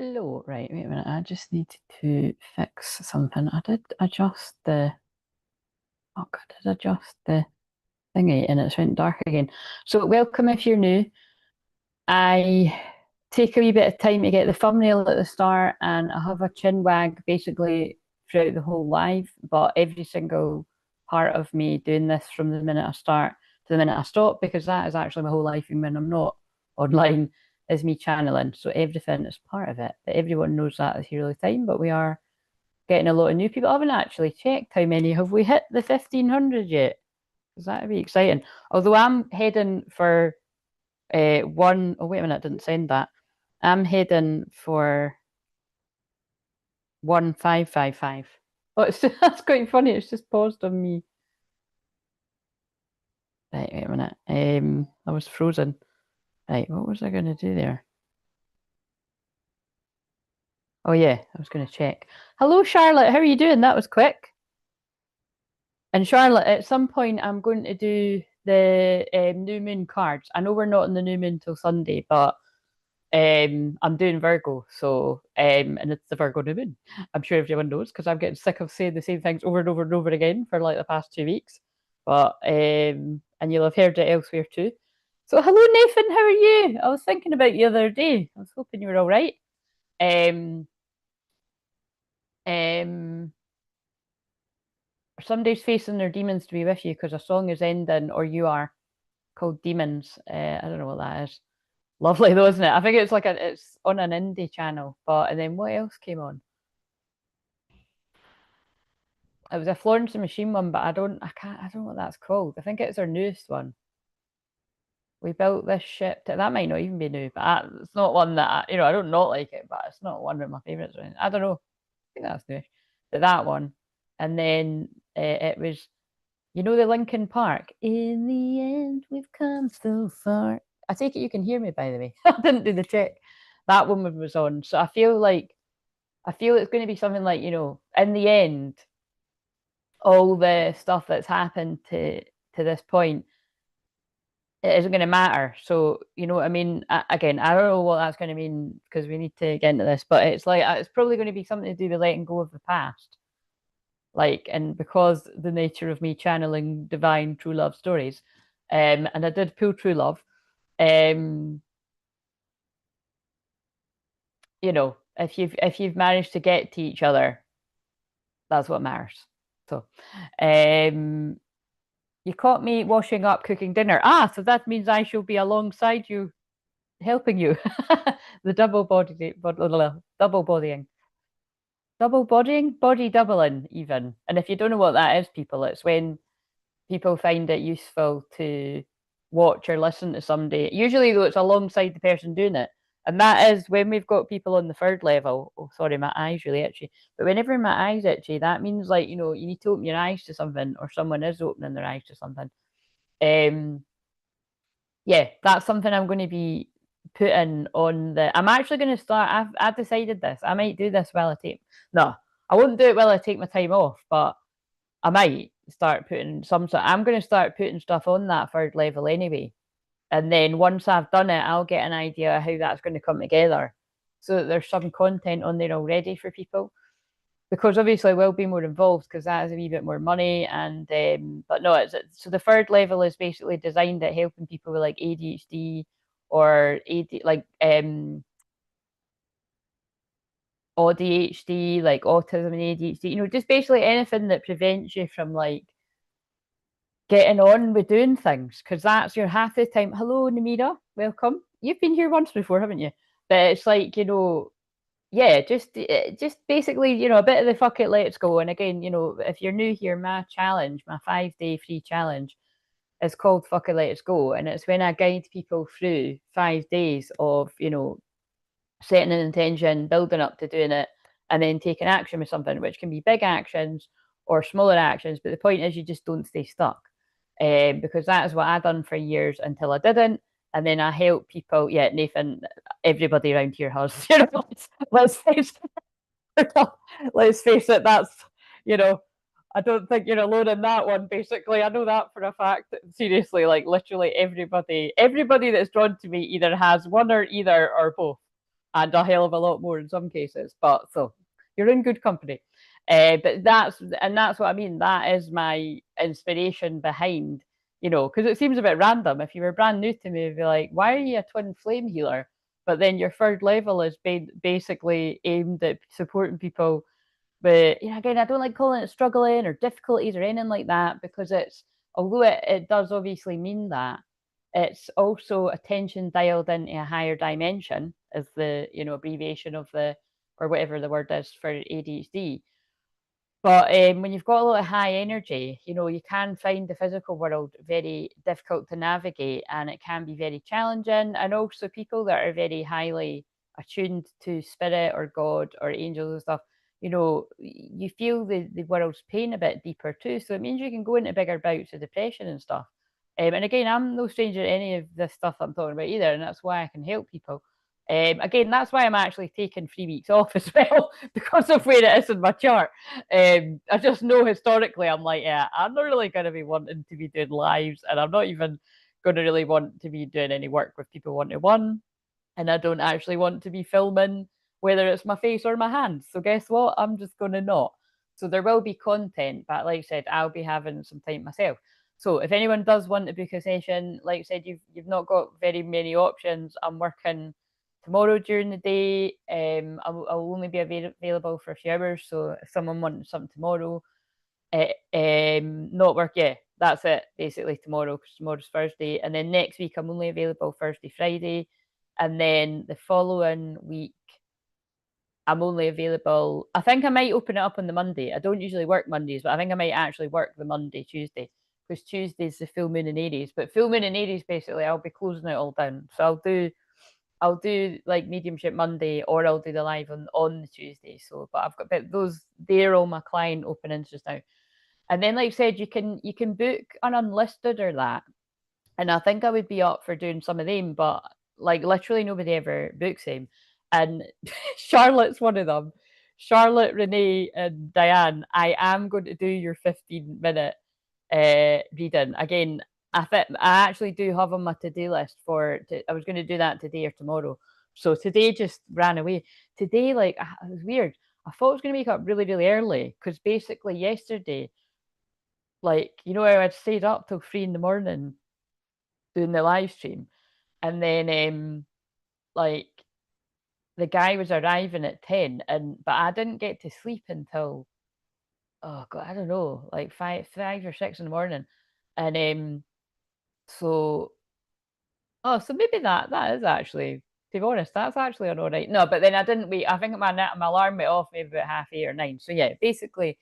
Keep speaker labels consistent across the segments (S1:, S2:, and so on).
S1: Hello, right, wait a minute. I just need to fix something. I did adjust the, oh God, I did adjust the thingy and it's went dark again. So welcome if you're new. I take a wee bit of time to get the thumbnail at the start and I have a chin wag basically throughout the whole live, but every single part of me doing this from the minute I start to the minute I stop, because that is actually my whole life, even when I'm not online, is me channeling. So everything is part of it. But everyone knows that is here all the time, but we are getting a lot of new people. I haven't actually checked how many have we hit the 1500 yet, because that would be exciting. Although I'm heading for one, oh wait a minute, I didn't send that. I'm heading for 1555. Oh, it's that's quite funny. It's just paused on me. Right, wait a minute. I was frozen. Right, what was I going to do there? Oh yeah, I was going to check. Hello, Charlotte. How are you doing? That was quick. And Charlotte, at some point, I'm going to do the new moon cards. I know we're not in the new moon till Sunday, but I'm doing Virgo, so and it's the Virgo new moon. I'm sure everyone knows because I'm getting sick of saying the same things over and over and over again for like the past 2 weeks. But and you'll have heard it elsewhere too. So hello Nathan, how are you? I was thinking about you the other day. I was hoping you were all right. Um, um, somebody's facing their demons to be with you because a song is ending, or you are, called Demons. I don't know what that is. Lovely though, isn't it? I think it's on an indie channel. But and then what else came on? It was a Florence and Machine one, but I don't know what that's called. I think it's our newest one. We built this ship. That might not even be new, but it's not one that I don't not like it, but it's not one of my favorites. I don't know. I think that's new. But that one, and then it was, the Lincoln Park. In the end, we've come so far. I take it you can hear me, by the way. I didn't do the check. That one was on, so I feel it's going to be something like, in the end, all the stuff that's happened to this point, it isn't going to matter. So you know what I mean. Again, I don't know what that's going to mean because we need to get into this, but it's like it's probably going to be something to do with letting go of the past. Like, and because the nature of me channeling divine true love stories, and I did pull true love, um, if you've managed to get to each other, that's what matters. So, um, you caught me washing up, cooking dinner. Ah, so that means I shall be alongside you, helping you. The double bodying, body doubling, even. And if you don't know what that is, people, it's when people find it useful to watch or listen to somebody. Usually, though, it's alongside the person doing it. And that is when we've got people on the third level. Oh, sorry, my eye's really itchy. But whenever my eye's itchy, that means like, you need to open your eyes to something, or someone is opening their eyes to something. Um, yeah, that's something I'm going to be putting on the. I'm actually going to start. I've decided this. I might do this while I take. No, I won't do it while I take my time off, but I might start putting some. I'm going to start putting stuff on that third level anyway, and then once I've done it, I'll get an idea how that's going to come together, so that there's some content on there already for people. Because obviously we'll be more involved because that is a wee bit more money. And but no, so the third level is basically designed at helping people with like ADHD or like ADHD, like autism and ADHD. Just basically anything that prevents you from like getting on with doing things, because that's your half the time. Hello, Namira, welcome. You've been here once before, haven't you? But it's like, yeah, just basically, a bit of the fuck it, let's go. And again, if you're new here, my challenge, my 5-day free challenge, is called Fuck It, Let's Go. And it's when I guide people through 5 days of, setting an intention, building up to doing it, and then taking action with something, which can be big actions or smaller actions. But the point is, you just don't stay stuck. Because that is what I done for years until I didn't. And then I help people. Yeah, Nathan, everybody around here has, let's face it. Let's face it, that's, I don't think you're alone in that one, basically. I know that for a fact. Seriously, like literally everybody that's drawn to me either has one or either or both. and a hell of a lot more in some cases. But so you're in good company. But that's what I mean. That is my inspiration behind, because it seems a bit random. If you were brand new to me, you'd be like, why are you a twin flame healer? But then your third level is basically aimed at supporting people. But again, I don't like calling it struggling or difficulties or anything like that, because although it does obviously mean that, it's also attention dialed into a higher dimension, as the abbreviation of or whatever the word is for ADHD. But when you've got a lot of high energy, you can find the physical world very difficult to navigate, and it can be very challenging. And also people that are very highly attuned to spirit or God or angels and stuff, you feel the world's pain a bit deeper too. So it means you can go into bigger bouts of depression and stuff. And again, I'm no stranger to any of this stuff I'm talking about either, and that's why I can help people. Again, that's why I'm actually taking 3 weeks off as well, because of where it is in my chart. I just know historically, I'm like, yeah, I'm not really going to be wanting to be doing lives, and I'm not even going to really want to be doing any work with people one-to-one, and I don't actually want to be filming, whether it's my face or my hands. So guess what? I'm just going to not. So there will be content, but like I said, I'll be having some time myself. So if anyone does want to book a session, like I said, you've not got very many options. I'm working tomorrow during the day. I'll only be available for a few hours. So if someone wants something tomorrow, not work, yeah, that's it basically tomorrow, because tomorrow's Thursday. And then next week I'm only available Thursday, Friday. And then the following week I'm only available, I think I might open it up on the Monday. I don't usually work Mondays, but I think I might actually work the Monday, Tuesday, because Tuesday's the full moon in Aries. But full moon in Aries, basically, I'll be closing it all down. So I'll do like mediumship Monday, or I'll do the live on the Tuesday. So, but I've got those. They're all my client openings just now. And then, like I said, you can book an unlisted or that, and I think I would be up for doing some of them. But like literally nobody ever books them, and Charlotte's one of them. Charlotte, Renee, and Diane. I am going to do your 15-minute reading again. I actually do have on my to-do list I was going to do that today or tomorrow. So today just ran away. Today, like, it was weird. I thought I was going to wake up really, really early, because basically yesterday, like, I had stayed up till 3 in the morning doing the live stream. And then, like, the guy was arriving at 10, but I didn't get to sleep until, oh God, I don't know, like 5 or 6 in the morning. And so so maybe that is actually, to be honest, that's actually an all right. No, but then I didn't wait. I think my alarm went off maybe about 8:30 or 9. So yeah, basically,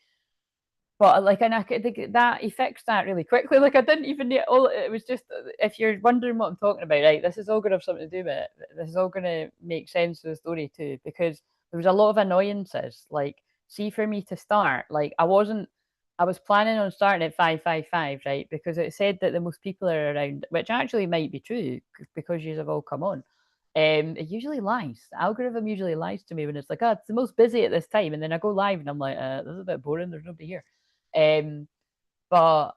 S1: but like, and I think that he fixed that really quickly. Like, I didn't even need all. It was just, if you're wondering what I'm talking about, right? This is all going to have something to do with it. This is all going to make sense to the story too, because there was a lot of annoyances. Like, see, for me to start, like, I was planning on starting at 5:55, right? Because it said that the most people are around, which actually might be true, because you have all come on. It usually lies. The algorithm usually lies to me when it's like, oh, it's the most busy at this time, and then I go live and I'm like, this is a bit boring. There's nobody here. But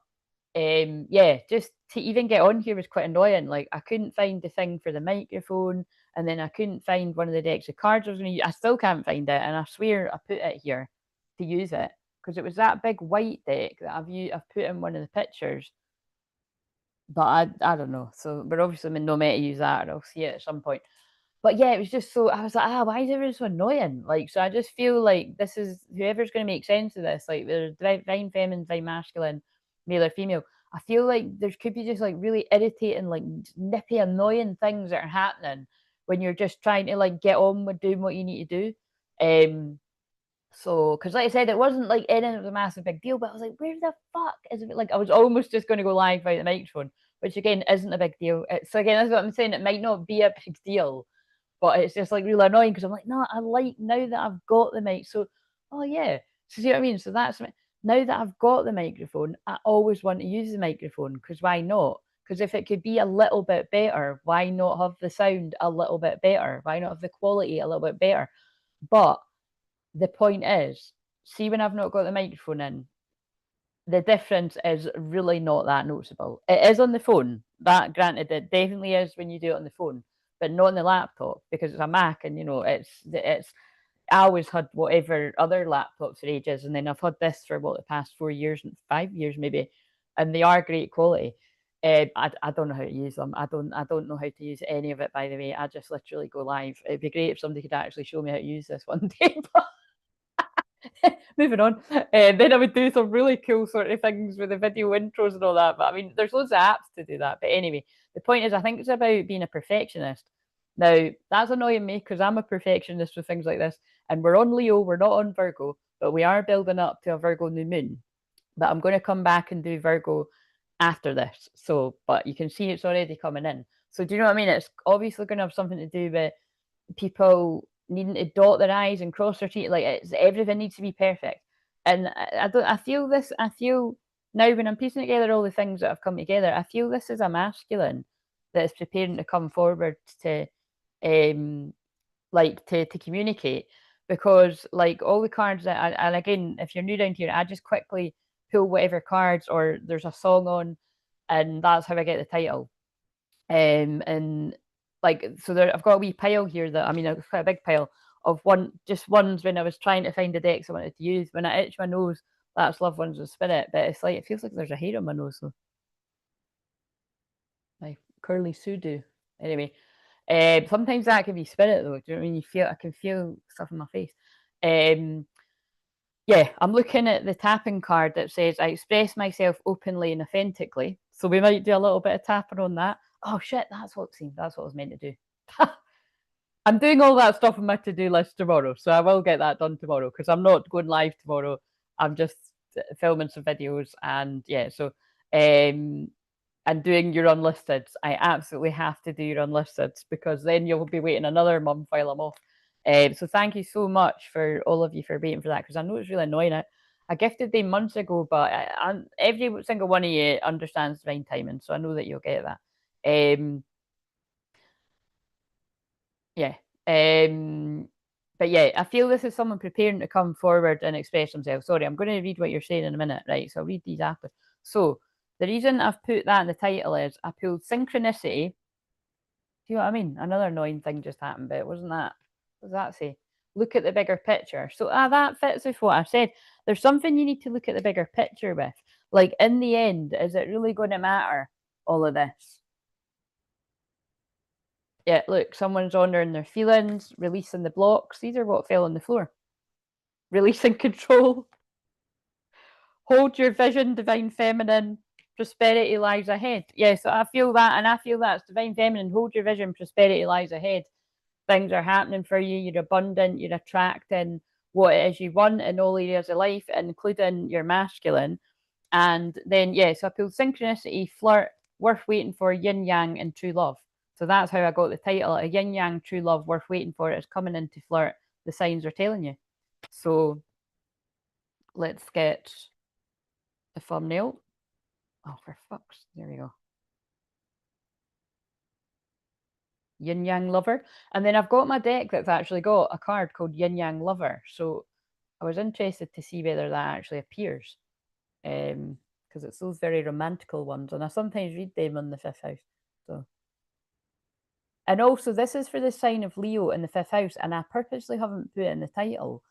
S1: yeah, just to even get on here was quite annoying. Like, I couldn't find the thing for the microphone, and then I couldn't find one of the decks of cards I was going to use. I still can't find it, and I swear I put it here to use it, because it was that big white deck that I've put in one of the pictures. But I don't know. So we're obviously not meant to use that, or I'll see it at some point. But yeah, it was just so, I was like, why is everyone so annoying? Like, so I just feel like this is, whoever's going to make sense of this, like, there's divine feminine, divine masculine, male or female. I feel like there could be just like really irritating, like nippy, annoying things that are happening when you're just trying to like get on with doing what you need to do. So, because like I said, it wasn't like anything of a massive big deal, but I was like, where the fuck is it? Like, I was almost just going to go live without the microphone, which again isn't a big deal. So again, that's what I'm saying. It might not be a big deal, but it's just like really annoying, because I'm like, no, I like, now that I've got the mic. So, oh yeah. So see what I mean? So that's, now that I've got the microphone, I always want to use the microphone, because why not? Because if it could be a little bit better, why not have the sound a little bit better? Why not have the quality a little bit better? But the point is, see, when I've not got the microphone in, the difference is really not that noticeable. It is on the phone. That, granted, it definitely is when you do it on the phone. but not on the laptop because it's a Mac, and it's I always had whatever other laptops for ages, and then I've had this for the past 4 years, 5 years maybe, and they are great quality. I don't know how to use them. I don't know how to use any of it, by the way. I just literally go live. It'd be great if somebody could actually show me how to use this one day. But moving on. Then I would do some really cool sort of things with the video intros and all that. But I mean, there's loads of apps to do that. But anyway, the point is, I think it's about being a perfectionist. Now, that's annoying me because I'm a perfectionist with things like this. And we're on Leo, we're not on Virgo, but we are building up to a Virgo new moon. But I'm going to come back and do Virgo after this. So, but you can see it's already coming in. So, do you know what I mean? It's obviously going to have something to do with people needing to dot their I's and cross their T's. Like, everything needs to be perfect. And I feel this. I feel now when I'm piecing together all the things that have come together, I feel this is a masculine that is preparing to come forward to, to communicate, because like all the cards that and again, if you're new down here, I just quickly pull whatever cards or there's a song on, and that's how I get the title. And like, so there, I've got a wee pile here that, I mean, it's quite a big pile of just ones when I was trying to find the decks I wanted to use. When I itch my nose, that's Loved Ones of Spirit, but it's like, it feels like there's a hair on my nose though. My curly Sudo. Anyway, sometimes that can be spirit though. Do you know what I mean? I can feel stuff in my face. Yeah, I'm looking at the tapping card that says I express myself openly and authentically. So we might do a little bit of tapping on that. Oh shit, that's what I was meant to do. I'm doing all that stuff on my to-do list tomorrow, so I will get that done tomorrow because I'm not going live tomorrow. I'm just filming some videos, and yeah, so and doing your unlisted. I absolutely have to do your unlisted because then you'll be waiting another month while I'm off. So thank you so much for all of you for waiting for that, because I know it's really annoying. I gifted them months ago, but every single one of you understands divine timing, so I know that you'll get that. Yeah. But yeah, I feel this is someone preparing to come forward and express themselves. Sorry, I'm going to read what you're saying in a minute, right? So I'll read these after. So the reason I've put that in the title is I pulled synchronicity. See what I mean? Another annoying thing just happened, but it wasn't that. What does that say? Look at the bigger picture. So that fits with what I've said. There's something you need to look at the bigger picture with. Like, in the end, is it really going to matter, all of this? Yeah, look, someone's honoring their feelings, releasing the blocks. These are what fell on the floor. Releasing control. Hold your vision, divine feminine. Prosperity lies ahead. Yeah, so I feel that, and I feel that's divine feminine. Hold your vision, prosperity lies ahead. Things are happening for you. You're abundant. You're attracting what it is you want in all areas of life, including your masculine. And then, yeah, so I pulled synchronicity, flirt, worth waiting for, yin yang, and true love. So that's how I got the title. A yin yang true love worth waiting for is coming into Flirt. The signs are telling you. So let's get the thumbnail. Oh, for fuck's, there we go. Yin Yang Lover. And then I've got my deck that's actually got a card called Yin Yang Lover. So I was interested to see whether that actually appears. Because it's those very romantical ones. And I sometimes read them on the fifth house. So, and also this is for the sign of Leo in the fifth house, and I purposely haven't put it in the title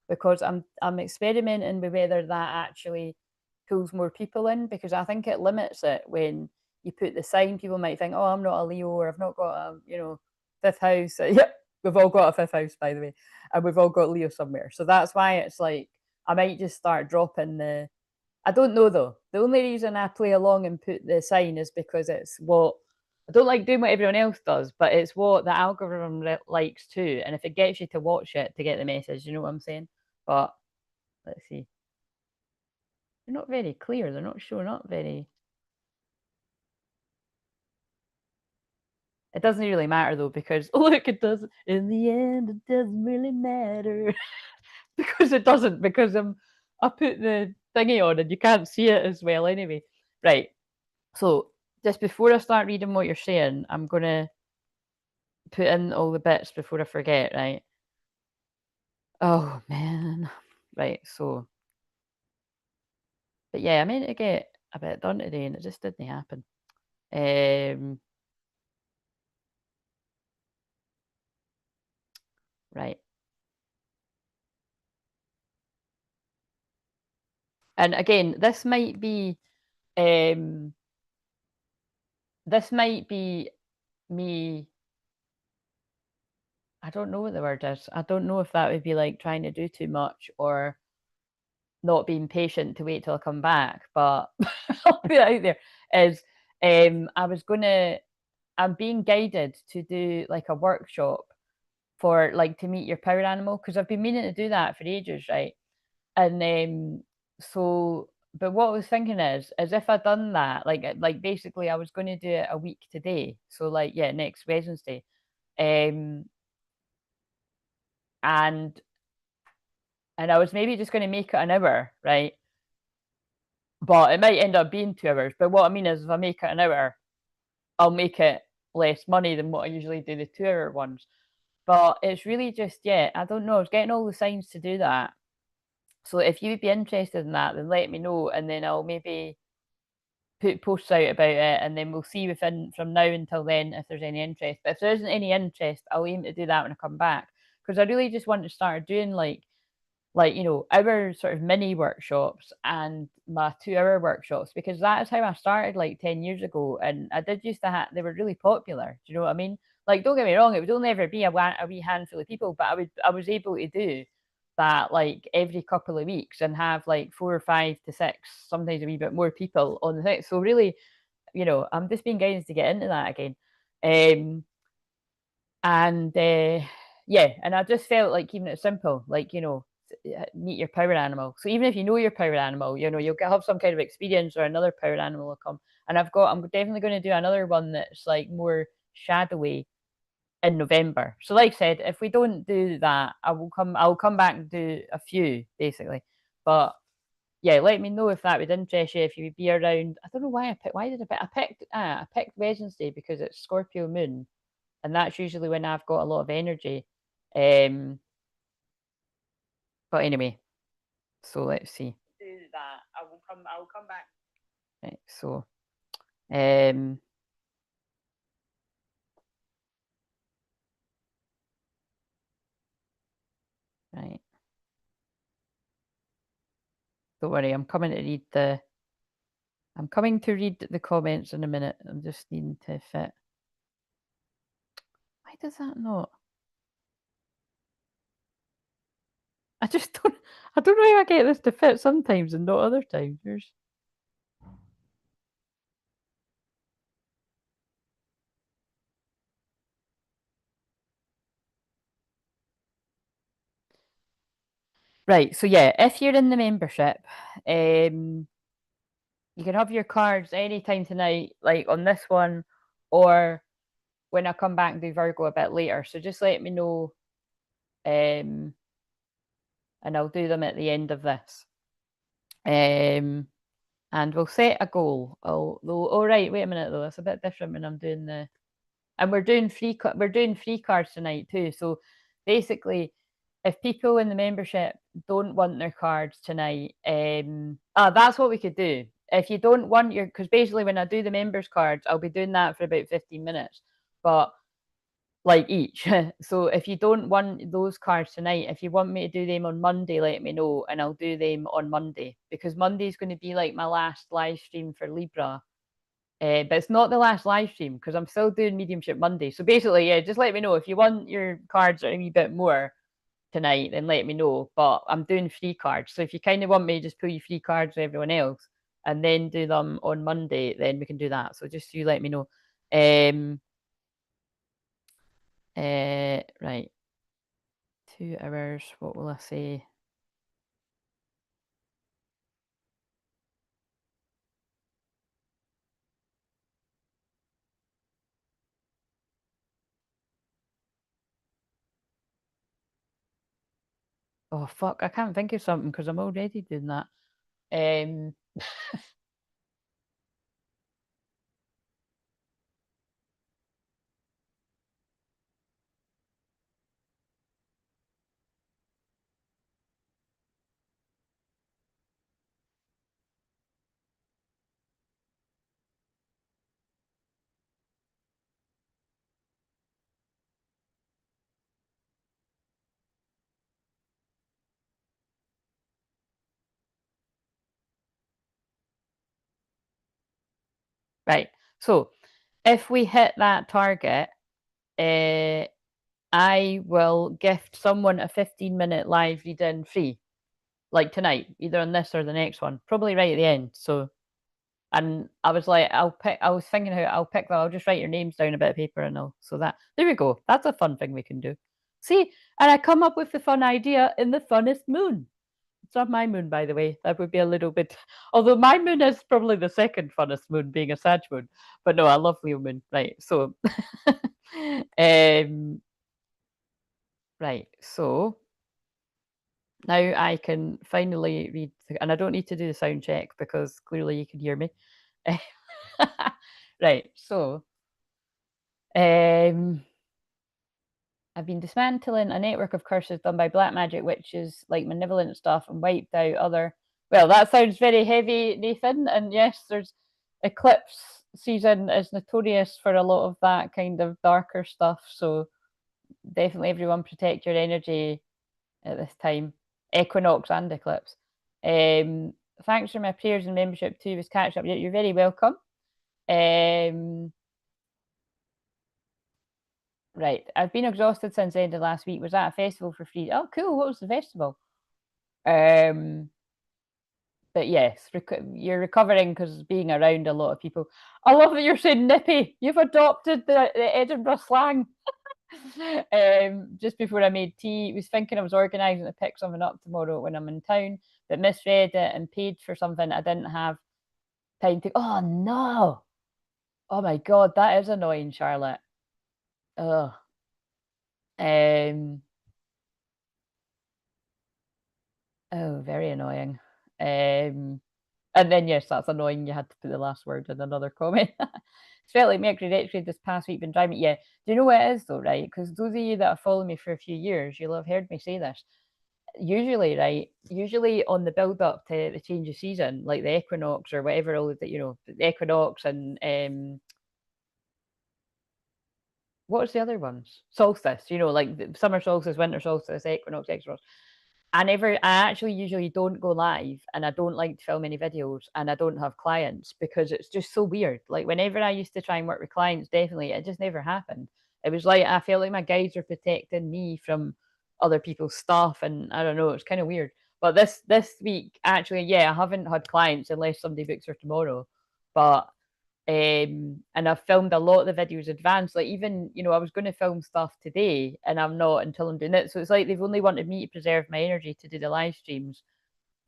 S1: because I'm experimenting with whether that actually pulls more people in, because I think it limits it when you put the sign. People might think, oh, I'm not a Leo, or I've not got a fifth house. Yep, we've all got a fifth house, by the way, and we've all got Leo somewhere. So that's why it's like I might just start dropping the. I don't know though. The only reason I play along and put the sign is because it's what I don't like doing what everyone else does, but it's what the algorithm likes too. And if it gets you to watch it to get the message, you know what I'm saying? But let's see. They're not very clear. They're not showing up very. It doesn't really matter though, because look, it does. In the end, it doesn't really matter because it doesn't. Because I put the thingy on and you can't see it as well anyway. Right. So just before I start reading what you're saying, I'm gonna put in all the bits before I forget. Right. Oh man. Right. So, but yeah, I meant to get a bit done today, and it just didn't happen. Right. And again, um this might be me. I don't know what the word is. I don't know if that would be like trying to do too much or not being patient to wait till I come back, but I'll put it out there is I was gonna I'm being guided to do like a workshop for like to meet your power animal because I've been meaning to do that for ages, right? And so but what I was thinking is if I'd done that, like basically I was going to do it a week today. So like yeah, next Wednesday. Um and I was maybe just going to make it an hour, right? But it might end up being 2 hours. But what I mean is if I make it an hour, I'll make it less money than what I usually do the 2 hour ones. But it's really just, yeah, I don't know. I was getting all the signs to do that. So if you'd be interested in that, then let me know, and then I'll maybe put posts out about it, and then we'll see within from now until then if there's any interest. But if there isn't any interest, I'll aim to do that when I come back because I really just want to start doing our sort of mini workshops and my 2 hour workshops because that is how I started like 10 years ago. And I did used to have, they were really popular. Do you know what I mean? Like, don't get me wrong, it would only ever be a wee handful of people, but I was able to do that like every couple of weeks and have like 4 or 5 to 6, sometimes a wee bit more people on the thing. So really, I'm just being guided to get into that again. Um, and yeah, and I just felt like keeping it simple, like meet your power animal. So even if you know your power animal, you'll have some kind of experience or another power animal will come. And I'm definitely going to do another one that's like more shadowy in November. So like I said, if we don't do that, I'll come back and do a few basically. But yeah, let me know if that would interest you, if you would be around. I don't know why did I picked Wednesday because it's Scorpio moon and that's usually when I've got a lot of energy. Um, but anyway, so let's see. Do that. I will come back. Right, so um right. Don't worry, I'm coming to read the comments in a minute. I'm just needing to fit. Why does that not? I just don't I don't know how I get this to fit sometimes and not other times. Right, so yeah, if you're in the membership, you can have your cards anytime tonight, like on this one, or when I come back and do Virgo a bit later. So just let me know, and I'll do them at the end of this. And we'll set a goal. Oh, right, wait a minute though. It's a bit different when I'm doing the, and we're doing free cards tonight too. So basically, if people in the membership don't want their cards tonight, that's what we could do. If you don't want your, because basically when I do the members cards, I'll be doing that for about 15 minutes, but like each. So if you don't want those cards tonight, if you want me to do them on Monday, let me know and I'll do them on Monday because Monday's going to be like my last live stream for Libra. But it's not the last live stream because I'm still doing mediumship Monday. So basically, yeah, just let me know if you want your cards a wee bit more tonight, then let me know. But I'm doing free cards. So if you kind of want me to just pull you free cards with everyone else and then do them on Monday, then we can do that. So just you let me know. Right. 2 hours. What will I say? Oh fuck! I can't think of something because I'm already doing that. Um, Right. So if we hit that target, I will gift someone a 15-minute live read-in free, like tonight, either on this or the next one, probably right at the end. So, and I was like, I was thinking how I'll pick them. I'll just write your names down a bit of paper and I'll, so that, there we go. That's a fun thing we can do. See, and I come up with the fun idea in the funnest moon. It's not my moon, by the way. That would be a little bit, although my moon is probably the second funnest moon, being a Sag moon. But no, I love Leo moon. Right. So, right. So now I can finally read, and I don't need to do the sound check because clearly you can hear me. Right. So, um, I've been dismantling a network of curses done by black magic witches, like malevolent stuff, and wiped out other. Well, that sounds very heavy, Nathan. And yes, there's eclipse season is notorious for a lot of that kind of darker stuff. So definitely, everyone protect your energy at this time, equinox and eclipse. Thanks for my prayers and membership too. Was catching up. You're very welcome. Right. I've been exhausted since the end of last week. Was at a festival for free. Oh, cool. What was the festival? But yes, you're recovering because being around a lot of people. I love that you're saying nippy. You've adopted the Edinburgh slang. Just before I made tea, was thinking I was organising to pick something up tomorrow when I'm in town, but misread it and paid for something I didn't have time to. Oh no! Oh my god, that is annoying, Charlotte. Ugh. Um, oh, very annoying. And then yes, that's annoying. You had to put the last word in another comment. It's felt like Mercury retrograde this past week been driving me. Yeah, do you know what it is though, right? Because those of you that have followed me for a few years, you'll have heard me say this. Usually, right? Usually on the build up to the change of season, like the equinox or whatever, all that the equinox and what's the other ones? Solstice, like the summer solstice, winter solstice, equinox. I actually usually don't go live and I don't like to film any videos and I don't have clients because it's just so weird. Like whenever I used to try and work with clients, definitely it just never happened. It was like I felt like my guides were protecting me from other people's stuff and I don't know, it's kind of weird. But this week, actually, yeah, I haven't had clients unless somebody books for tomorrow. But and I've filmed a lot of the videos advanced. Like even, I was going to film stuff today and I'm not until I'm doing it. So it's like they've only wanted me to preserve my energy to do the live streams.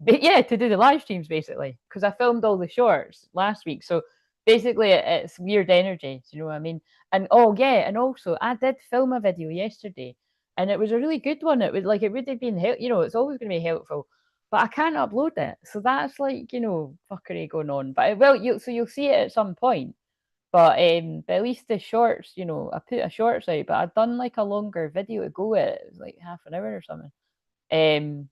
S1: But yeah, to do the live streams basically. Because I filmed all the shorts last week. So basically it's weird energy. Do you know what I mean? And oh yeah, and also I did film a video yesterday and it was a really good one. It was like it would have been it's always going to be helpful. But I can't upload it. So that's like, fuckery going on. But you'll see it at some point. But at least the shorts, I put a shorts out, but I'd done like a longer video to go with it. It was like half an hour or something. Um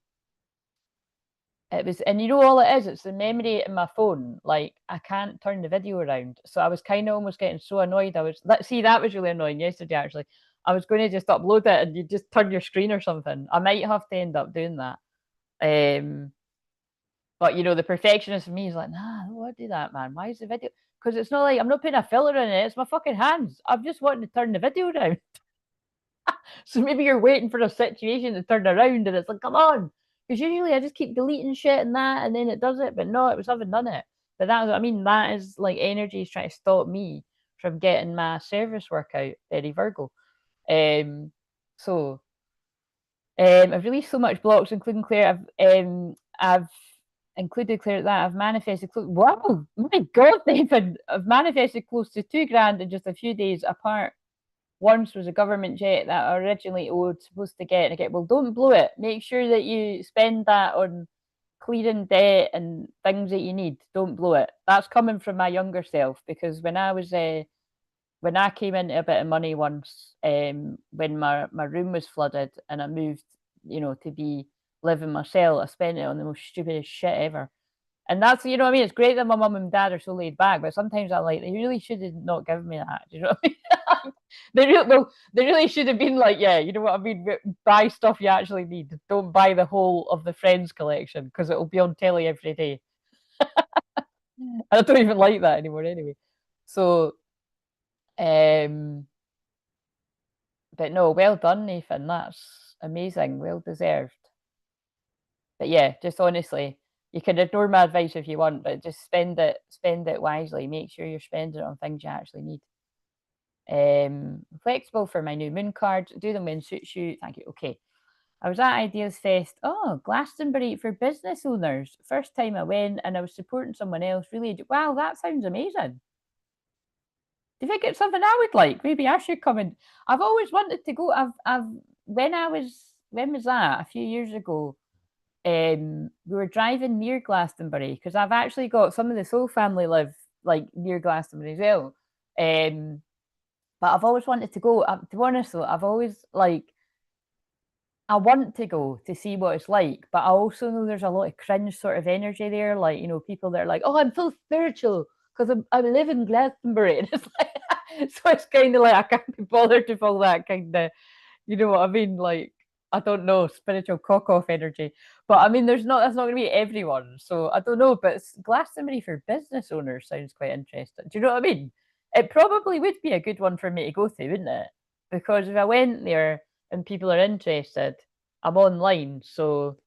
S1: it was, and all it is, it's the memory in my phone. Like I can't turn the video around. So I was kind of almost getting so annoyed. That was really annoying yesterday actually. I was going to just upload it and you just turn your screen or something. I might have to end up doing that. But the perfectionist in me is like, nah, I don't want to do that, man. Why is the video? Because it's not like I'm not putting a filter in it. It's my fucking hands. I'm just wanting to turn the video down. So maybe you're waiting for a situation to turn around, and it's like, come on. Because usually I just keep deleting shit and that, and then it does it. But no, it was having done it. But that is like energy is trying to stop me from getting my service work out. Very Virgo. Um, so I've released so much blocks, including Claire. I've included Claire that I've manifested close. Wow, my God, David! I've manifested close to $2,000 in just a few days apart. Once was a government jet that I originally owed, supposed to get, and I get, well, don't blow it. Make sure that you spend that on clearing debt and things that you need. Don't blow it. That's coming from my younger self because when I came into a bit of money once, when my room was flooded and I moved, to be living myself, I spent it on the most stupidest shit ever. And that's, what I mean? It's great that my mum and dad are so laid back, but sometimes I'm like, they really should have not given me that. Do you know what I mean? They really should have been like, yeah, you know what I mean? Buy stuff you actually need. Don't buy the whole of the Friends collection because it'll be on telly every day. I don't even like that anymore anyway. So, but no, well done, Nathan. That's amazing. Well deserved. But yeah, just honestly, you can ignore my advice if you want, but just spend it wisely. Make sure you're spending it on things you actually need. Flexible for my new moon cards. Do them when suits you. Thank you. Okay. I was at Ideas Fest. Oh, Glastonbury for business owners. First time I went, and I was supporting someone else. Really, wow, that sounds amazing. Do you think it's something I would like? Maybe I should come in. I've always wanted to go. When was that? A few years ago. We were driving near Glastonbury because I've actually got some of the Soul family live like near Glastonbury as well. But I've always wanted to go. To be honest, though, I've always like I want to go to see what it's like, but I also know there's a lot of cringe sort of energy there. Like, people that are like, oh, I'm so spiritual because I live in Glastonbury. And it's like, so it's kind of like, I can't be bothered with all that kind of, you know what I mean? Like, I don't know, spiritual cock off energy. But I mean, that's not going to be everyone. So I don't know, but Glastonbury for business owners sounds quite interesting. Do you know what I mean? It probably would be a good one for me to go to, wouldn't it? Because if I went there, and people are interested, I'm online. So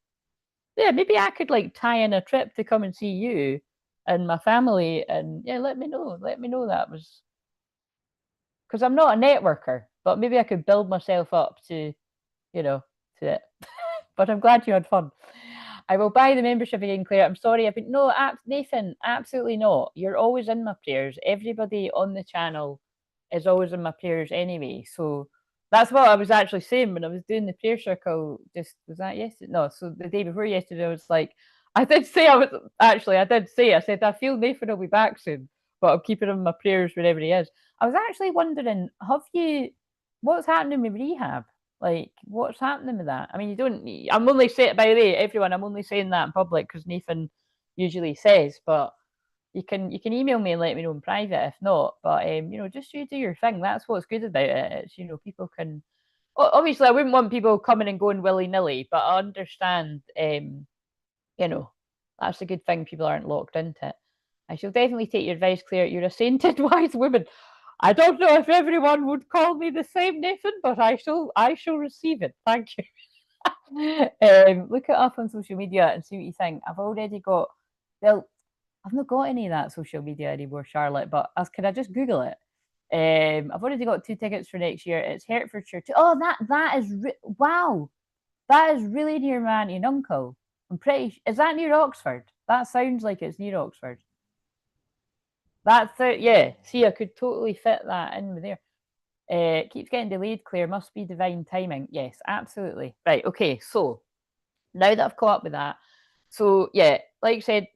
S1: yeah, maybe I could like tie in a trip to come and see you and my family. And yeah, let me know. Let me know that was because I'm not a networker, but maybe I could build myself up to, you know, to it. But I'm glad you had fun. I will buy the membership again, Claire. I'm sorry. I've been no, Nathan, absolutely not. You're always in my prayers. Everybody on the channel is always in my prayers anyway. So that's what I was actually saying when I was doing the prayer circle. Just was that yesterday? No, so the day before yesterday, I was like, I did say, I said, I feel Nathan will be back soon, but I'm keeping him in my prayers wherever he is. I was actually wondering, what's happening with rehab? Like, what's happening with that? I mean, you don't. I'm only saying, by the way, everyone. I'm only saying that in public because Nathan usually says. But you can email me and let me know in private if not. But just you do your thing. That's what's good about it. It's people can. Obviously, I wouldn't want people coming and going willy nilly, but I understand. You know, that's a good thing. People aren't locked into it. I shall definitely take your advice, Claire. You're a sainted, wise woman. I don't know if everyone would call me the same, Nathan, but I shall receive it. Thank you. Look it up on social media and see what you think. I've already got. Well, I've not got any of that social media anymore, Charlotte. But can I just Google it? I've already got 2 tickets for next year. It's Hertfordshire. Oh, that is wow. That is really near my auntie and uncle. Is that near Oxford? That sounds like it's near Oxford. That's it. Yeah. See, I could totally fit that in with there. It keeps getting delayed, Claire. Must be divine timing. Yes, absolutely. Right. Okay. So now that I've caught up with that, so yeah, like I said,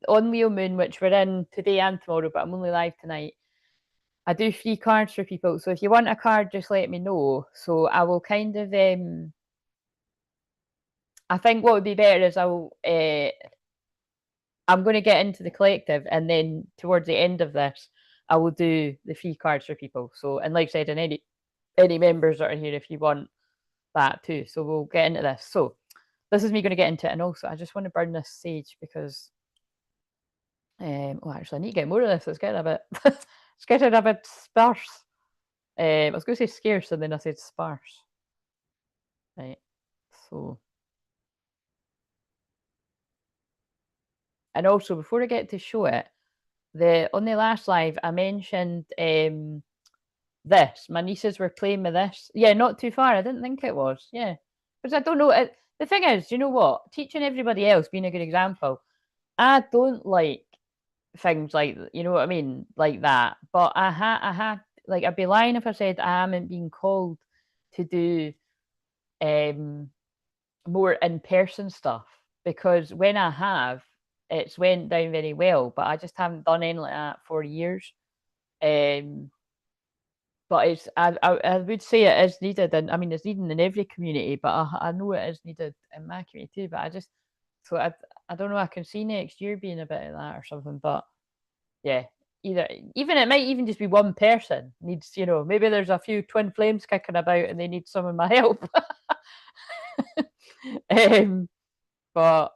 S1: on Leo Moon, which we're in today and tomorrow, but I'm only live tonight. I do free cards for people. So if you want a card, just let me know. So I will kind of I think what would be better is I'm going to get into the collective, and then towards the end of this, I will do the free cards for people. So, and like I said, and any members that are here, if you want that too. So we'll get into this. So this is me going to get into it, and also I just want to burn this sage because, actually, I need to get more of this. It's getting a bit, it's getting a bit sparse. I was going to say scarce, and then I said sparse. Right. So. And also, before I get to show it, on the last live, I mentioned this. My nieces were playing with this. Yeah, not too far. I didn't think it was. Yeah, because I don't know. The thing is, you know what? Teaching everybody else, being a good example. I don't like things like you know what I mean, like that. But like I'd be lying if I said I haven't been called to do more in person stuff because when I have, it's went down very well. But I just haven't done anything like that for years. Um, but I would say it is needed, and I mean it's needed in every community, but I know it is needed in my community too. But I don't know. I can see next year being a bit of that or something. But yeah, even it might even just be one person needs. Maybe there's a few twin flames kicking about and they need some of my help. um, but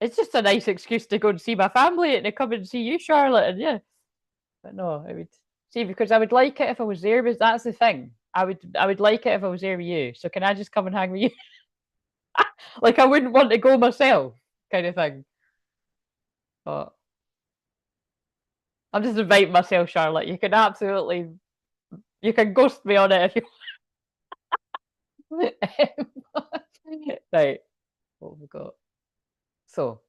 S1: it's just a nice excuse to go and see my family and to come and see you, Charlotte. And yeah, but no, I would see because I would like it if I was there. But that's the thing. I would like it if I was there with you. So can I just come and hang with you? Like I wouldn't want to go myself, kind of thing. But I'm just inviting myself, Charlotte. You can absolutely, you can ghost me on it if you want. Right, what have we got? So,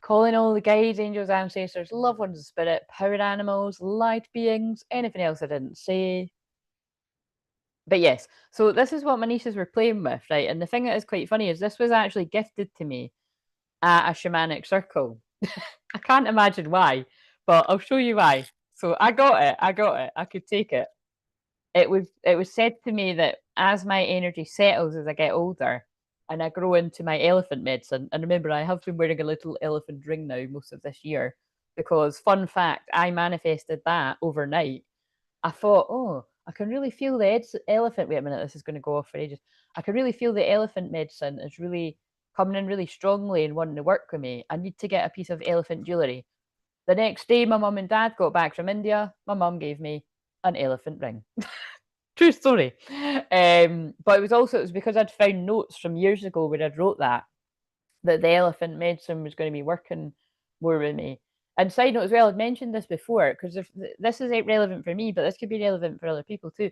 S1: calling all the guides, angels, ancestors, loved ones of spirit, power animals, light beings, anything else I didn't say. But yes, so this is what my nieces were playing with, right? And the thing that is quite funny is this was actually gifted to me at a shamanic circle. I can't imagine why, but I'll show you why. So I got it. I got it. I could take it. It was said to me that as my energy settles as I get older and I grow into my elephant medicine, and remember I have been wearing a little elephant ring now most of this year because fun fact, I manifested that overnight. I thought, oh, I can really feel the elephant. Wait a minute, this is going to go off for ages. I can really feel the elephant medicine is really coming in really strongly and wanting to work with me. I need to get a piece of elephant jewelry. The next day, my mum and dad got back from India. My mum gave me an elephant ring. True story. But it was because I'd found notes from years ago where I'd wrote that the elephant medicine was going to be working more with me. And side note as well, I'd mentioned this before because if this is relevant for me, but this could be relevant for other people too.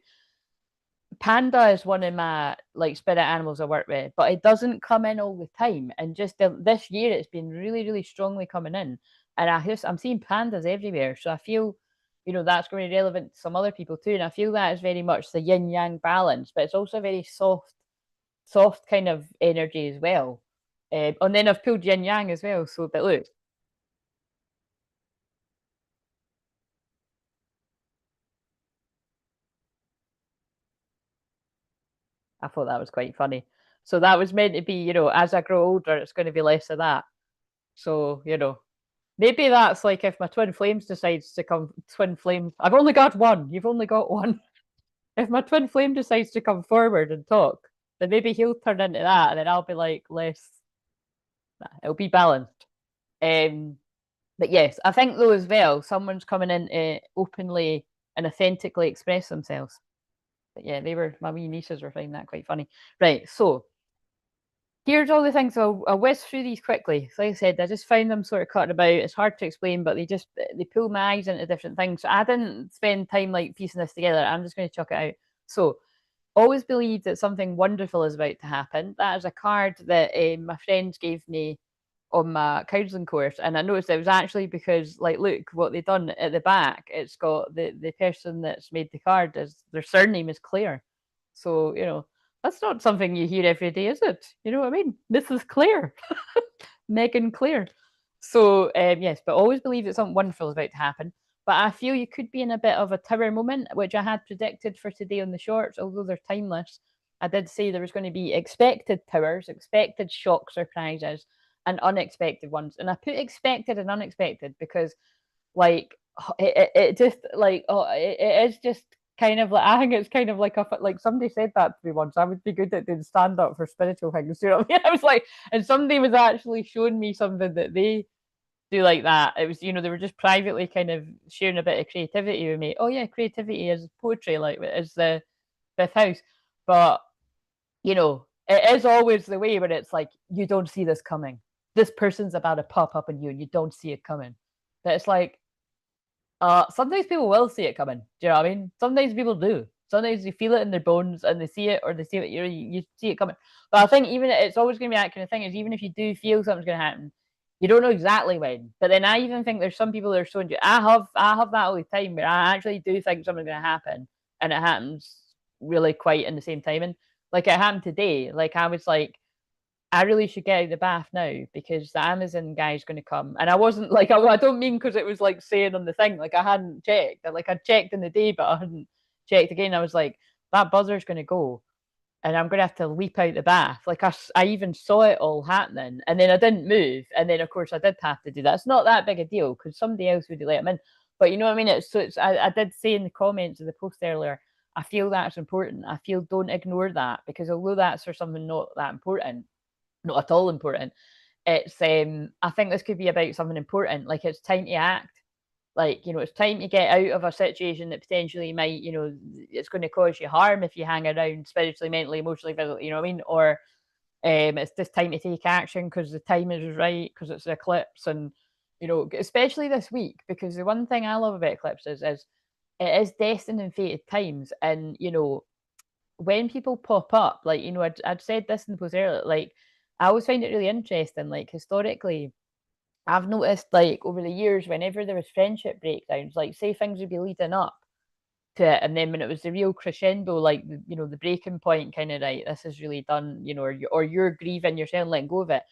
S1: Panda is one of my like spirit animals I work with, but it doesn't come in all the time. And just this year, it's been really, really strongly coming in, and I'm seeing pandas everywhere. So I feel, that's going to be relevant to some other people too. And I feel that is very much the yin yang balance, but it's also a very soft kind of energy as well. And then I've pulled yin yang as well. So, but look, I thought that was quite funny. So that was meant to be, as I grow older, it's going to be less of that. So, maybe that's like if my twin flames decides to come, twin flame. I've only got one. You've only got one. If my twin flame decides to come forward and talk, then maybe he'll turn into that, and then I'll be like less. It'll be balanced. Um, but yes, I think though as well, someone's coming in to openly and authentically express themselves. But yeah, my wee nieces were finding that quite funny. Right, so here's all the things. So I'll whiz through these quickly. So like I said, I just found them sort of cutting about. It's hard to explain, but they pull my eyes into different things. So I didn't spend time like piecing this together. I'm just going to chuck it out. So always believe that something wonderful is about to happen. That is a card that my friends gave me on my counselling course, and I noticed it was actually because, like, look what they've done at the back. It's got the person that's made the card is their surname is Claire, so that's not something you hear every day, is it? You know what I mean? Mrs. Claire, Megan Claire. So yes, but always believe that something wonderful is about to happen. But I feel you could be in a bit of a tower moment, which I had predicted for today on the shorts, although they're timeless. I did say there was going to be expected towers, expected shock surprises, and unexpected ones. And I put expected and unexpected because, like, it just like it is just kind of like I think it's kind of like like somebody said that to me once. I would be good at doing stand up for spiritual things. You know what I mean? I was like, and somebody was actually showing me something that they do like that. It was, they were just privately kind of sharing a bit of creativity with me. Oh yeah, creativity is poetry, like is the fifth house. But it is always the way where it's like you don't see this coming. This person's about to pop up on you and you don't see it coming. But it's like sometimes people will see it coming. Do you know what I mean? Sometimes people do. Sometimes they feel it in their bones and they see it, or they see it. You see it coming. But I think even it's always going to be that kind of thing. Is even if you do feel something's going to happen, you don't know exactly when. But then I even think there's some people that are so. I have that all the time where I actually do think something's going to happen, and it happens really quite in the same time. And like it happened today. Like I was like, I really should get out of the bath now because the Amazon guy's going to come. And I wasn't like, I don't mean because it was like saying on the thing, like I hadn't checked. Like I checked in the day, but I hadn't checked again. I was like, that buzzer's going to go and I'm going to have to leap out the bath. Like I even saw it all happening and then I didn't move. And then, of course, I did have to do that. It's not that big a deal because somebody else would let him in. But you know what I mean? I did say in the comments of the post earlier, I feel that's important. I feel don't ignore that because although that's for something not that important, not at all important, it's I think this could be about something important, like it's time to act. Like, it's time to get out of a situation that potentially might, it's going to cause you harm if you hang around spiritually, mentally, emotionally, physically, you know what I mean? Or it's just time to take action because the time is right, because it's an eclipse. And, especially this week, because the one thing I love about eclipses is it is destined and fated times. And, when people pop up, like, I'd said this in the post earlier, like, I always find it really interesting, like, historically, I've noticed, like, over the years, whenever there was friendship breakdowns, like, say things would be leading up to it, and then when it was the real crescendo, like, the breaking point, kind of, right, this is really done, or you're grieving, you're saying letting go of it.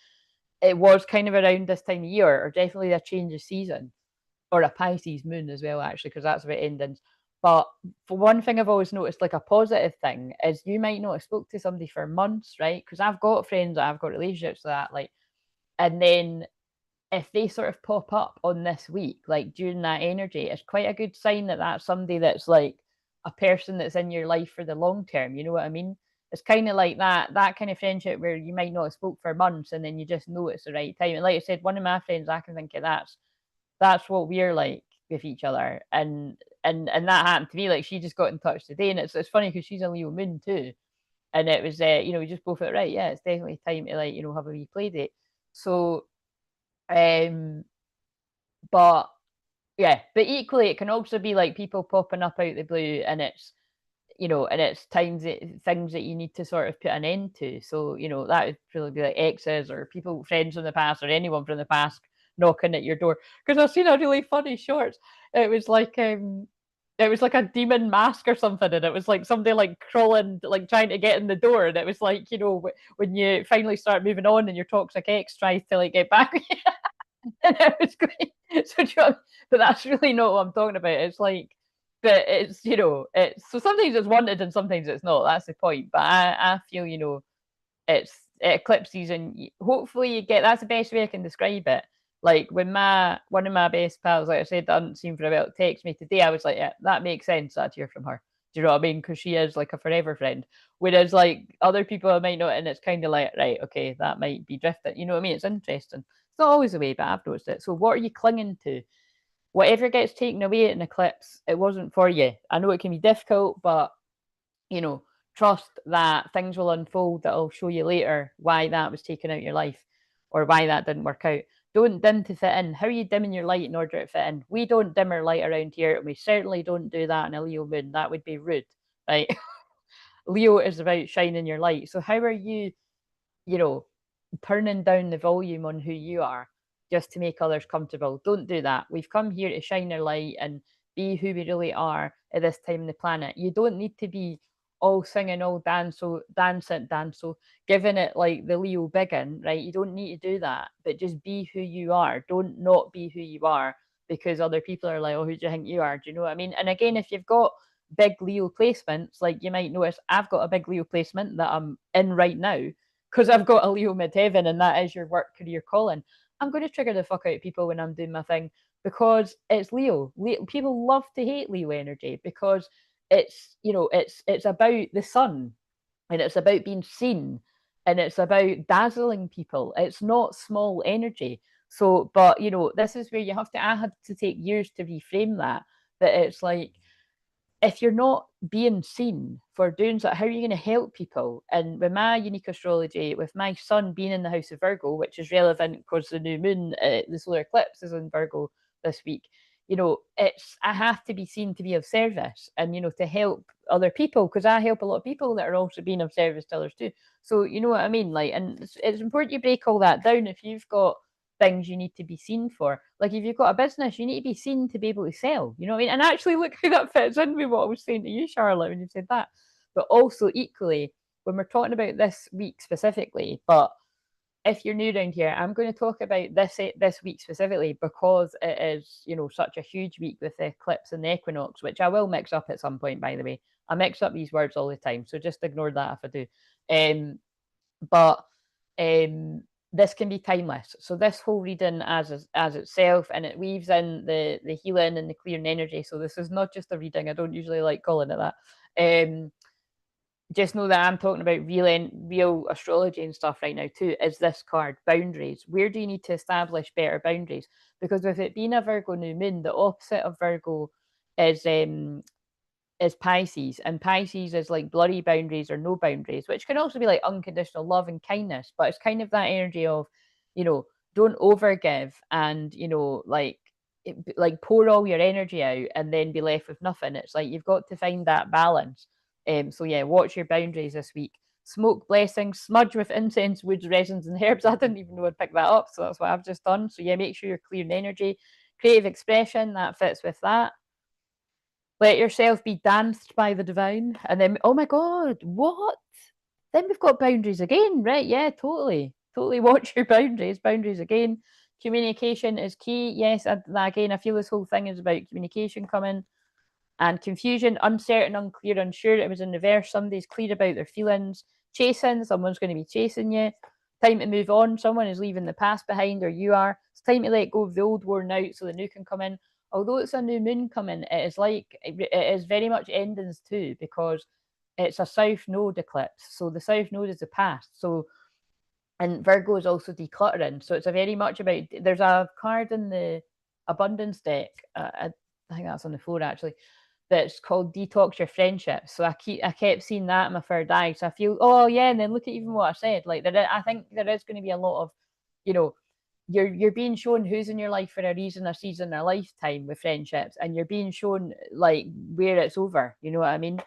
S1: It was kind of around this time of year, or definitely a change of season, or a Pisces moon as well, actually, because that's about endings. But for one thing I've always noticed, like a positive thing, is you might not have spoke to somebody for months, right? Because I've got friends that I've got relationships with that, like, and then if they sort of pop up on this week, like during that energy, it's quite a good sign that that's somebody that's like a person that's in your life for the long term. You know what I mean? It's kind of like that kind of friendship where you might not have spoke for months and then you just know it's the right time. And like I said, one of my friends, I can think of that's what we're like with each other. And that happened to me. Like, she just got in touch today, and it's funny because she's a Leo moon too. And it was we just both felt right, yeah, it's definitely time to, like, have a wee play date. So but yeah, but equally it can also be like people popping up out the blue, and it's things that you need to sort of put an end to. So, that would probably be like exes or people, friends from the past, or anyone from the past knocking at your door. Because I've seen a really funny short. It was like a demon mask or something, and it was like somebody like crawling, like trying to get in the door, and it was like, when you finally start moving on and your toxic ex tries to, like, get back. And it was great. But that's really not what I'm talking about. It's like, but it's so sometimes it's wanted and sometimes it's not. That's the point. But I feel, it's eclipse season. Hopefully you get, that's the best way I can describe it. Like, when one of my best pals, like I said, I hadn't seen for a while, text me today, I was like, yeah, that makes sense. I'd hear from her. Do you know what I mean? Because she is like a forever friend. Whereas, like, other people I might not, and it's kind of like, right, okay, that might be drifting. You know what I mean? It's interesting. It's not always the way, but I've noticed it. So what are you clinging to? Whatever gets taken away at an eclipse, it wasn't for you. I know it can be difficult, but you know, trust that things will unfold that will show you later why that was taken out of your life or why that didn't work out. Don't dim to fit in. How are you dimming your light in order to fit in? We don't dim our light around here, and we certainly don't do that in a Leo moon. That would be rude, right? Leo is about shining your light. So how are you, you know, turning down the volume on who you are just to make others comfortable? Don't do that. We've come here to shine our light and be who we really are at this time on the planet. You don't need to be all singing, all dance, so giving it like the Leo biggin, right? You don't need to do that, but just be who you are. Don't not be who you are because other people are like, oh, who do you think you are? Do you know what I mean? And again, if you've got big Leo placements, like, you might notice I've got a big Leo placement that I'm in right now because I've got a Leo midheaven, and that is your work career calling. I'm going to trigger the fuck out of people when I'm doing my thing because it's Leo. People love to hate Leo energy because it's about the sun, and it's about being seen, and it's about dazzling people. It's not small energy. So, but this is where I had to take years to reframe that it's like, if you're not being seen for doing so, how are you going to help people? And with my unique astrology, with my sun being in the house of Virgo, which is relevant because the new moon, the solar eclipse is in Virgo this week, I have to be seen to be of service and, to help other people, because I help a lot of people that are also being of service to others too. So, you know what I mean? Like, and it's important you break all that down. If you've got things you need to be seen for. Like, if you've got a business, you need to be seen to be able to sell. You know what I mean? And actually, look how that fits in with what I was saying to you, Charlotte, when you said that. But also, equally, when we're talking about this week specifically, but if you're new around here, I'm going to talk about this week specifically because it is, such a huge week with the eclipse and the equinox, which I will mix up at some point, by the way. I mix up these words all the time, so just ignore that if I do. But this can be timeless. So this whole reading as itself, and it weaves in the healing and the clearing energy. So this is not just a reading. I don't usually like calling it that. just know that I'm talking about real astrology and stuff right now too. Is this card boundaries? Where do you need to establish better boundaries? Because with it being a Virgo new moon, the opposite of Virgo is Pisces, and Pisces is like blurry boundaries or no boundaries, which can also be like unconditional love and kindness. But it's kind of that energy of, don't overgive and like pour all your energy out and then be left with nothing. It's like you've got to find that balance. So yeah, watch your boundaries this week. Smoke blessings, smudge with incense, woods, resins, and herbs. I didn't even know I'd pick that up, so that's what I've just done. So yeah, make sure you're clearing energy. Creative expression, that fits with that. Let yourself be danced by the divine. And then, oh my God, what? Then we've got boundaries again, right? Yeah, totally. Totally watch your boundaries. Boundaries again. Communication is key. Yes, again, I feel this whole thing is about communication coming. And confusion, uncertain, unclear, unsure. It was in reverse. Somebody's clear about their feelings. Chasing, someone's going to be chasing you. Time to move on. Someone is leaving the past behind, or you are. It's time to let go of the old worn out so the new can come in. Although it's a new moon coming, it is very much endings too, because it's a south node eclipse. So the south node is the past. So, and Virgo is also decluttering. So it's a very much about, there's a card in the abundance deck. I think that's on the floor actually, that's called Detox Your Friendships. So I kept seeing that in my third eye. So I feel, oh yeah, and then look at even what I said. Like I think there is going to be a lot of, you know, you're being shown who's in your life for a reason, a season, a lifetime with friendships, and you're being shown like where it's over. You know what I mean?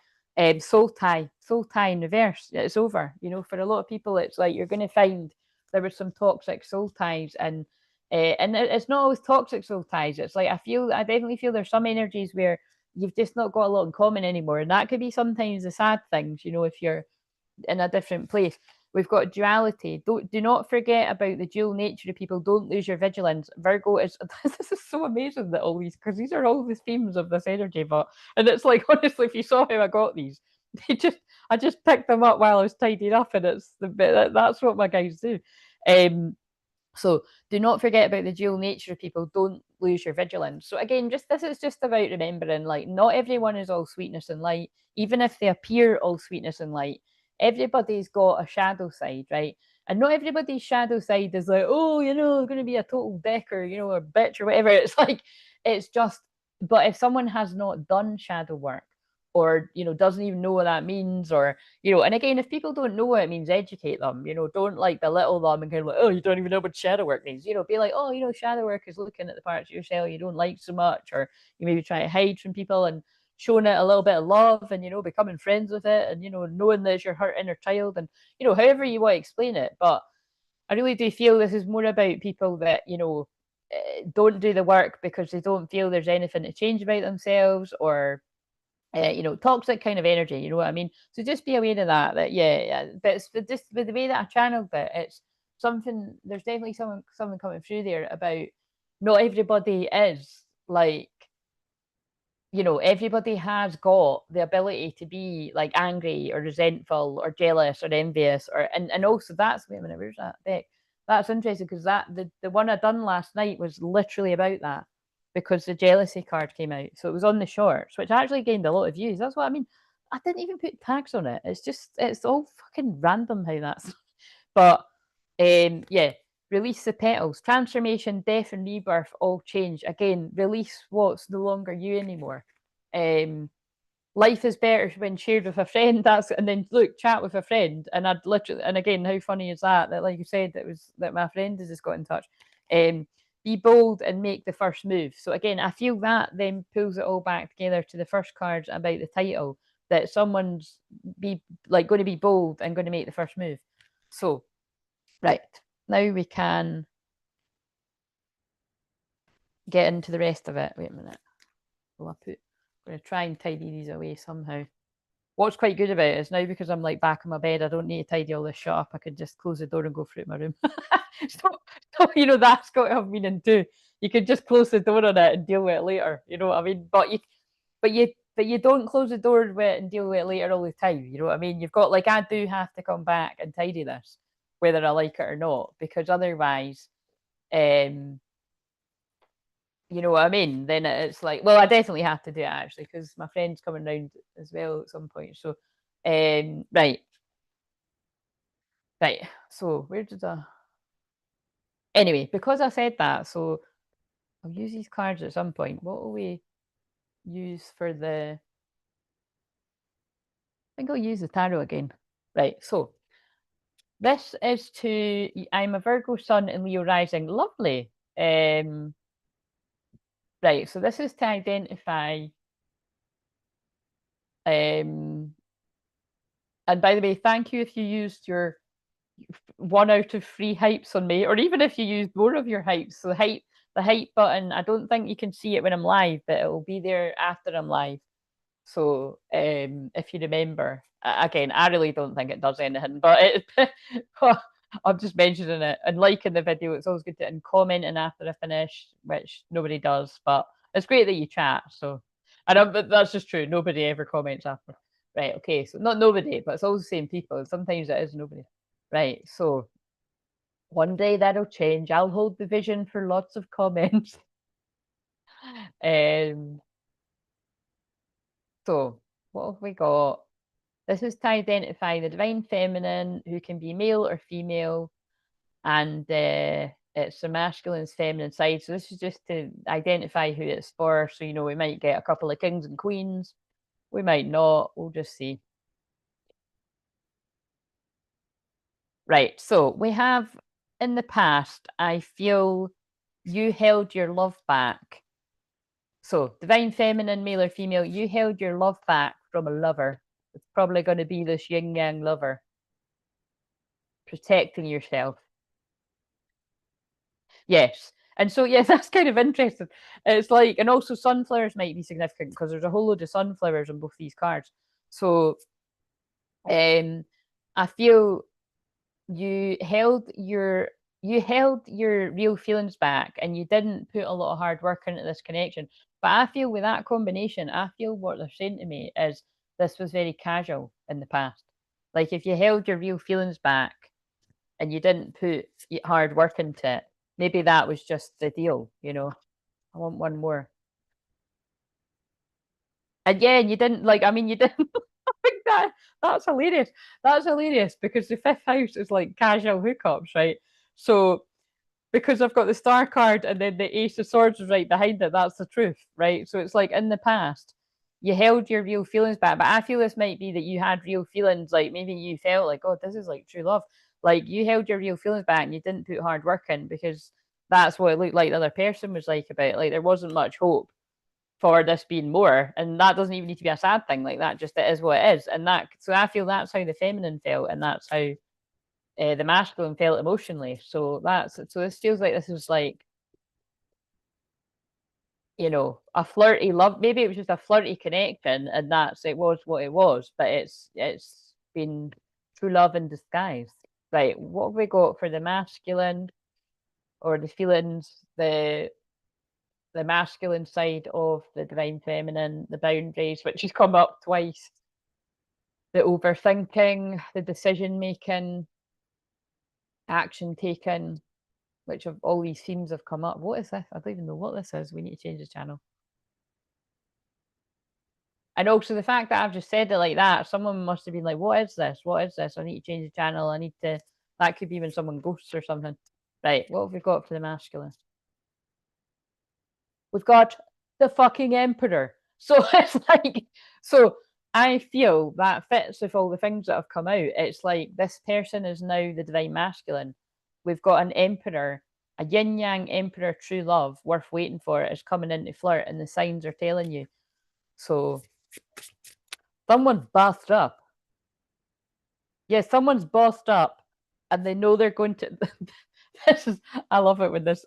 S1: Soul tie in reverse. It's over. You know, for a lot of people, it's like you're going to find there were some toxic soul ties, and it's not always toxic soul ties. It's like I definitely feel there's some energies where you've just not got a lot in common anymore, and that could be sometimes the sad things. You know, if you're in a different place. We've got duality. Do not forget about the dual nature of people. Don't lose your vigilance. Virgo is this is so amazing that all these, because these are all the themes of this energy. But and it's like, honestly, if you saw how I got these, I just picked them up while I was tidying up, and that's what my guys do. So do not forget about the dual nature of people. Don't lose your vigilance. So again, this is just about remembering, like, not everyone is all sweetness and light, even if they appear all sweetness and light. Everybody's got a shadow side, right? And not everybody's shadow side is like, oh, going to be a total dick or, a bitch or whatever. It's like, it's just, but if someone has not done shadow work, or doesn't even know what that means, or and again, if people don't know what it means, educate them. Don't like belittle them and kind of like, oh, you don't even know what shadow work means. Be like, oh, shadow work is looking at the parts of yourself you don't like so much, or you maybe try to hide from people, and showing it a little bit of love, and becoming friends with it, and knowing that it's your hurt inner child, and however you want to explain it. But I really do feel this is more about people that don't do the work because they don't feel there's anything to change about themselves, or toxic kind of energy. You know what I mean? So just be aware of that. Yeah. But it's just with the way that I channeled it, it's something. There's definitely something coming through there about not everybody is like. Everybody has got the ability to be like angry or resentful or jealous or envious, and also that's, wait a minute, where's that deck? That's interesting because the one I done last night was literally about that, because the jealousy card came out. So it was on the shorts, which actually gained a lot of views. That's what I mean. I didn't even put tags on it. It's all fucking random how that's. But yeah, release the petals. Transformation, death, and rebirth all change. Again, release what's no longer you anymore. Life is better when shared with a friend. And then look, chat with a friend. And I'd literally, and again, how funny is that? That, like you said, that my friend has just got in touch. Be bold and make the first move. So again, I feel that then pulls it all back together to the first cards about the title, that someone's going to be bold and going to make the first move. So right, now we can get into the rest of it. Wait a minute. I'm going to try and tidy these away somehow. What's quite good about it is now, because I'm like back on my bed, I don't need to tidy all this shit up. I could just close the door and go through my room. so that's got to have meaning too. You could just close the door on it and deal with it later. You know what I mean? But you don't close the door with it and deal with it later all the time. You know what I mean? You've got, like, I do have to come back and tidy this, whether I like it or not, because otherwise, you know what I mean? Then it's like, well, I definitely have to do it actually, because my friend's coming round as well at some point. So Right. Right. So where did I? Anyway, because I said that, so I'll use these cards at some point. What will we use for the? I think I'll use the tarot again. Right. So this is to. I'm a Virgo Sun and Leo Rising. Lovely. Right. So this is to identify. And by the way, thank you if you used your 1 out of 3 hypes on me, or even if you used more of your hypes. So the hype button, I don't think you can see it when I'm live, but it will be there after I'm live. So if you remember, again, I really don't think it does anything, but I'm just mentioning it and liking the video. It's always good to and commenting after I finish, which nobody does, but it's great that you chat. So, but that's just true. Nobody ever comments after. Right. Okay. So not nobody, but it's always the same people. Sometimes it is nobody. Right. So one day that'll change. I'll hold the vision for lots of comments. So what have we got? This is to identify the divine feminine, who can be male or female, and it's the masculine's feminine side. So this is just to identify who it's for. So, we might get a couple of kings and queens. We might not. We'll just see. Right. So we have, in the past, I feel you held your love back. So divine feminine, male or female, you held your love back from a lover. It's probably going to be this yin yang lover. Protecting yourself. Yes. And so, yes, that's kind of interesting. It's like, and also sunflowers might be significant because there's a whole load of sunflowers on both these cards. So, I feel you held your real feelings back and you didn't put a lot of hard work into this connection. But I feel with that combination, I feel what they're saying to me is this was very casual in the past. Like if you held your real feelings back and you didn't put hard work into it, maybe that was just the deal, I want one more. And yeah, you didn't you didn't think that's hilarious. That's hilarious because the fifth house is like casual hookups, right? So because I've got the star card and then the ace of swords is right behind it, that's the truth, right? So it's like in the past, you held your real feelings back. But I feel this might be that you had real feelings, like maybe you felt like, oh, this is like true love. Like you held your real feelings back and you didn't put hard work in because that's what it looked like the other person was like about it. Like there wasn't much hope for this being more. And that doesn't even need to be a sad thing. Like that just it is what it is. And so I feel that's how the feminine felt, and that's how the masculine felt emotionally. So this feels like this is like, a flirty love. Maybe it was just a flirty connection, and it was what it was. But it's been true love in disguise. Right. What have we got for the masculine or the feelings? The masculine side of the divine feminine, the boundaries, which has come up twice. The overthinking, the decision making, action taken, which of all these themes have come up. What is this? I don't even know what this is. We need to change the channel. And also the fact that I've just said it like that, someone must have been like, what is this? What is this? I need to change the channel. That could be when someone ghosts or something. Right, what have we got for the masculine? We've got the fucking emperor. So it's like, so I feel that fits with all the things that have come out. It's like this person is now the divine masculine. We've got an emperor, a yin yang emperor, true love, worth waiting for, is coming into Flirt, and the signs are telling you. So someone's bossed up. Yeah, someone's bossed up, and they know they're going to. I love it when this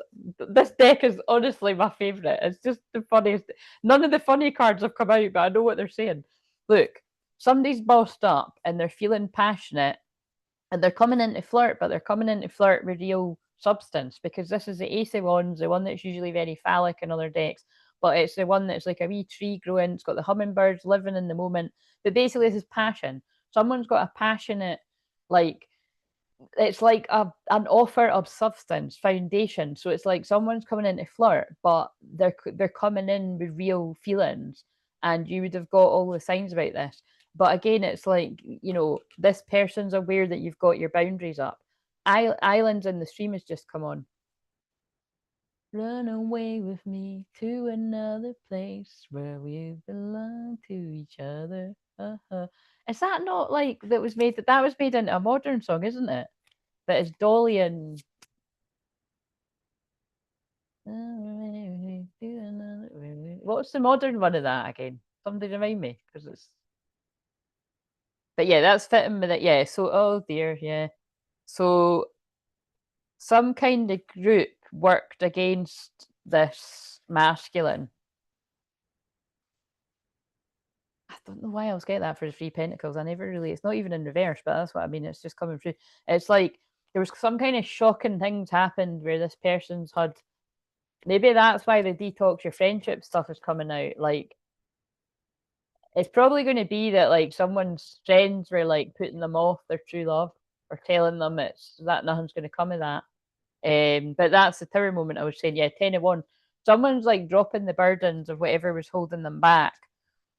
S1: deck is honestly my favorite. It's just the funniest. None of the funny cards have come out, but I know what they're saying. Look, somebody's bossed up and they're feeling passionate and they're coming into Flirt, but they're coming into Flirt with real substance, because this is the Ace of Wands, the one that's usually very phallic in other decks, but it's the one that's like a wee tree growing. It's got the hummingbirds living in the moment. But basically, this is passion. Someone's got a passionate, like, it's like an offer of substance, foundation. So it's like someone's coming in to Flirt, but they're coming in with real feelings, and you would have got all the signs about this. But again, it's like, this person's aware that you've got your boundaries up. Islands in the Stream has just come on. Run away with me to another place where we belong to each other. Is that not like that was made into a modern song, isn't it? That is Dolly and what's the modern one of that again? Somebody remind me, because it's. But yeah, that's fitting with it. Yeah. So, oh dear, yeah. So some kind of group worked against this masculine. I don't know why I was getting that for the 3 Pentacles. I never really, it's not even in reverse, but that's what I mean. It's just coming through. It's like there was some kind of shocking things happened where this person's had, maybe that's why the detox your friendship stuff is coming out. Like, it's probably going to be that like someone's friends were like putting them off their true love or telling them it's that nothing's going to come of that. But that's the Tower moment I was saying. Yeah, 10 of 1. Someone's like dropping the burdens of whatever was holding them back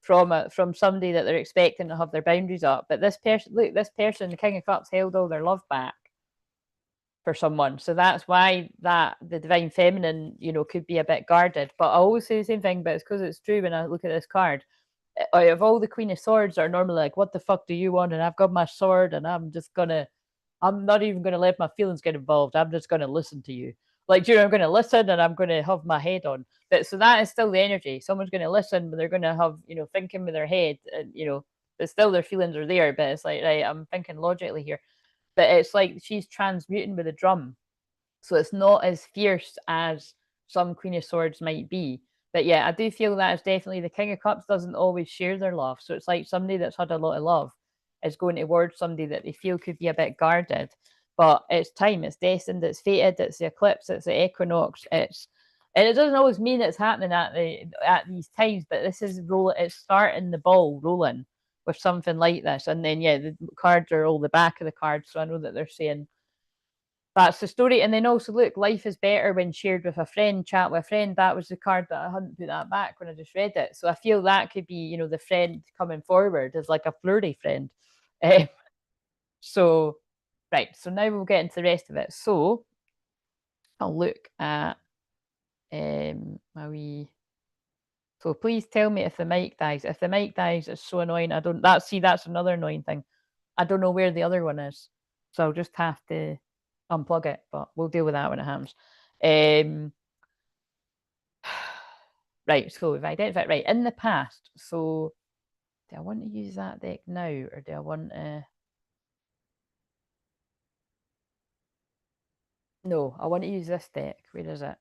S1: from somebody that they're expecting to have their boundaries up. But this person, look, this person, the King of Cups, held all their love back for someone. So that's why that the Divine Feminine, could be a bit guarded. But I always say the same thing, but it's because it's true when I look at this card. Out of all the Queen of Swords are normally like, what the fuck do you want? And I've got my sword and I'm not even going to let my feelings get involved. I'm just going to listen to you. Like, I'm going to listen and I'm going to have my head on. But so that is still the energy. Someone's going to listen, but they're going to have, thinking with their head and, but still their feelings are there. But it's like, right, I'm thinking logically here. But it's like she's transmuting with a drum. So it's not as fierce as some Queen of Swords might be. But yeah, I do feel that it's definitely the King of Cups doesn't always share their love. So it's like somebody that's had a lot of love is going towards somebody that they feel could be a bit guarded. But it's time, it's destined, it's fated, it's the eclipse, it's the equinox, and it doesn't always mean it's happening at these times, but this is it's starting the ball rolling with something like this. And then yeah, the cards are all the back of the cards. So I know that they're saying that's the story. And then also, look, life is better when shared with a friend, chat with a friend. That was the card that I hadn't put that back when I just read it. So I feel that could be, the friend coming forward as like a flirty friend. So, right. So now we'll get into the rest of it. So I'll look at my wee. So please tell me if the mic dies. If the mic dies, it's so annoying. That's another annoying thing. I don't know where the other one is. So I'll just have to unplug it, but we'll deal with that when it happens. Right, so we've identified, right, in the past. So do I want to use that deck now, or do I want to? No, I want to use this deck. Where is it?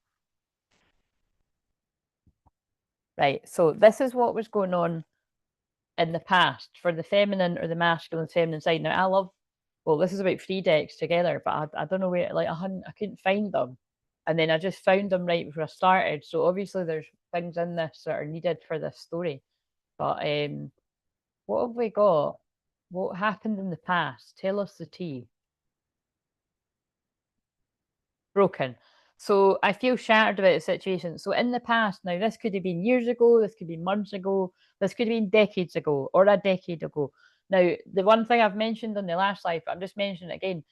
S1: Right, so this is what was going on in the past for the feminine or the masculine feminine side. Now, this is about 3 decks together, but I don't know where, like, I couldn't find them. And then I just found them right before I started. So obviously there's things in this that are needed for this story. But what have we got? What happened in the past? Tell us the tea. Broken. So I feel shattered about the situation. So in the past, now this could have been years ago, this could be months ago, this could have been decades ago, or a decade ago. Now, the one thing I've mentioned on the last live, I'm just mentioning it again.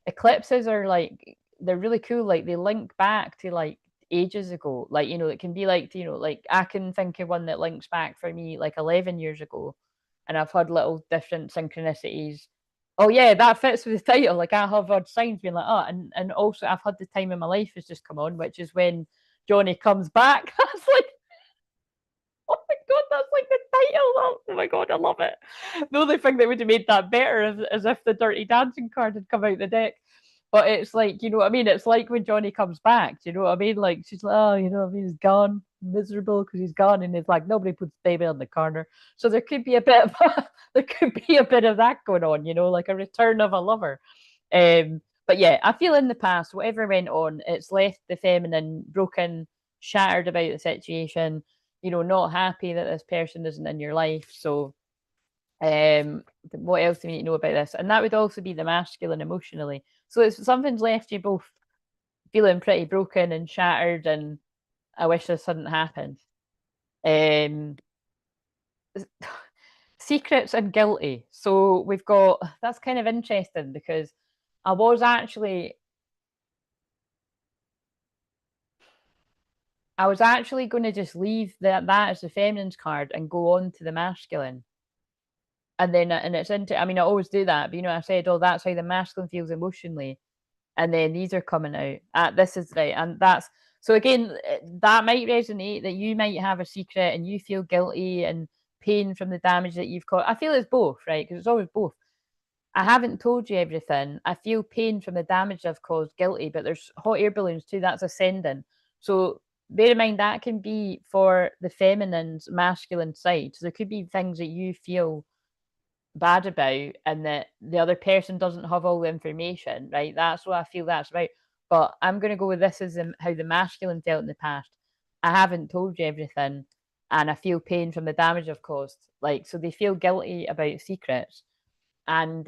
S1: Eclipses are like, they're really cool. Like, they link back to like ages ago. Like, it can be like, like I can think of one that links back for me like 11 years ago. And I've had little different synchronicities. Oh yeah, that fits with the title. Like, I have had signs being like, oh, and also I've had the time in my life has just come on, which is when Johnny comes back. That's like, oh my god, that's like the title. Oh my god, I love it. The only thing that would have made that better is if the Dirty Dancing card had come out the deck. But it's like, you know what I mean? It's like when Johnny comes back. Do you know what I mean? Like, she's like, oh, he's gone, miserable because he's gone, and it's like nobody puts baby on the corner. So there could be a bit of there could be a bit of that going on, like a return of a lover. But yeah, I feel in the past, whatever went on, it's left the feminine broken, shattered about the situation. Not happy that this person isn't in your life. So what else do we need to know about this? And that would also be the masculine emotionally. So it's something's left you both feeling pretty broken and shattered, and I wish this hadn't happened. secrets and guilty. So we've got, that's kind of interesting because I was actually going to just leave that as the feminine's card and go on to the masculine. And then, and it's into, I mean, I always do that, but you know, I said, oh, that's how the masculine feels emotionally. And then these are coming out. This is right. And that's, so again, that might resonate that you might have a secret and you feel guilty and pain from the damage that you've caused. I feel it's both, right? Because it's always both. I haven't told you everything. I feel pain from the damage I've caused, guilty, but there's hot air balloons too. That's ascending. So bear in mind that can be for the feminine's masculine side. So there could be things that you feel bad about and that the other person doesn't have all the information, right? That's what I feel that's about. But I'm going to go with this as how the masculine felt in the past. I haven't told you everything and I feel pain from the damage I've caused. Like, so they feel guilty about secrets. And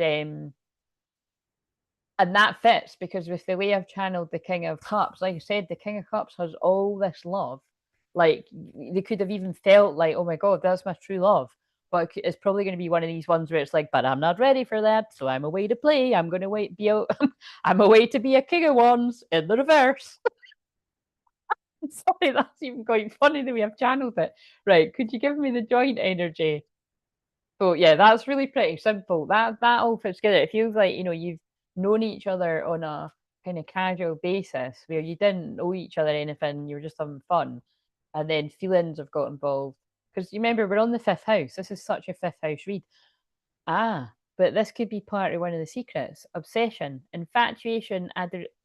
S1: that fits because with the way I've channeled the King of Cups, like I said, the King of Cups has all this love. Like they could have even felt like, oh my God, that's my true love. But it's probably going to be one of these ones where it's like, but I'm not ready for that, so I'm away to play. I'm going to wait, I'm away to be a King of Wands in the reverse. Sorry, that's even quite funny the way I've channeled it. Right, could you give me the joint energy? So yeah, that's really pretty simple. That all fits together. It feels like, you know, you've known each other on a kind of casual basis where you didn't owe each other anything, you were just having fun. And then feelings have got involved. Because you remember we're on the fifth house. This is such a fifth house read. Ah, but this could be part of one of the secrets. Obsession, infatuation,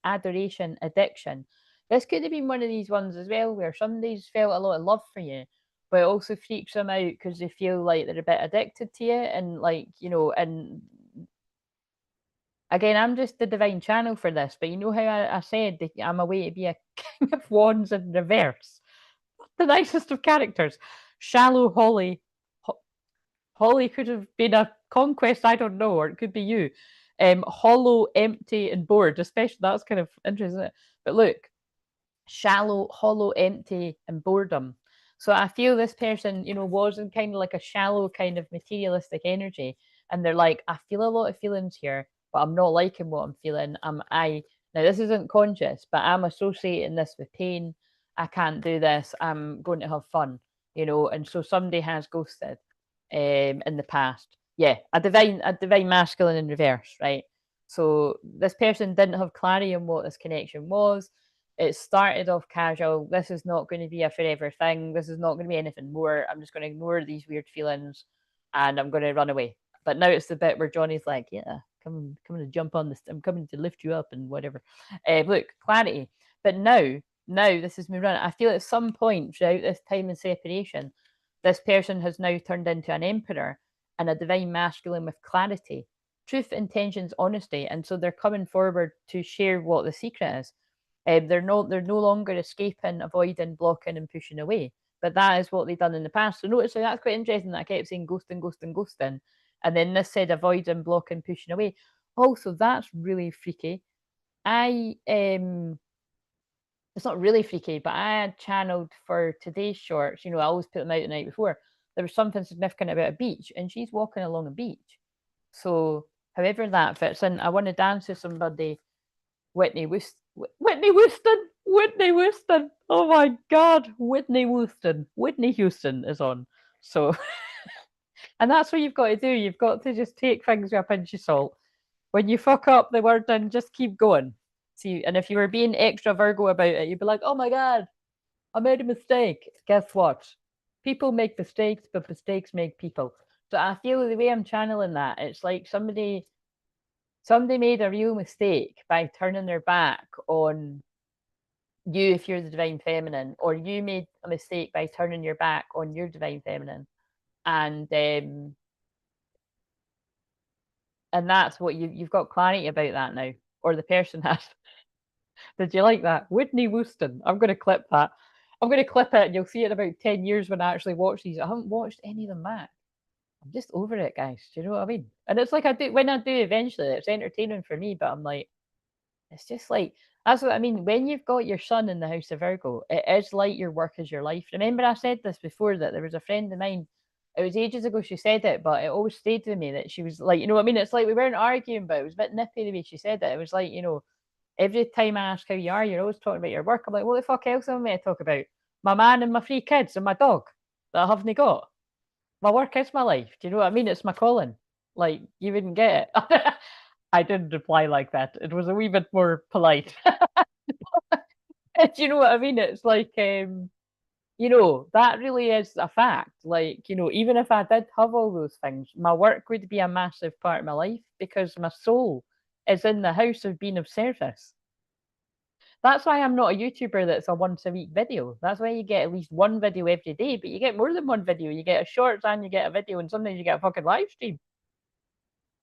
S1: adoration, addiction. This could have been one of these ones as well where somebody's felt a lot of love for you, but it also freaks them out because they feel like they're a bit addicted to you and like, you know, and again, I'm just the divine channel for this, but you know how I said that I'm a way to be a King of Wands in reverse. The nicest of characters. Shallow Holly. Holly could have been a conquest, I don't know, or it could be you. Hollow, empty, and bored, especially that's kind of interesting, isn't it? But look, shallow, hollow, empty, and boredom. So I feel this person, you know, was in kind of like a shallow kind of materialistic energy. And they're like, I feel a lot of feelings here, but I'm not liking what I'm feeling. Now this isn't conscious, but I'm associating this with pain. I can't do this. I'm going to have fun, you know. And so somebody has ghosted in the past. Yeah, a divine masculine in reverse, right? So this person didn't have clarity on what this connection was. It started off casual. This is not going to be a forever thing. This is not going to be anything more. I'm just going to ignore these weird feelings and I'm going to run away. But now it's the bit where Johnny's like, yeah, come to jump on this. I'm coming to lift you up and whatever. Look, clarity. But now this is me running. I feel at some point throughout this time in separation, this person has now turned into an emperor and a divine masculine with clarity, truth, intentions, honesty. And so they're coming forward to share what the secret is. They're no longer escaping, avoiding, blocking, and pushing away. But that is what they've done in the past. So notice that's quite interesting that I kept saying ghosting, ghosting, ghosting. And then this said avoiding, blocking, pushing away. Also, that's really freaky. I It's not really freaky, but I had channeled for today's shorts. You know, I always put them out the night before. There was something significant about a beach, and she's walking along a beach. So, however that fits in, I want to dance with somebody. Whitney Houston. Whitney Houston. Whitney Houston. Oh my God, Whitney Houston. Whitney Houston is on. So, and that's what you've got to do. You've got to just take things with a pinch of salt. When you fuck up the word, then just keep going. See, and if you were being extra Virgo about it, you'd be like, "Oh my God, I made a mistake." Guess what? People make mistakes, but mistakes make people. So I feel the way I'm channeling that, it's like somebody made a real mistake by turning their back on you if you're the divine feminine, or you made a mistake by turning your back on your divine feminine, and and that's what you've got clarity about that now, or the person has. Did you like that? Whitney Houston. I'm going to clip that. I'm going to clip it, and you'll see it in about 10 years when I actually watch these. I haven't watched any of them back. I'm just over it, guys. Do you know what I mean? And it's like I do when I do eventually, it's entertaining for me, but I'm like, it's just like that's what I mean. When you've got your son in the house of Virgo, it is like your work is your life. Remember, I said this before that there was a friend of mine. it was ages ago she said it, but it always stayed with me that she was like, you know what I mean? It's like we weren't arguing, but it was a bit nippy the way she said it. It was like, you know, every time I ask how you are, you're always talking about your work. I'm like, what the fuck else am I meant to talk about? My man and my 3 kids and my dog that I haven't got. My work is my life. Do you know what I mean? It's my calling. Like, you wouldn't get it. I didn't reply like that. It was a wee bit more polite. Do you know what I mean? It's like, you know, that really is a fact. Like, you know, even if I did have all those things, my work would be a massive part of my life because my soul is in the house of being of service. That's why I'm not a YouTuber that's a once a week video. That's why you get at least one video every day, but you get more than one video. You get a shorts and you get a video, and sometimes you get a fucking live stream.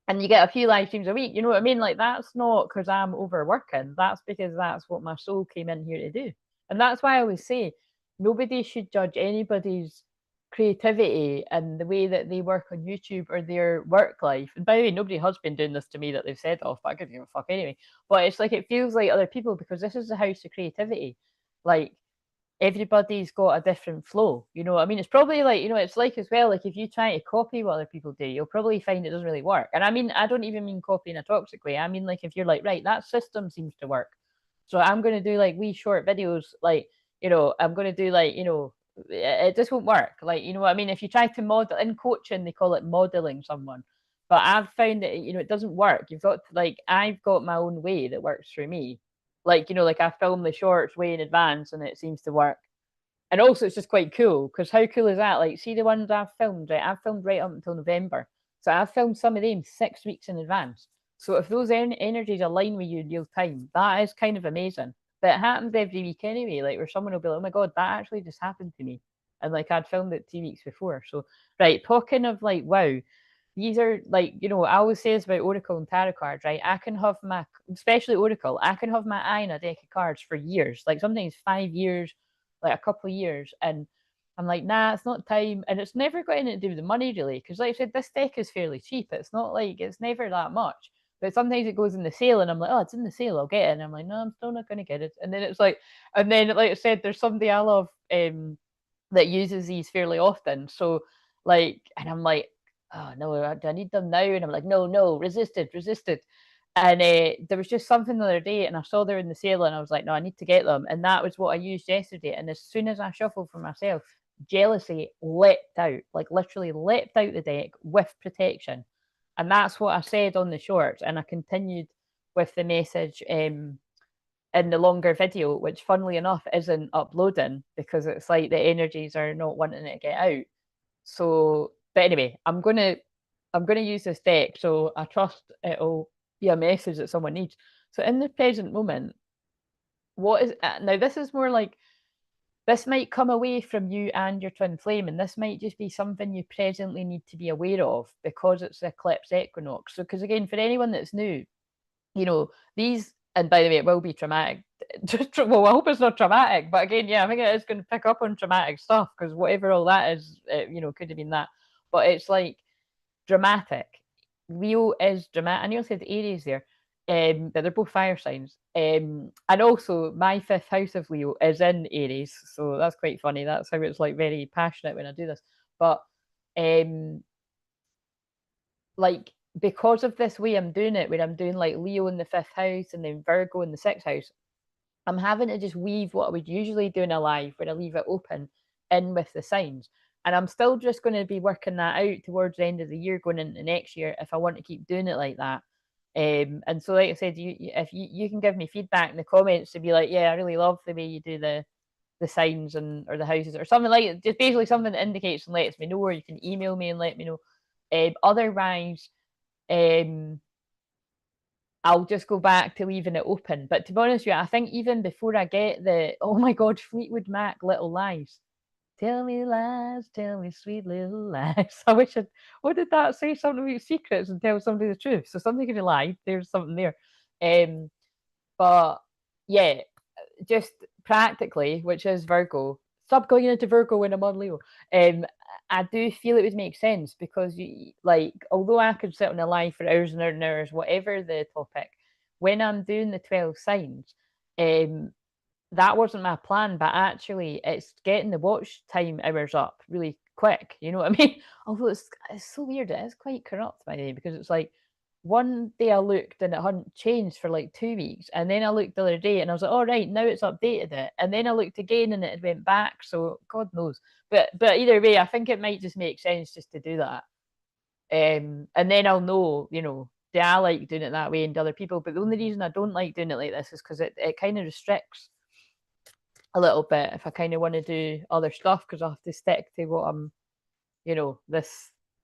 S1: And you get a few live streams a week. You know what I mean? Like, that's not because I'm overworking. That's because that's what my soul came in here to do. And that's why I always say nobody should judge anybody's creativity and the way that they work on YouTube or their work life. And by the way, nobody has been doing this to me that they've said off, but I could give a fuck anyway. But it's like it feels like other people because this is the house of creativity. Like, everybody's got a different flow. You know what I mean? It's probably like, you know, it's like as well, like if you try to copy what other people do, you'll probably find it doesn't really work. And I mean, I don't even mean copy in a toxic way. I mean, like if you're like, right, that system seems to work. So I'm going to do like wee short videos, like, you know, I'm going to do like, you know, it just won't work. Like, you know what I mean? If you try to model in coaching, they call it modeling someone. But I've found that, you know, it doesn't work. You've got to, like, I've got my own way that works for me. Like, you know, like I film the shorts way in advance and it seems to work. And also, it's just quite cool because how cool is that? Like, see the ones I've filmed, right? I've filmed right up until November. So I've filmed some of them 6 weeks in advance. So if those energies align with you in real time, that is kind of amazing. But it happens every week anyway, like where someone will be like, oh my God, that actually just happened to me. And like I'd filmed it 2 weeks before. So, right, talking of like, wow, these are like, you know, I always say this about Oracle and Tarot cards, right? I can have my, especially Oracle, I can have my eye in a deck of cards for years, like sometimes 5 years, like a couple of years. And I'm like, nah, it's not time. And it's never got anything to do with the money, really. Because, like I said, this deck is fairly cheap. It's not like it's never that much. But sometimes it goes in the sale, and I'm like, oh, it's in the sale, I'll get it. And I'm like, no, I'm still not going to get it. And then it's like, and then, like I said, there's somebody I love that uses these fairly often. So, like, and I'm like, oh, no, do I need them now? And I'm like, no, no, resist it, resist it. And there was just something the other day, and I saw they're in the sale, and I was like, no, I need to get them. And that was what I used yesterday. And as soon as I shuffled for myself, jealousy leapt out, like literally leapt out the deck with protection. And that's what I said on the shorts. And I continued with the message in the longer video, which funnily enough isn't uploading because it's like the energies are not wanting it to get out. So, but anyway, I'm gonna use this deck, so I trust it'll be a message that someone needs. So in the present moment, what is now? This is more like this might come away from you and your twin flame, and this might just be something you presently need to be aware of because it's the eclipse equinox. So, because again, for anyone that's new, you know, these, and by the way, it will be traumatic. Well, I hope it's not traumatic, but again, yeah, I think it is going to pick up on traumatic stuff because whatever all that is, you know, could have been that. But it's like dramatic. Leo is dramatic. I nearly said Aries there, but they're both fire signs. And also, my fifth house of Leo is in Aries, so that's quite funny. That's how it's like very passionate when I do this. But like because of this way I'm doing it, where I'm doing like Leo in the fifth house and then Virgo in the sixth house, I'm having to just weave what I would usually do in a live, where I leave it open, in with the signs. And I'm still just going to be working that out towards the end of the year, going into next year, if I want to keep doing it like that. And so, like I said, if you can give me feedback in the comments to be like, yeah, I really love the way you do the signs and or the houses or something like it. Just basically something that indicates and lets me know, or you can email me and let me know. Otherwise, I'll just go back to leaving it open. But to be honest with you, I think even before I get the, oh my God, Fleetwood Mac, Little Lies. Tell me lies, tell me sweet little lies. I wish I'd, what did that say? Something about secrets and tell somebody the truth. So something could be lied. There's something there. But yeah, just practically, which is Virgo. Stop going into Virgo when I'm on Leo. I do feel it would make sense because, like, although I could sit on a live for hours and hours and hours, whatever the topic, when I'm doing the 12 signs, that wasn't my plan, but actually, it's getting the watch time hours up really quick. You know what I mean? Although it's so weird. It is quite corrupt by the way, because it's like one day I looked and it hadn't changed for like 2 weeks, and then I looked the other day and I was like, "All right, now it's updated it," and then I looked again and it went back. So God knows. But either way, I think it might just make sense just to do that. And then I'll know, you know, do I like doing it that way and other people? But the only reason I don't like doing it like this is because it kind of restricts a little bit if I kind of want to do other stuff, because I have to stick to what I'm, you know, the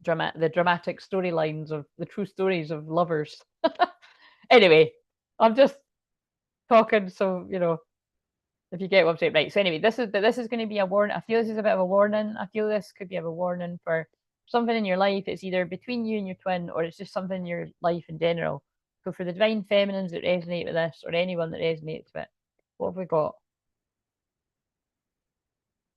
S1: dramatic storylines of the true stories of lovers. Anyway, I'm just talking, so you know, if you get what I'm saying, right? So anyway, this is going to be a warning. I feel this is a bit of a warning. I feel this could be a warning for something in your life. It's either between you and your twin, or it's just something in your life in general. So for the divine feminines that resonate with this, or anyone that resonates with it, what have we got?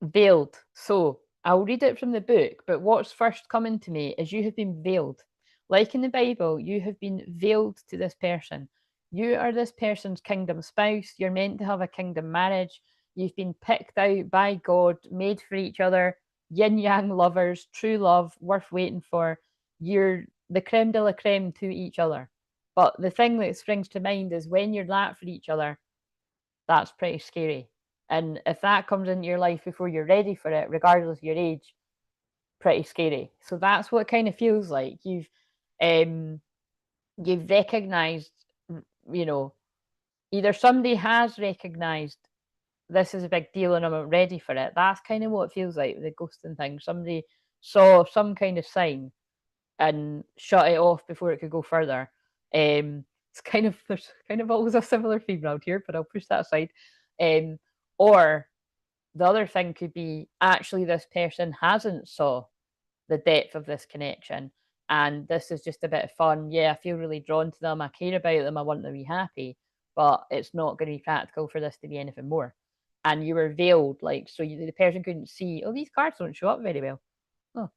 S1: Veiled. So I'll read it from the book, but what's first coming to me is you have been veiled. Like in the Bible, you have been veiled to this person. You are this person's kingdom spouse. You're meant to have a kingdom marriage. You've been picked out by God, made for each other, yin yang lovers, true love, worth waiting for. You're the creme de la creme to each other. But the thing that springs to mind is when you're that for each other, that's pretty scary. And if that comes into your life before you're ready for it, regardless of your age, pretty scary. So that's what it kind of feels like. You've recognized, you know, either somebody has recognized this is a big deal and I'm ready for it. That's kind of what it feels like with the ghosting thing. Somebody saw some kind of sign and shut it off before it could go further. It's kind of there's kind of always a similar theme around here, but I'll push that aside. Or the other thing could be actually this person hasn't saw the depth of this connection, and this is just a bit of fun. Yeah, I feel really drawn to them. I care about them. I want them to be happy, but it's not going to be practical for this to be anything more. And you were veiled, like so the person couldn't see. Oh, these cards don't show up very well. Oh,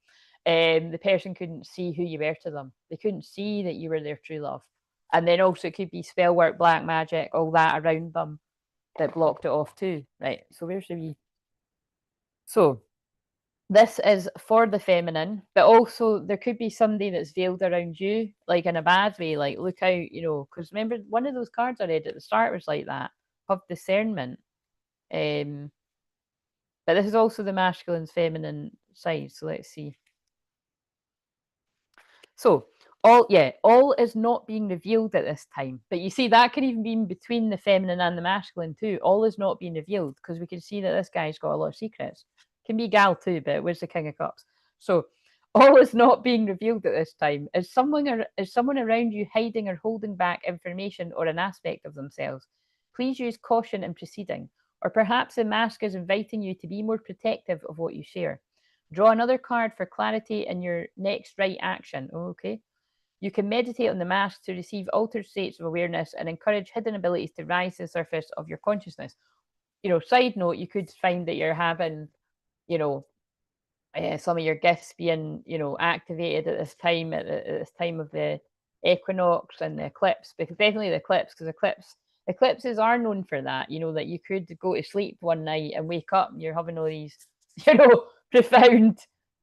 S1: the person couldn't see who you were to them. They couldn't see that you were their true love. And then also it could be spell work, black magic, all that around them that blocked it off too. Right. So where's the wee? So this is for the feminine, but also there could be somebody that's veiled around you, like in a bad way. Like look out, you know, because remember one of those cards I read at the start was like that of discernment. But this is also the masculine's feminine side. So let's see. So all is not being revealed at this time. But you see, that can even be between the feminine and the masculine too. All is not being revealed because we can see that this guy's got a lot of secrets. Can be gal too, but where's the King of Cups? So all is not being revealed at this time. Is someone around you hiding or holding back information or an aspect of themselves? Please use caution in proceeding. Or perhaps the mask is inviting you to be more protective of what you share. Draw another card for clarity in your next right action. Oh, okay. You can meditate on the mask to receive altered states of awareness and encourage hidden abilities to rise to the surface of your consciousness. You know, side note, you could find that you're having, you know, some of your gifts being, you know, activated at this time of the equinox and the eclipse, because definitely the eclipse, because eclipses are known for that. You know, that you could go to sleep one night and wake up and you're having all these, you know, profound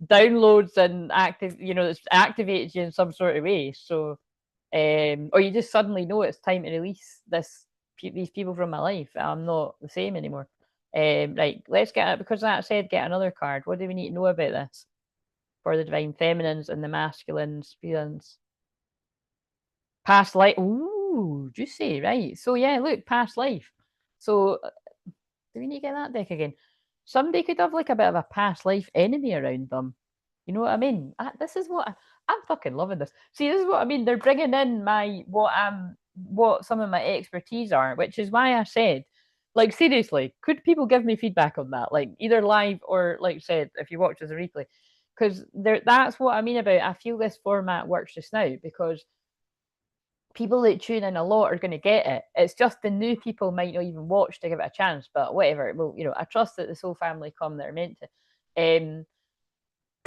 S1: downloads and active, you know, it's activated you in some sort of way. So, or you just suddenly know it's time to release these people from my life. I'm not the same anymore. Right, let's get it because that said, get another card. What do we need to know about this for the divine feminines and the masculines feelings? Past life. Ooh, juicy, right? So yeah, look, past life. So do we need to get that deck again? Somebody could have like a bit of a past life enemy around them. You know what I mean? This is what I'm fucking loving this. See, this is what I mean. They're bringing in what some of my expertise are, which is why I said, like, seriously, could people give me feedback on that, like either live or like I said, if you watch as a replay, because that's what I mean about. I feel this format works just now because people that tune in a lot are going to get it. It's just the new people might not even watch to give it a chance, but whatever. Well, you know, I trust that the soul family come that are meant to.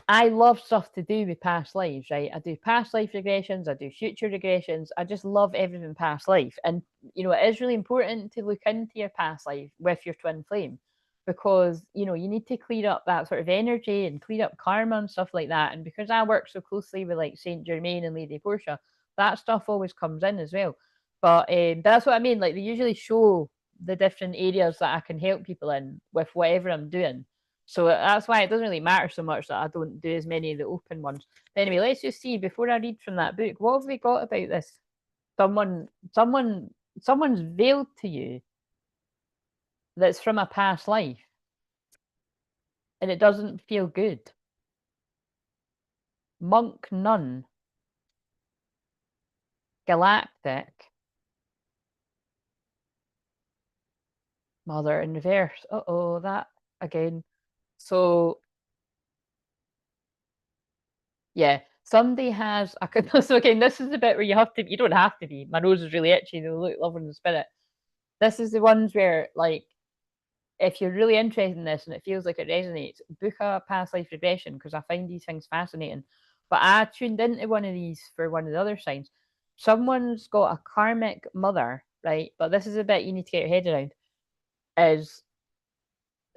S1: I love stuff to do with past lives, right? I do past life regressions, I do future regressions. I just love everything past life. And, you know, it is really important to look into your past life with your twin flame. because you need to clear up that sort of energy and clear up karma and stuff like that. And because I work so closely with like Saint Germain and Lady Portia, that stuff always comes in as well. But that's what I mean. Like they usually show the different areas that I can help people in with whatever I'm doing. So that's why it doesn't really matter so much that I don't do as many of the open ones. But anyway, let's just see before I read from that book. What have we got about this? Someone's veiled to you that's from a past life, and it doesn't feel good. Monk nun, galactic, mother in reverse. Uh-oh, that again. So yeah, somebody has a so again, this is the bit where you don't have to be. My nose is really itchy, though. Look, love in the spirit. This is the ones where, like, if you're really interested in this and it feels like it resonates, book a past life regression, because I find these things fascinating. But I tuned into one of these for one of the other signs. Someone's got a karmic mother, right? But this is a bit you need to get your head around. Is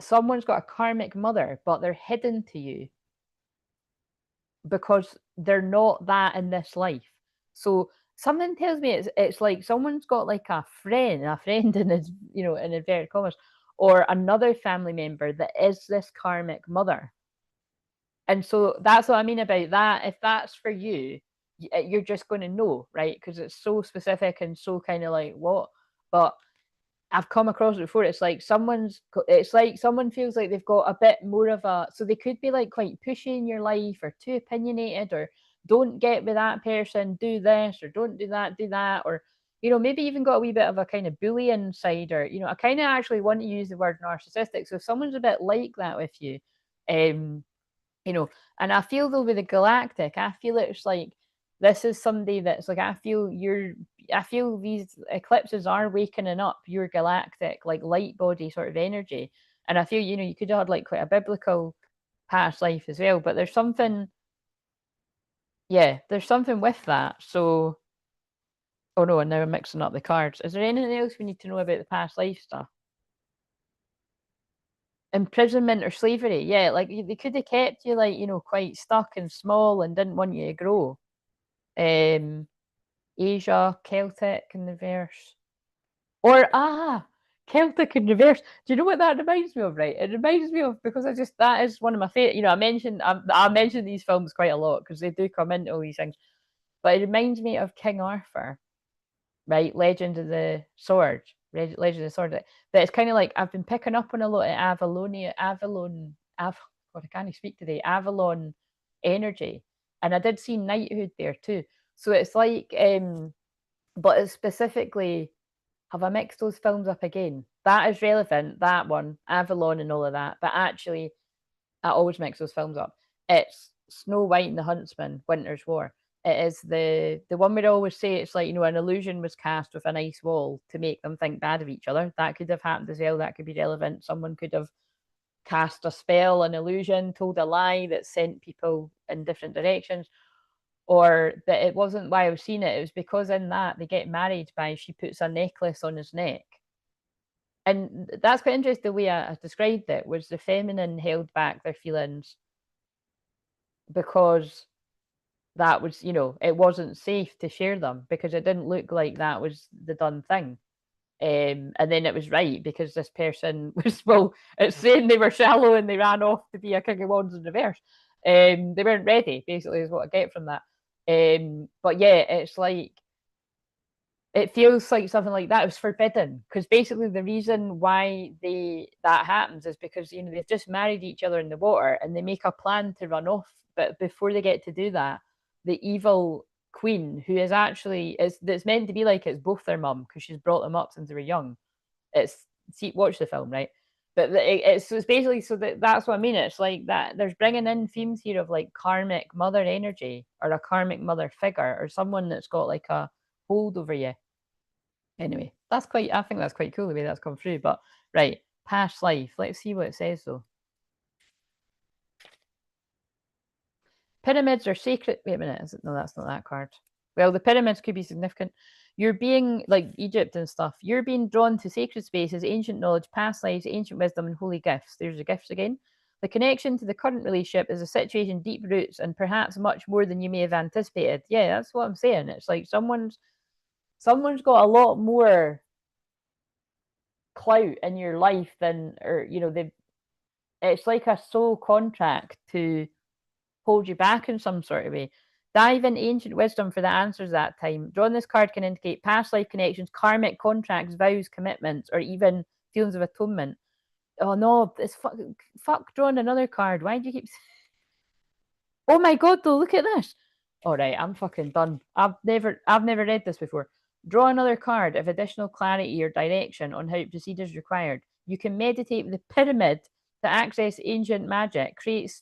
S1: someone's got a karmic mother, but they're hidden to you because they're not that in this life. So something tells me it's like someone's got like a friend in his, in inverted commas, or another family member that is this karmic mother. And so that's what I mean about that. If that's for you, you're just going to know, right? Because it's so specific and so kind of like what. But I've come across it before. It's like someone feels like they've got a bit more of a, so they could be like quite pushy in your life, or too opinionated, or don't get with that person, do this, or don't do that, or maybe even got a wee bit of a kind of bullying side, or I kind of actually want to use the word narcissistic. So if someone's a bit like that with you, um, and I feel though with the galactic, I feel it's like this is somebody that's like, I feel these eclipses are wakening up your galactic, like light body sort of energy. And I feel, you could have had like quite a biblical past life as well, but there's something, yeah, there's something with that. So, oh no, and now I'm mixing up the cards. Is there anything else we need to know about the past life stuff? Imprisonment or slavery, yeah, like they could have kept you like, quite stuck and small and didn't want you to grow. Asia, Celtic in reverse. Or Celtic in reverse. Do you know what that reminds me of? Right, it reminds me of, because that is one of my favorite. I mentioned these films quite a lot because they do come into all these things. But it reminds me of King Arthur, right? Legend of the Sword, Legend of the Sword. That it's kind of like I've been picking up on a lot of God, I can't speak today. Avalon energy, and I did see knighthood there too. So it's like, but it's specifically, have I mixed those films up again? That is relevant, that one, Avalon and all of that. But actually, I always mix those films up. It's Snow White and the Huntsman, Winter's War. It is the one where I always say it's like, an illusion was cast with an ice wall to make them think bad of each other. That could have happened as well. That could be relevant. Someone could have cast a spell, an illusion, told a lie that sent people in different directions. Or that it wasn't why I was seeing it. It was because in that they get married by, she puts a necklace on his neck. And that's quite interesting. The way I described it was the feminine held back their feelings because that was, it wasn't safe to share them because it didn't look like that was the done thing. And then it was right because this person was, well, it's saying they were shallow and they ran off to be a king of wands in reverse. They weren't ready, basically, is what I get from that. But yeah, it's like, it feels like something like that. It was forbidden because basically the reason why that happens is because they've just married each other in the water and they make a plan to run off. But before they get to do that, the evil queen, who is actually that's meant to be like it's both their mum because she's brought them up since they were young. Watch the film, right? But it's basically, so that's what I mean. It's like that there's bringing in themes here of like karmic mother energy or a karmic mother figure or someone that's got like a hold over you. Anyway, I think that's quite cool the way that's come through. But right, past life. Let's see what it says though. Pyramids are sacred. Wait a minute. No, that's not that card. Well, the pyramids could be significant. You're being, like Egypt and stuff, you're being drawn to sacred spaces, ancient knowledge, past lives, ancient wisdom, and holy gifts. There's the gifts again. The connection to the current relationship is a situation, deep roots, and perhaps much more than you may have anticipated. Yeah, that's what I'm saying. It's like someone's got a lot more clout in your life than, or it's like a soul contract to hold you back in some sort of way. Dive into ancient wisdom for the answers that time. Drawing this card can indicate past life connections, karmic contracts, vows, commitments, or even feelings of atonement. Oh no, it's fuck drawing another card. Why do you keep? Oh my god, though, look at this. All right, I'm fucking done. I've never read this before. Draw another card if additional clarity or direction on how to proceed is required. You can meditate with the pyramid to access ancient magic, create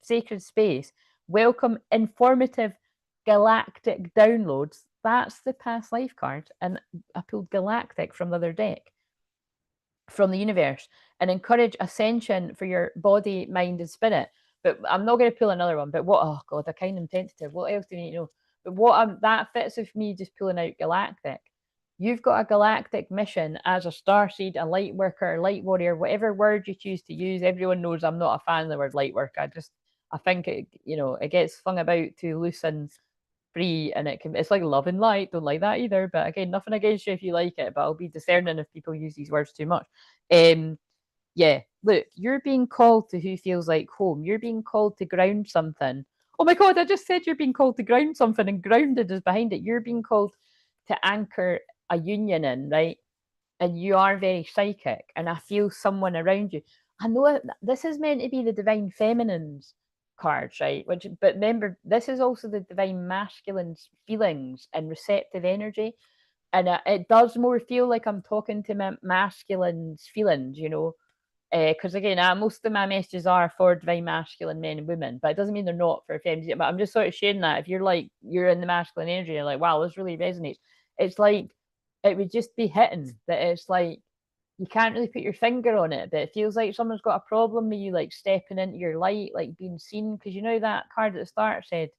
S1: sacred space, welcome informative galactic downloads. That's the past life card, and I pulled galactic from the other deck, from the universe, and encourage ascension for your body, mind, and spirit. But I'm not going to pull another one. But what? Oh god, I kind of tentative. What else do you need to know? But what that fits with me just pulling out galactic. You've got a galactic mission as a starseed, a light worker, light warrior, whatever word you choose to use. Everyone knows I'm not a fan of the word light worker. I think it gets flung about too loose and free, and it's like love and light. Don't like that either. But again, nothing against you if you like it, but I'll be discerning if people use these words too much. Yeah, look, you're being called to who feels like home. You're being called to ground something. Oh my god, I just said you're being called to ground something, and grounded is behind it. You're being called to anchor a union in, right? And you are very psychic, and I feel someone around you. I know this is meant to be the divine feminine's cards, right? But remember, this is also the divine masculine's feelings and receptive energy, and it does more feel like I'm talking to masculine's feelings, because again, most of my messages are for divine masculine men and women, but it doesn't mean they're not for feminine. But I'm just sort of sharing that if you're in the masculine energy, you're like, wow, this really resonates. It's like it would just be hitting that. It's like you can't really put your finger on it, but it feels like someone's got a problem with you, like stepping into your light, like being seen. Because that card at the start said,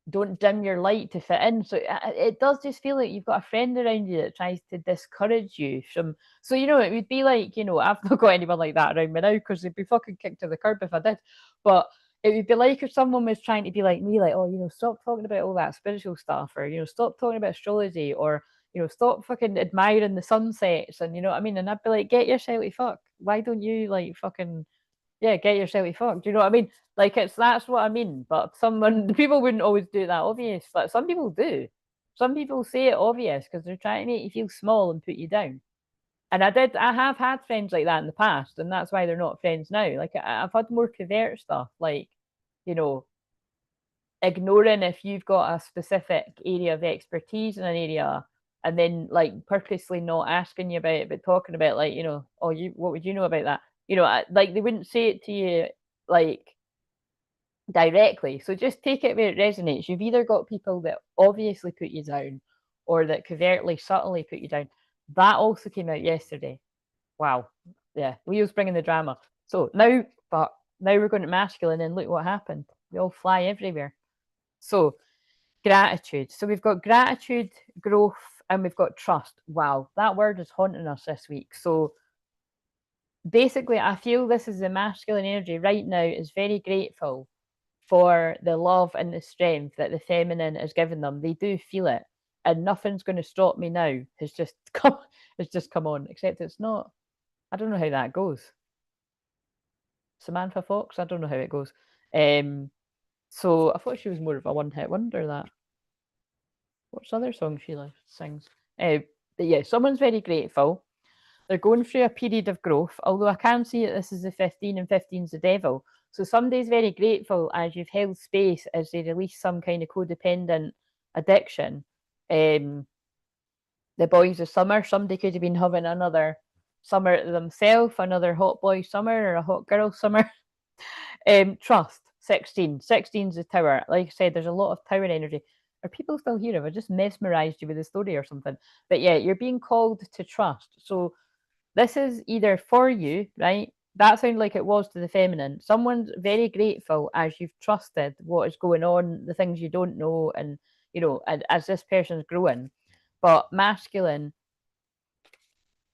S1: don't dim your light to fit in. So it does just feel like you've got a friend around you that tries to discourage you from. So it would be like, I've not got anyone like that around me now because they'd be fucking kicked to the curb if I did. But it would be like if someone was trying to be like me, like, oh, stop talking about all that spiritual stuff, or stop talking about astrology, or stop fucking admiring the sunsets, and you know what I mean. And I'd be like, get yourself fucked. Why don't you like fucking get yourself fucked? Do you know what I mean? Like that's what I mean. But the people wouldn't always do that obvious. But some people do. Some people say it obvious because they're trying to make you feel small and put you down. And I have had friends like that in the past, and that's why they're not friends now. Like I've had more covert stuff, like, ignoring if you've got a specific area of expertise in an area, and then like purposely not asking you about it, but talking about like, oh, what would you know about that? Like they wouldn't say it to you like directly. So just take it where it resonates. You've either got people that obviously put you down or that covertly, subtly put you down. That also came out yesterday. Wow. Yeah, Leo's bringing the drama. So now we're going to masculine, and look what happened. We all fly everywhere. So gratitude. So we've got gratitude, growth, and we've got trust. Wow, that word is haunting us this week. So basically, I feel this is the masculine energy right now is very grateful for the love and the strength that the feminine has given them. They do feel it, and nothing's going to stop me now. Has just come on. Except it's not. I don't know how that goes. Samantha Fox. I don't know how it goes. So I thought she was more of a one-hit wonder. That. What's the other song she sings? But yeah, someone's very grateful. They're going through a period of growth, although I can see that this is the 15 and 15's the devil. So somebody's very grateful as you've held space as they release some kind of codependent addiction. The boys of summer, somebody could have been having another summer themselves, another hot boy summer or a hot girl summer. Trust, 16. 16's the tower. Like I said, there's a lot of tower energy. Are people still here? Have I just mesmerized you with the story or something? But yeah, you're being called to trust. So this is either for you, right? That sounded like it was to the feminine. Someone's very grateful as you've trusted what is going on, the things you don't know, and you know, as this person's growing. But masculine,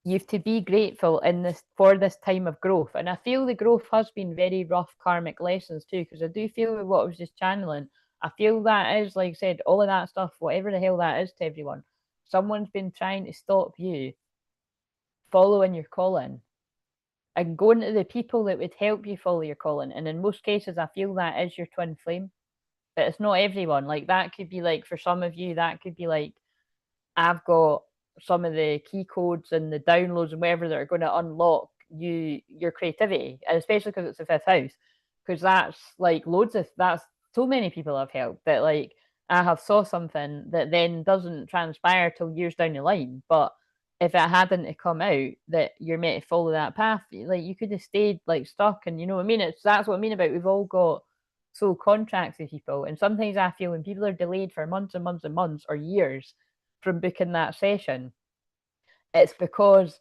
S1: you have to be grateful in this for this time of growth. And I feel the growth has been very rough karmic lessons too, because I do feel with what I was just channeling, I feel that is, like I said, all of that stuff, whatever the hell that is to everyone, someone's been trying to stop you following your calling and going to the people that would help you follow your calling. And in most cases, I feel that is your twin flame. But it's not everyone. Like that could be like, for some of you, that could be like, I've got some of the key codes and the downloads and whatever that are going to unlock your creativity, and especially because it's the fifth house, because that's like that's so many people I've helped that like I have saw something that then doesn't transpire till years down the line, but if it hadn't come out that you're meant to follow that path, like you could have stayed like stuck. And you know what I mean, it's that's what I mean about we've all got soul contracts with people, and sometimes I feel when people are delayed for months and months and months or years from booking that session, it's because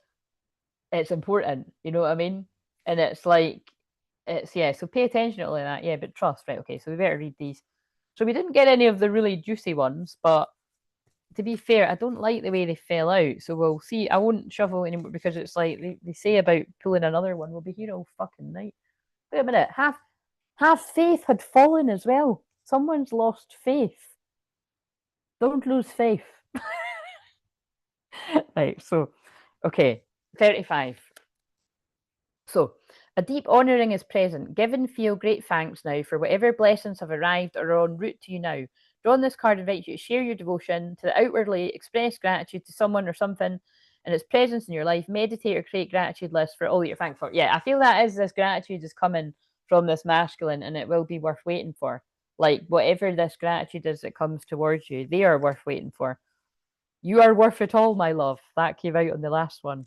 S1: it's important, you know what I mean? And it's like, it's, yeah, so pay attention to all of that, yeah, but trust, right? Okay, so we better read these. So we didn't get any of the really juicy ones, but to be fair, I don't like the way they fell out. So we'll see. I won't shuffle anymore because it's like they say about pulling another one. We'll be here all fucking night. Wait a minute, half faith had fallen as well. Someone's lost faith. Don't lose faith. Right, so, okay, 35. So, a deep honouring is present. Give and feel great thanks now for whatever blessings have arrived or are en route to you now. Drawing this card invites you to share your devotion, to outwardly express gratitude to someone or something and its presence in your life. Meditate or create gratitude lists for all that you're thankful for. Yeah, I feel that is this gratitude is coming from this masculine, and it will be worth waiting for. Like, whatever this gratitude is that comes towards you, they are worth waiting for. You are worth it all, my love. That came out on the last one.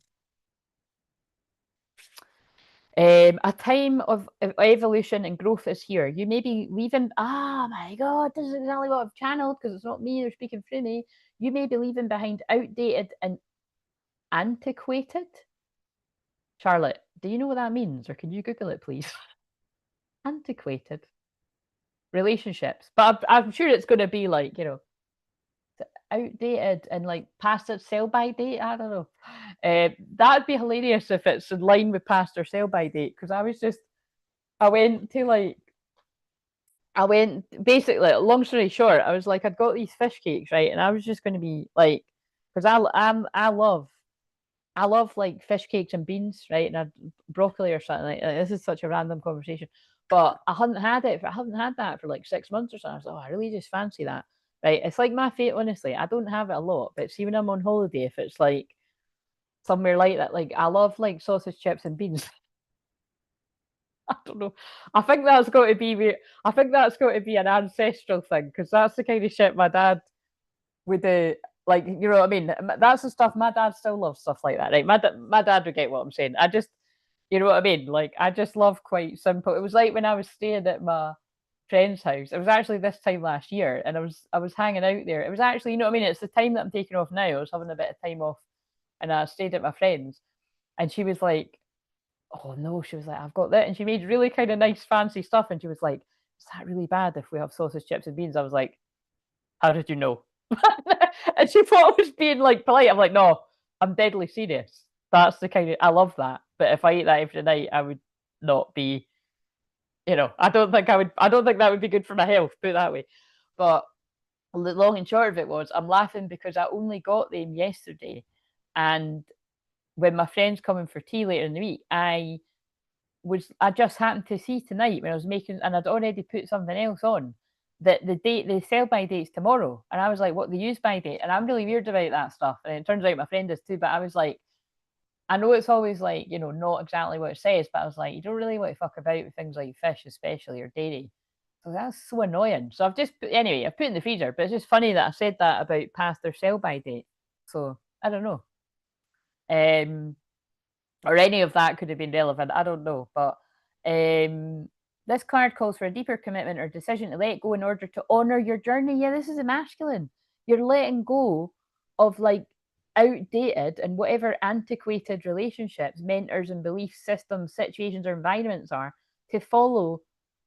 S1: A time of evolution and growth is here. You may be leaving. Ah, my God, this is exactly what I've channeled because it's not me, they're speaking through me. You may be leaving behind outdated and antiquated. Charlotte, do you know what that means, or can you Google it, please? Antiquated relationships, but I'm sure it's going to be like, you know, outdated and like past its sell by date. I don't know. That'd be hilarious if it's in line with past or sell by date. Because I went basically. Long story short, I was like, I'd got these fish cakes, right, and I was just going to be like, because I love like fish cakes and beans, right, and I'd, broccoli or something like that. This is such a random conversation, but I hadn't had that for like 6 months or something. I was like, oh, I really just fancy that. Right, it's like my fate. Honestly, I don't have it a lot, but see, when I'm on holiday, if it's like somewhere like that, like I love like sausage, chips, and beans. I don't know. I think that's got to be. I think that's got to be an ancestral thing because that's the kind of shit my dad would do. Like, you know what I mean? That's the stuff my dad still loves stuff like that, right? My dad would get what I'm saying. I just, you know what I mean? Like, I just love quite simple. It was like when I was staying at my friend's house. It was actually this time last year, and I was hanging out there. It was actually, you know what I mean? It's the time that I'm taking off now. I was having a bit of time off, and I stayed at my friend's, and she was like, "Oh no," she was like, "I've got that," and she made really kind of nice, fancy stuff, and she was like, "Is that really bad if we have sausage, chips, and beans?" I was like, "How did you know?" And she thought I was being like polite. I'm like, "No, I'm deadly serious. That's the kind of I love that. But if I eat that every night, I would not be, you know, I don't think I would. I don't think that would be good for my health. Put it that way." But the long and short of it was, I'm laughing because I only got them yesterday, and when my friend's coming for tea later in the week, I just happened to see tonight when I was making, and I'd already put something else on that the sell by date's tomorrow, and I was like, what the use by date? And I'm really weird about that stuff, and it turns out my friend is too. But I was like, I know it's always like, you know, not exactly what it says, but I was like, you don't really want to fuck about with things like fish, especially, or dairy. So that's so annoying. So I've just anyway, I've put it in the freezer, but it's just funny that I said that about past their sell by date. So I don't know. Um, or any of that could have been relevant. I don't know, but this card calls for a deeper commitment or decision to let go in order to honor your journey. Yeah, this is a masculine. You're letting go of like outdated and whatever antiquated relationships, mentors, and belief systems, situations, or environments are to follow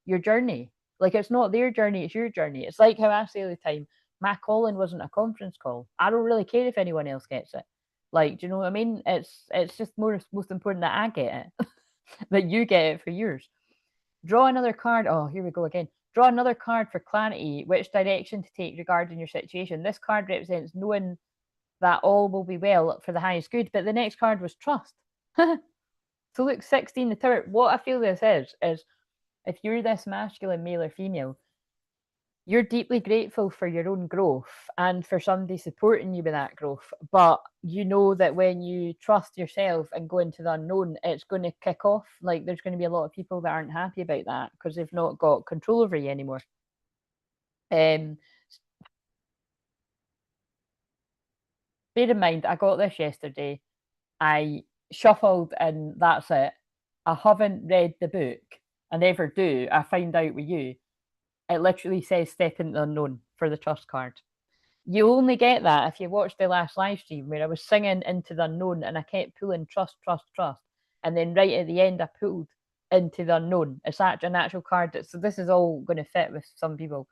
S1: your journey. Like it's not their journey, it's your journey. It's like how I say all the time, my calling wasn't a conference call. I don't really care if anyone else gets it. Like, do you know what I mean? It's just most important that I get it, that you get it for yours. Draw another card. Oh, here we go again. Draw another card for clarity, which direction to take regarding your situation. This card represents knowing that all will be well for the highest good, but the next card was trust. So look, 16, the Tower. What I feel this is if you're this masculine, male or female, you're deeply grateful for your own growth and for somebody supporting you with that growth. But you know that when you trust yourself and go into the unknown, it's going to kick off. Like there's going to be a lot of people that aren't happy about that because they've not got control over you anymore. Bear in mind, I got this yesterday. I shuffled and that's it. I haven't read the book. I never do. I find out with you. It literally says step into the unknown for the trust card. You only get that if you watch the last live stream where I was singing into the unknown and I kept pulling trust, trust, trust. And then right at the end, I pulled into the unknown. It's actually an actual card. So this is all going to fit with some people.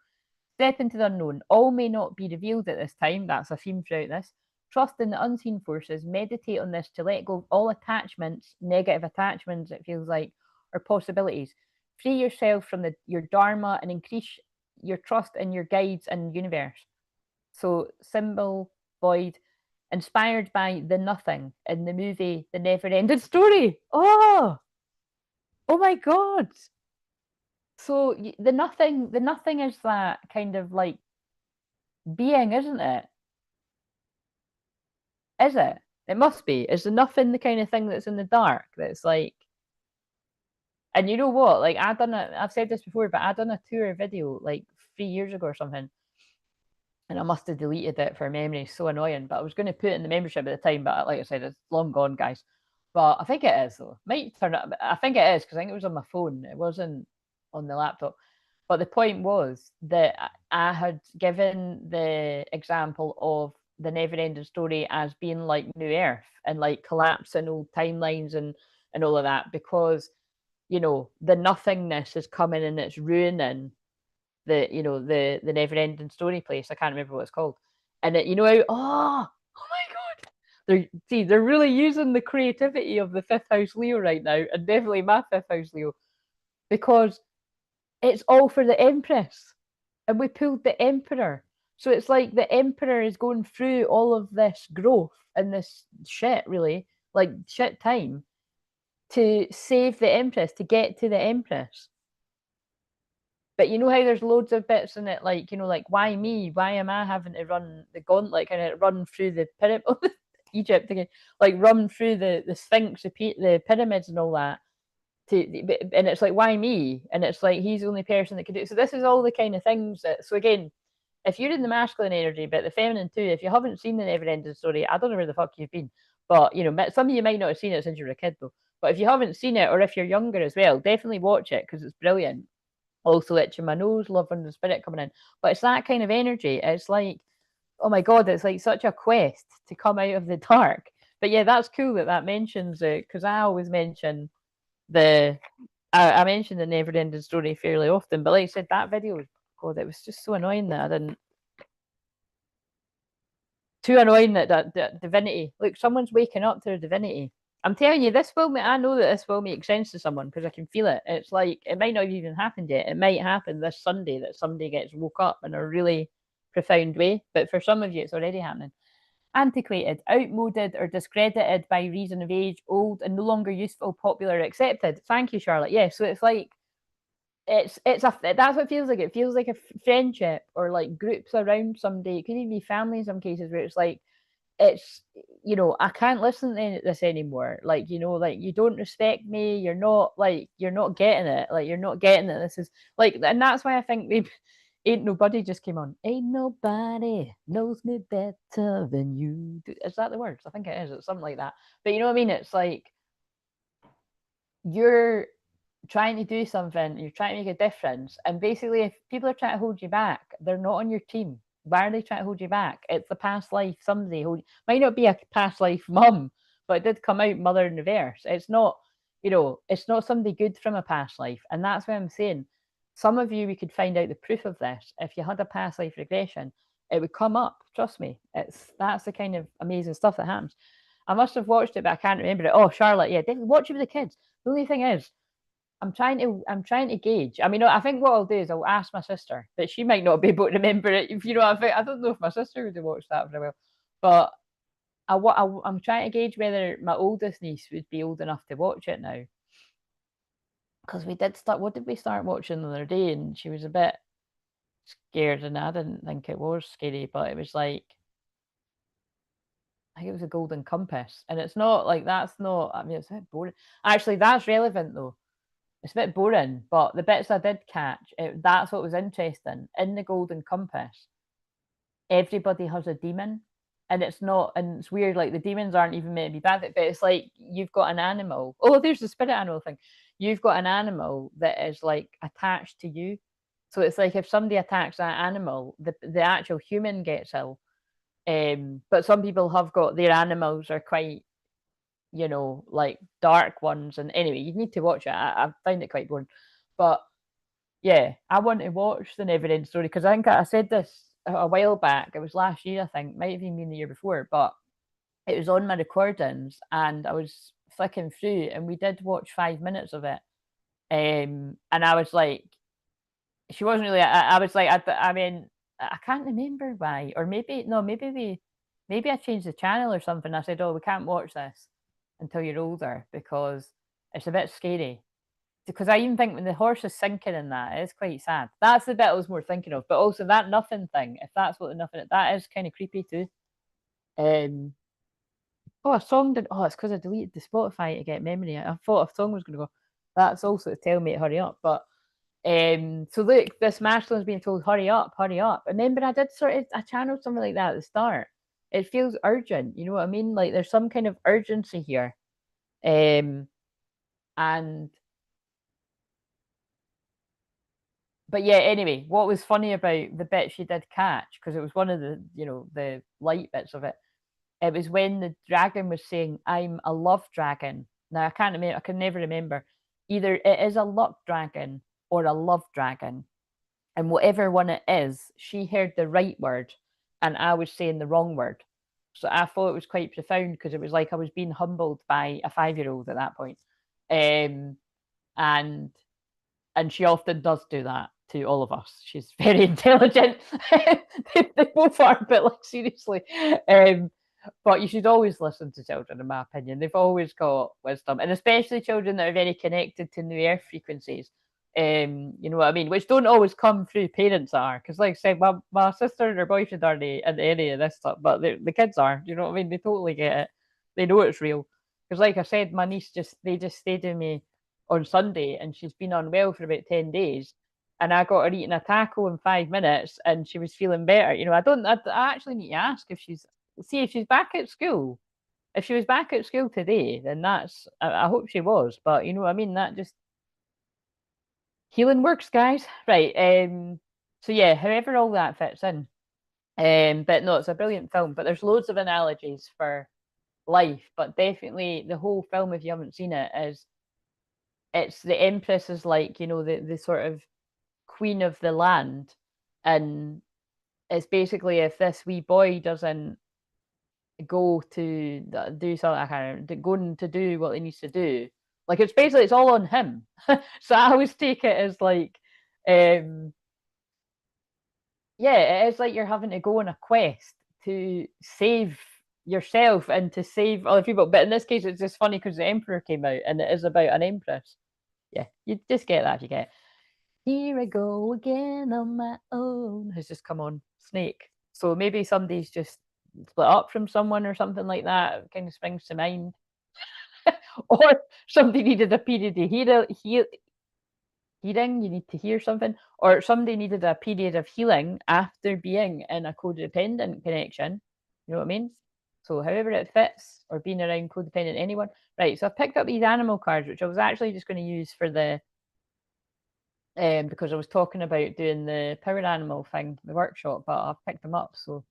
S1: Step into the unknown. All may not be revealed at this time. That's a theme throughout this. Trust in the unseen forces. Meditate on this to let go of all attachments, negative attachments, it feels like, or possibilities. Free yourself from your dharma and increase your trust in your guides and universe. So, symbol, void, inspired by the nothing in the movie The Never Ending Story. Oh my God. So the nothing is that kind of like being, isn't it? Is it? It must be. Is the nothing the kind of thing that's in the dark that's like, and you know what? Like I've said this before, but I done a tour video like 3 years ago or something. And I must have deleted it for memory. So annoying. But I was going to put it in the membership at the time, but like I said, it's long gone, guys. But I think it is though. Might turn up. I think it is because I think it was on my phone. It wasn't on the laptop. But the point was that I had given the example of the never ending story as being like New Earth and like collapsing old timelines and all of that because, you know, the nothingness is coming and it's ruining the never ending story place. I can't remember what it's called. And it, oh my God. They're really using the creativity of the fifth house Leo right now, and definitely my fifth house Leo, because it's all for the Empress. And we pulled the Emperor. So it's like the Emperor is going through all of this growth and this shit, really, like shit time, to save the Empress, to get to the Empress. But you know how there's loads of bits in it, like, like, why me? Why am I having to run the gauntlet, kind of run through the pyramid, Egypt again, like run through the Sphinx, the pyramids and all that. And it's like, why me? And it's like, he's the only person that could do it. So this is all the kind of things that, so again, if you're in the masculine energy, but the feminine too, if you haven't seen the never ending story, I don't know where the fuck you've been. But, some of you might not have seen it since you were a kid though. But if you haven't seen it, or if you're younger as well, definitely watch it because it's brilliant. Also itching my nose, loving the spirit coming in. But it's that kind of energy. It's like, oh my God, it's like such a quest to come out of the dark. But yeah, that's cool that mentions it, because I always mention I mentioned the never ending story fairly often. But like I said, that video was, God, it was just so annoying that I didn't. Too annoying that divinity. Look, someone's waking up to their divinity. I'm telling you, I know that this will make sense to someone because I can feel it. It's like, it might not have even happened yet. It might happen this Sunday that somebody gets woke up in a really profound way. But for some of you, it's already happening. Antiquated, outmoded, or discredited by reason of age, old and no longer useful, popular, accepted. Thank you, Charlotte. Yeah, so it's like, that's what it feels like. It feels like a friendship or like groups around somebody. It could even be family in some cases where it's like, I can't listen to this anymore. Like, like, you don't respect me. You're not getting it. Like, you're not getting it. This is like, and that's why I think maybe Ain't Nobody just came on. Ain't nobody knows me better than you do. Is that the words? I think it is. It's something like that. But you know what I mean? It's like, you're trying to do something, you're trying to make a difference, and basically if people are trying to hold you back, they're not on your team. Why are they trying to hold you back? It's a past life. Somebody might not be a past life mum, but it did come out mother in reverse. It's not, it's not somebody good from a past life. And that's what I'm saying. Some of you, we could find out the proof of this if you had a past life regression. it would come up. Trust me, that's the kind of amazing stuff that happens. I must have watched it, but I can't remember it. Oh, Charlotte, yeah, definitely watch it with the kids. The only thing is, I'm trying to gauge. I mean, I think what I'll do is I'll ask my sister, but she might not be able to remember it. If you know, I don't know if my sister would have watched that for a while, but I'm trying to gauge whether my oldest niece would be old enough to watch it now. Because we did start. What did we start watching the other day? And she was a bit scared, and I didn't think it was scary, but it was like I think it was a Golden Compass, and it's not like that's not. I mean, it's a bit boring. Actually, that's relevant though. It's a bit boring, but the bits I did catch, that's what was interesting. In the Golden Compass, everybody has a demon, and it's not, and it's weird. Like the demons aren't even meant to be bad, but it's like you've got an animal. Oh, there's the spirit animal thing. You've got an animal that is like attached to you. So it's like if somebody attacks that animal, the actual human gets ill. But some people have got their animals are quite, you know, like dark ones. And anyway, you need to watch it. I find it quite boring. But yeah, I want to watch the Neverending Story because I think I said this a while back. It was last year, I think, might have even been the year before, but it was on my recordings and I was flicking through and we did watch 5 minutes of it. And I was like, she wasn't really, I was like, I mean, I can't remember why, or maybe, no, maybe I changed the channel or something. I said, oh, we can't watch this until you're older because it's a bit scary. Because I even think when the horse is sinking in that, it's quite sad. That's the bit I was more thinking of. But also that nothing thing, if that's what the nothing, that is kind of creepy too. Oh, a song did. Oh, it's because I deleted the Spotify to get memory. I thought a song was going to go. That's also to tell me to hurry up. But so look, this masculine's being told, hurry up, hurry up. And remember, I did sort of, I channeled something like that at the start. It feels urgent. You know what I mean? Like there's some kind of urgency here. And but yeah, anyway, what was funny about the bit she did catch, because it was one of the, you know, the light bits of it, it was when the dragon was saying, I'm a love dragon. Now I can't remember, I can never remember. Either it is a luck dragon or a love dragon. And whatever one it is, she heard the right word and I was saying the wrong word. So I thought it was quite profound because it was like I was being humbled by a 5-year-old at that point. And she often does do that to all of us. She's very intelligent. They both are, but like seriously. But you should always listen to children, in my opinion. They've always got wisdom, and especially children that are very connected to the earth frequencies. You know what I mean? Which don't always come through parents are, because like I said, my sister and her boyfriend aren't in any of this stuff, but the kids are. You know what I mean? They totally get it. They know it's real. Because like I said, my niece just stayed with me on Sunday, and she's been unwell for about 10 days. And I got her eating a taco in 5 minutes, and she was feeling better. You know, I actually need to ask if she's back at school. If she was back at school today, then I hope she was. But you know what I mean? That just healing works, guys. Right. So yeah, however all that fits in. But no, it's a brilliant film. But there's loads of analogies for life. But definitely the whole film, if you haven't seen it, it's the Empress is like, you know, the sort of queen of the land. And it's basically if this wee boy doesn't go to do something, I can't remember, going to do what he needs to do. Like it's basically it's all on him. So I always take it as like, yeah, it is like you're having to go on a quest to save yourself and to save other people. But in this case, it's just funny because the Emperor came out and it is about an Empress. Yeah, you just get that if you get it. Here I go again on my own has just come on. Snake. So maybe somebody's just split up from someone or something like that. It kind of springs to mind. Or somebody needed a period of hearing, you need to hear something. Or somebody needed a period of healing after being in a codependent connection. You know what I mean? So however it fits, or being around codependent anyone. Right, so I've picked up these animal cards, which I was actually just going to use for the because I was talking about doing the power animal thing, the workshop, but I've picked them up, so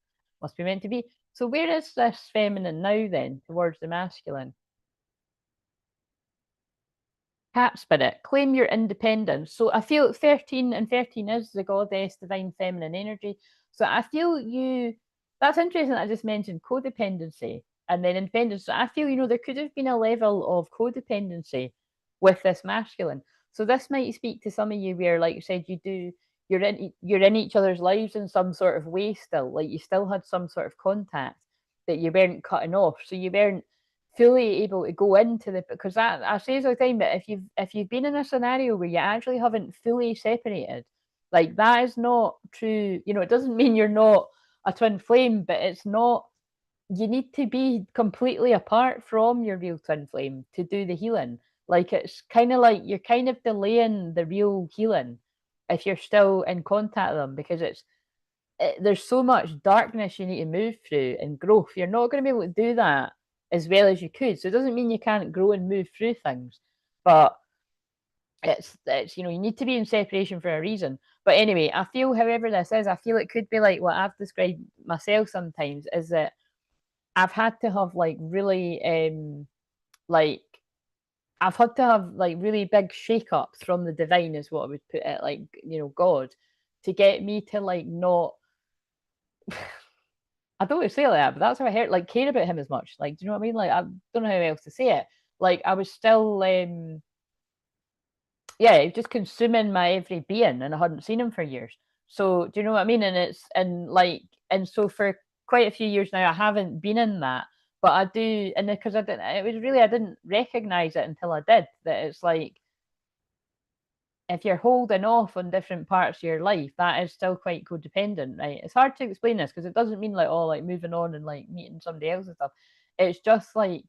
S1: must be meant to be. So where is this feminine now then, towards the masculine? Cat spirit, claim your independence. So I feel 13 and 13 is the goddess, divine feminine energy. So I feel that's interesting. I just mentioned codependency and then independence. So I feel, there could have been a level of codependency with this masculine. So this might speak to some of you where, like you said, you're in each other's lives in some sort of way still. Like you still had some sort of contact that you weren't cutting off. So you weren't fully able to go into the, because that I say all the time that if you've been in a scenario where you actually haven't fully separated, like that is not true. It doesn't mean you're not a twin flame, but it's not, you need to be completely apart from your real twin flame to do the healing. Like it's kind of like you're kind of delaying the real healing if you're still in contact with them, because there's so much darkness you need to move through and growth. You're not going to be able to do that as well as you could. So it doesn't mean you can't grow and move through things, but it's you need to be in separation for a reason. But anyway, I feel, however this is, I feel it could be like what I've described myself sometimes, is that I've had to have like really like I've had to have like really big shake-ups from the divine, is what I would put it, like, God, to get me to like not I don't want to say it like that, but that's how I heard, like, care about him as much. Like, do you know what I mean? Like, I don't know how else to say it. Like, I was still yeah, just consuming my every being, and I hadn't seen him for years. So do you know what I mean? And so for quite a few years now, I haven't been in that, but I do, and because I didn't, it was really, I didn't recognize it until I did. That it's like, if you're holding off on different parts of your life, that is still quite codependent, right? It's hard to explain this because it doesn't mean like, oh, like moving on and like meeting somebody else and stuff. It's just like,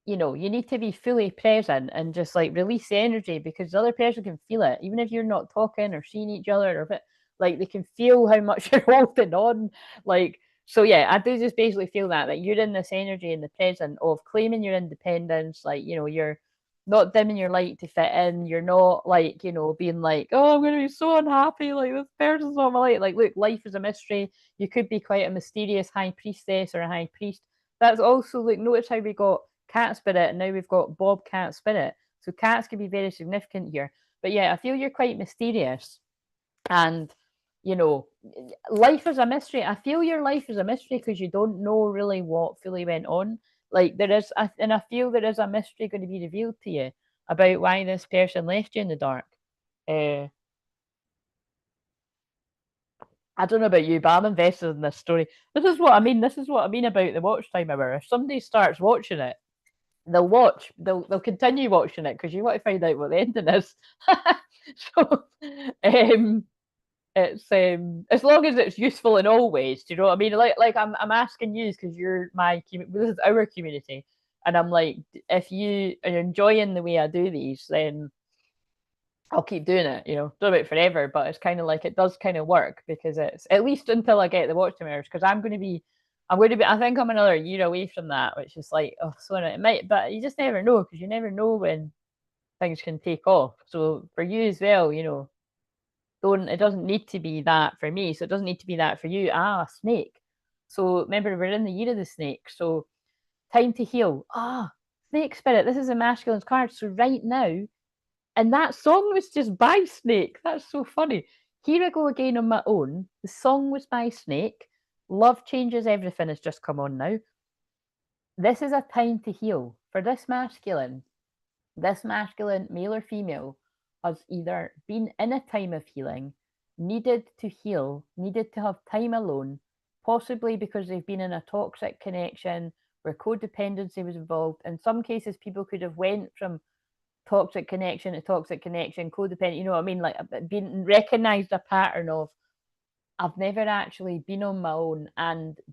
S1: you need to be fully present and just like release the energy, because the other person can feel it, even if you're not talking or seeing each other, or bit, like they can feel how much you're holding on. Like, so yeah, I do just basically feel that you're in this energy in the present of claiming your independence. Like, you're not dimming your light to fit in. You're not like, being like, oh, I'm gonna be so unhappy, like this person's not my light. Like, look, life is a mystery. You could be quite a mysterious high priestess or a high priest. That's also, like, notice how we got cat spirit and now we've got bobcat spirit. So cats can be very significant here. But yeah, I feel you're quite mysterious, and life is a mystery. I feel your life is a mystery because you don't know really what fully went on. Like, and I feel there is a mystery going to be revealed to you about why this person left you in the dark. uh, I don't know about you, but I'm invested in this story. This is what I mean. This is what I mean about the watch time hour. If somebody starts watching it, they'll continue watching it because you want to find out what the ending is. So um it's as long as it's useful in all ways, do you know what I mean? Like I'm asking you because you're this is our community, and I'm like, if you are enjoying the way I do these, then I'll keep doing it. Don't do it forever, but it's kind of like it does kind of work, because it's at least until I get the watch time hours, because I'm going to be, I think I'm another year away from that, which is like, oh, so it might, but you just never know, because you never know when things can take off. So for you as well, it doesn't need to be that for me. So it doesn't need to be that for you. Snake. So remember, we're in the year of the snake. So time to heal. Snake spirit. This is a masculine's card. So right now, and that song was just by Snake. That's so funny. Here I go again on my own. The song was by Snake. Love Changes Everything has just come on now. This is a time to heal. For this masculine, male or female, has either been in a time of healing, needed to heal, needed to have time alone, possibly because they've been in a toxic connection where codependency was involved. In some cases, people could have went from toxic connection to toxic connection, codependent, you know what I mean? Like, being recognized a pattern of, I've never actually been on my own,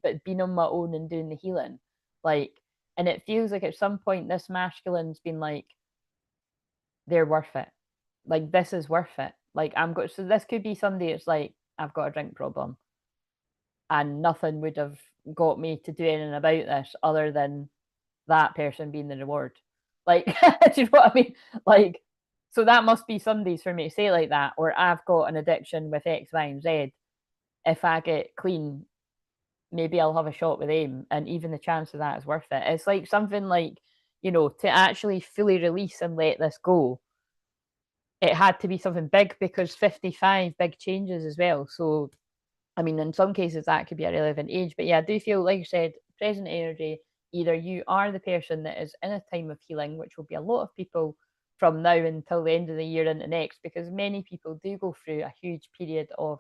S1: but been on my own and doing the healing. Like, and it feels like at some point this masculine's been like, they're worth it. Like, this is worth it. Like, so this could be somebody that's like, I've got a drink problem, and nothing would have got me to do anything about this other than that person being the reward. Like, do you know what I mean? Like, so that must be somebody's for me to say like that, or I've got an addiction with X, Y, and Z. If I get clean, maybe I'll have a shot with them, and even the chance of that is worth it. It's like something like, to actually fully release and let this go, it had to be something big, because 55 big changes as well. So I mean, in some cases that could be a relevant age, but yeah, I do feel like you said, present energy. Either you are the person that is in a time of healing, which will be a lot of people from now until the end of the year into next, because many people do go through a huge period of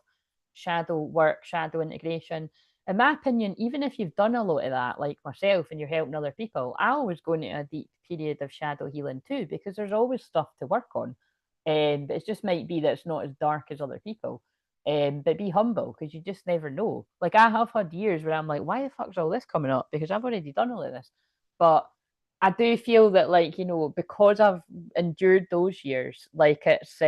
S1: shadow work, shadow integration. In my opinion, even if you've done a lot of that, like myself, and you're helping other people, I always go into a deep period of shadow healing too, because there's always stuff to work on. But it just might be that it's not as dark as other people. But be humble, because you just never know. Like, I have had years where I'm like, why the fuck's all this coming up? Because I've already done all of this. But I do feel that, like, you know, because I've endured those years, like, it's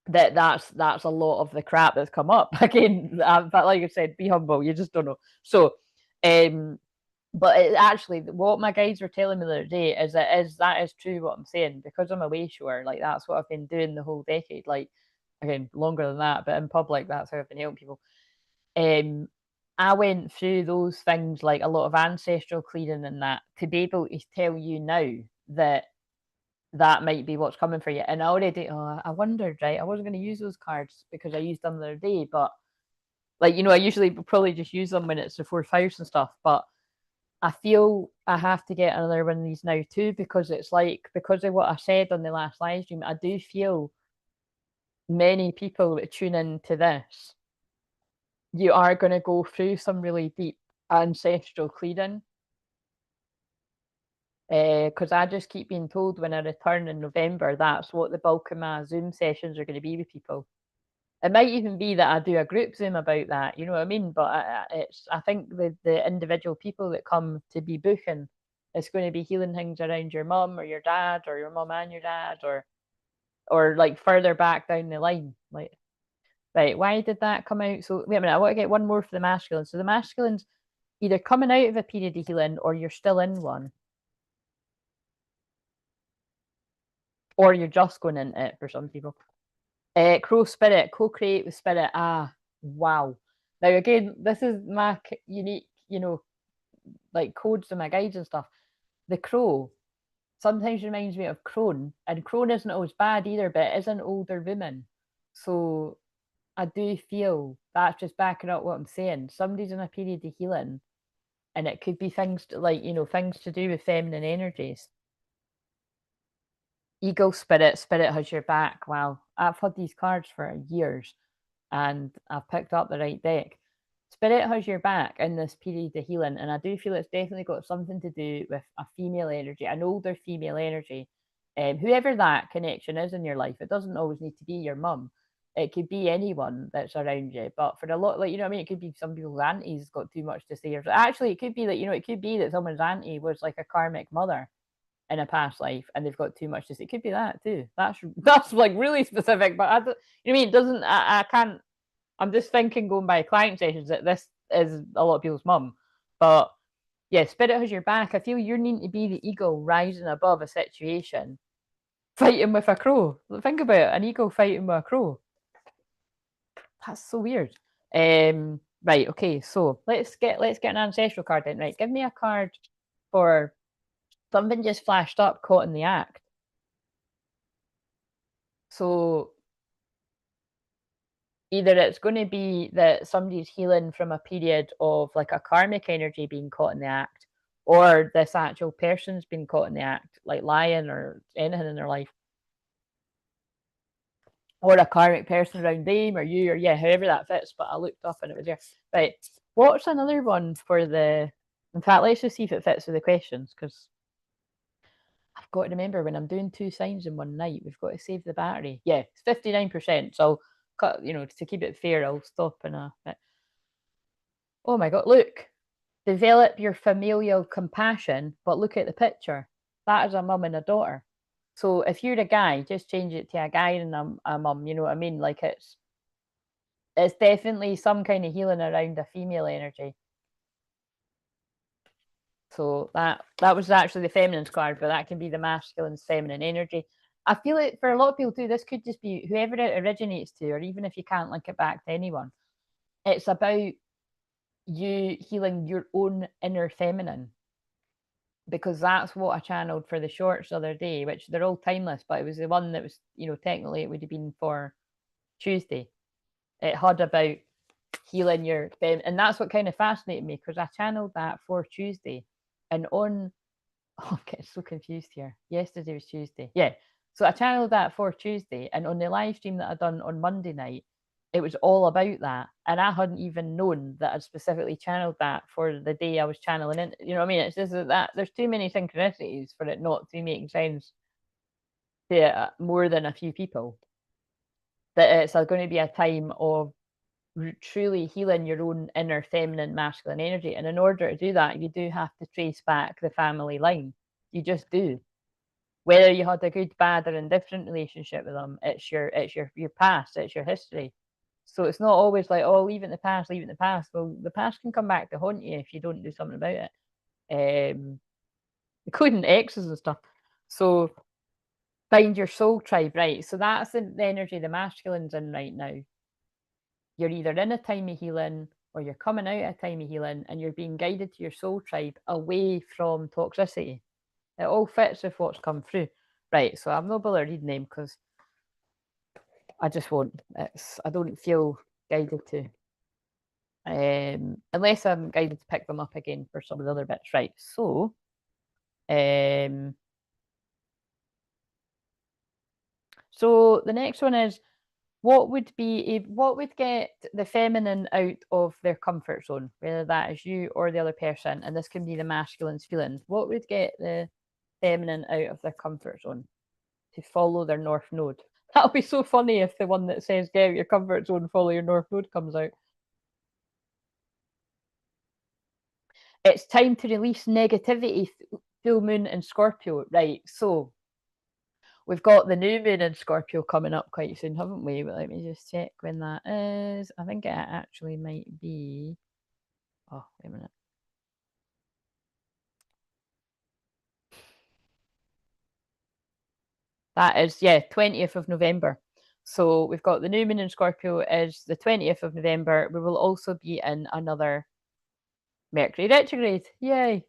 S1: that's a lot of the crap that's come up again. But like I said, be humble. You just don't know. So, um, but it actually, what my guides were telling me the other day is that is true what I'm saying, because I'm a way shower. Like, that's what I've been doing the whole decade. Like, again, longer than that, but in public, that's how I've been helping people. Um, I went through those things, like a lot of ancestral clearing and that, to be able to tell you now that that might be what's coming for you. And I already, I wondered, right? I wasn't going to use those cards because I used them the other day, but, like, you know, I usually probably just use them when it's the fourth house and stuff. But I feel I have to get another one of these now too, because it's like, because of what I said on the last live stream, I do feel many people that tune into this, you are going to go through some really deep ancestral clearing. Because I just keep being told when I return in November, that's what the bulk of my Zoom sessions are going to be with people. It might even be that I do a group Zoom about that, you know what I mean? But I think the individual people that come to be booking, it's going to be healing things around your mum or your dad, or your mum and your dad, or like further back down the line. Like, right, why did that come out? So wait a minute, I want to get one more for the masculine. So the masculine's either coming out of a period of healing, or you're still in one, or you're just going into it for some people. Crow spirit, co-create with spirit. Ah, wow. Now again, this is my unique, you know, like codes and my guides and stuff. The crow sometimes reminds me of crone, and crone isn't always bad either, but it is an older woman. So I do feel that's just backing up what I'm saying. Somebody's in a period of healing, and it could be things like, you know, things to do with feminine energies. Eagle spirit, spirit has your back. Wow, I've had these cards for years, and I've picked up the right deck. Spirit has your back in this period of healing, and I do feel it's definitely got something to do with a female energy, an older female energy. Whoever that connection is in your life, it doesn't always need to be your mum. It could be anyone that's around you. But for a lot, like, you know what I mean, it could be some people's aunties got too much to say. Or actually, it could be that, you know, it could be that someone's auntie was like a karmic mother in a past life, and they've got too much to say. It could be that too. That's like really specific, but I don't, you know what I mean? It doesn't. I can't. I'm just thinking, going by client sessions, that this is a lot of people's mum. But yeah, spirit has your back. I feel you're needing to be the eagle rising above a situation, fighting with a crow. Think about it, an eagle fighting with a crow. That's so weird. Right, okay, so let's get an ancestral card then. Right, give me a card for something just flashed up, caught in the act. So either it's going to be that somebody's healing from a period of like a karmic energy being caught in the act, or this actual person's been caught in the act, like lying or anything in their life, or a karmic person around them, or you, or yeah, however that fits. But I looked up and it was there. Right. What's another one for the? In fact, let's just see if it fits with the questions, because I've got to remember, when I'm doing two signs in one night, we've got to save the battery. Yeah, it's 59%. So I'll cut, you know, to keep it fair, I'll stop in a bit. Oh my God, look. Develop your familial compassion, but look at the picture. That is a mum and a daughter. So if you're a guy, just change it to a guy and a mum, you know what I mean? Like, it's definitely some kind of healing around a female energy. So that was actually the feminine's card, but that can be the masculine's feminine energy. I feel it for a lot of people too. This could just be whoever it originates to, or even if you can't link it back to anyone. It's about you healing your own inner feminine, because that's what I channeled for the shorts the other day, which they're all timeless, but it was the one that was, you know, technically it would have been for Tuesday. it had about healing your and that's what kind of fascinated me, because I channeled that for Tuesday, and on I'm getting so confused here. Yesterday was Tuesday. Yeah. So I channeled that for Tuesday, and on the live stream that I done on Monday night, it was all about that. And I hadn't even known that I'd specifically channeled that for the day I was channeling in. You know what I mean? It's just that there's too many synchronicities for it not to be making sense to more than a few people. That it's going to be a time of truly healing your own inner feminine masculine energy. And in order to do that, you do have to trace back the family line. You just do. Whether you had a good, bad, or indifferent relationship with them, it's your past, it's your history. So it's not always like, oh, leave it in the past, leave it in the past. Well, the past can come back to haunt you if you don't do something about it. Including exes and stuff. So find your soul tribe, right? So that's the energy the masculine's in right now. You're either in a time of healing or you're coming out of a time of healing, and you're being guided to your soul tribe away from toxicity. It all fits with what's come through. Right, so I'm not bothered reading them because I just won't. I don't feel guided to. Unless I'm guided to pick them up again for some of the other bits. Right, so so the next one is, what would get the feminine out of their comfort zone, whether that is you or the other person, and this can be the masculine's feelings. What would get the feminine out of their comfort zone to follow their north node? That'll be so funny if the one that says get out your comfort zone, follow your north node comes out. It's time to release negativity. Full moon in Scorpio, right? So we've got the new moon in Scorpio coming up quite soon, haven't we? But let me just check when that is. I think it actually might be. Oh, wait a minute. That is, 20th of November. So we've got the new moon in Scorpio is the 20th of November. We will also be in another Mercury retrograde. Yay.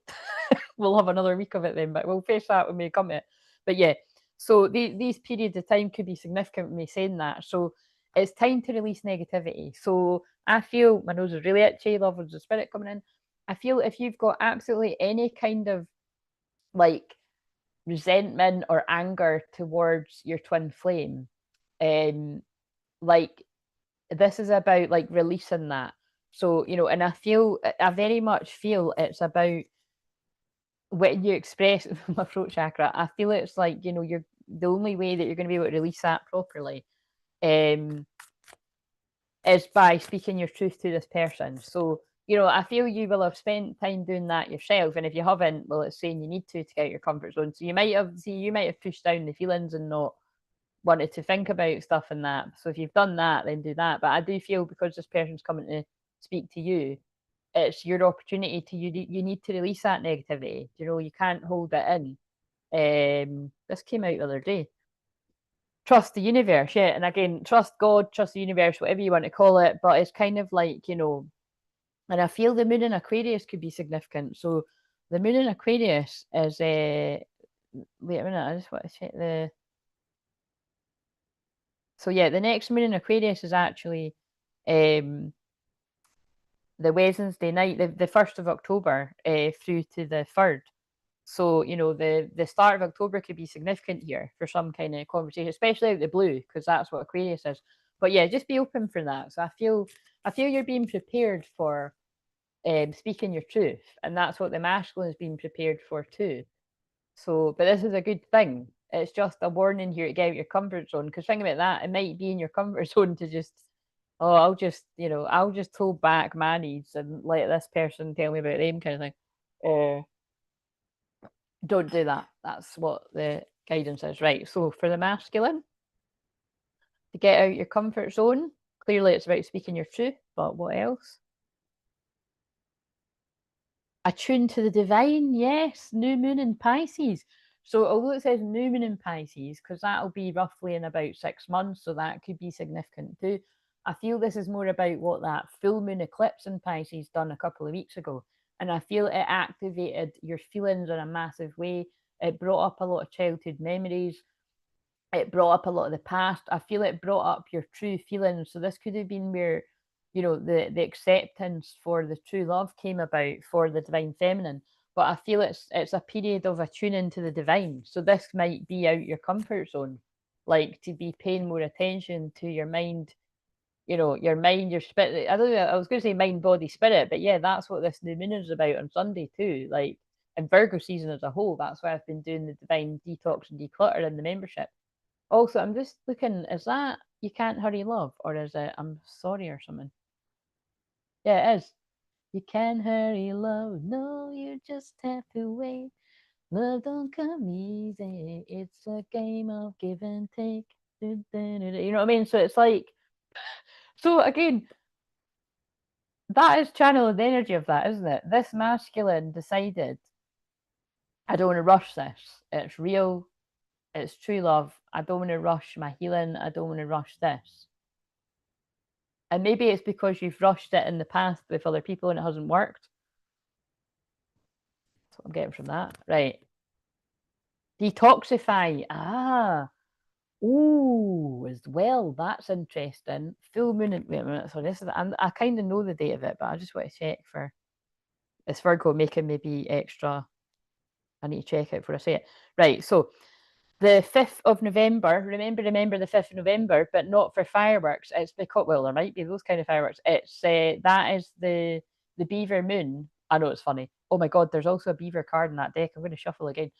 S1: We'll have another week of it then, but we'll face that when we come to it. But yeah, so these periods of time could be significant when we saying that. So it's time to release negativity. So I feel my nose is really itchy, levels of spirit coming in. I feel if you've got absolutely any kind of like resentment or anger towards your twin flame, like this is about like releasing that. So, you know, and I very much feel it's about when you express my throat chakra, I feel it's like, you know, you're the only way that you're going to be able to release that properly is by speaking your truth to this person. So, you know, I feel you will have spent time doing that yourself. And if you haven't, well, it's saying you need to get out your comfort zone. So you might have pushed down the feelings and not wanted to think about stuff and that. So if you've done that, then do that. But I do feel because this person's coming to speak to you, it's your opportunity to you need to release that negativity. You know, you can't hold it in. This came out the other day. Trust the universe, yeah. And again, trust God, trust the universe, whatever you want to call it. But it's kind of like, you know, and I feel the moon in Aquarius could be significant. So the moon in Aquarius is wait a minute, I just want to check the. So yeah, the next moon in Aquarius is actually the Wednesday night, the 1st of October through to the 3rd. So, you know, the start of October could be significant here for some kind of conversation, especially out the blue, because that's what Aquarius is. But yeah, just be open for that. So I feel you're being prepared for speaking your truth, and that's what the masculine is being prepared for too. So, but this is a good thing. It's just a warning here to get out your comfort zone. Because think about that, it might be in your comfort zone to just, oh, I'll just hold back my needs and let this person tell me about them kind of thing. Don't do that. That's what the guidance is, right? So for the masculine, to get out your comfort zone, clearly it's about speaking your truth, but what else? Attune to the divine, yes. New moon in Pisces. So although it says new moon in Pisces, because that'll be roughly in about 6 months, so that could be significant too. I feel this is more about what that full moon eclipse in Pisces done a couple of weeks ago. And I feel it activated your feelings in a massive way. It brought up a lot of childhood memories. it brought up a lot of the past. I feel it brought up your true feelings. So this could have been where, the acceptance for the true love came about for the divine feminine. But I feel it's a period of attuning to the divine. So this might be out your comfort zone, like to be paying more attention to your mind, your mind, your spirit. I don't know, I was going to say mind, body, spirit, but yeah, that's what this new moon is about on Sunday too. Like in Virgo season as a whole, that's why I've been doing the divine detox and declutter in the membership. Also, I'm just looking, is that You Can't Hurry Love, or is it I'm Sorry or something? Yeah, it is. You can't hurry love, no, you just have to wait. Love don't come easy, it's a game of give and take. You know what I mean? So it's like, so again, that is channeling the energy of that, isn't it? This masculine decided, I don't want to rush this. It's real, it's true love. I don't want to rush my healing. I don't want to rush this. And maybe it's because you've rushed it in the past with other people and it hasn't worked. That's what I'm getting from that. Right. Detoxify. Ah. Ooh, as well. That's interesting. Full moon. Wait a minute. So this is. I kind of know the date of it, but I just want to check for. Is Virgo making maybe extra? I need to check it before I say it. Right. So the 5th of November, remember the 5th of November, but not for fireworks. It's because, well, there might be those kind of fireworks. It's that is the beaver moon. I know it's funny. Oh my god, there's also a beaver card in that deck. I'm going to shuffle again.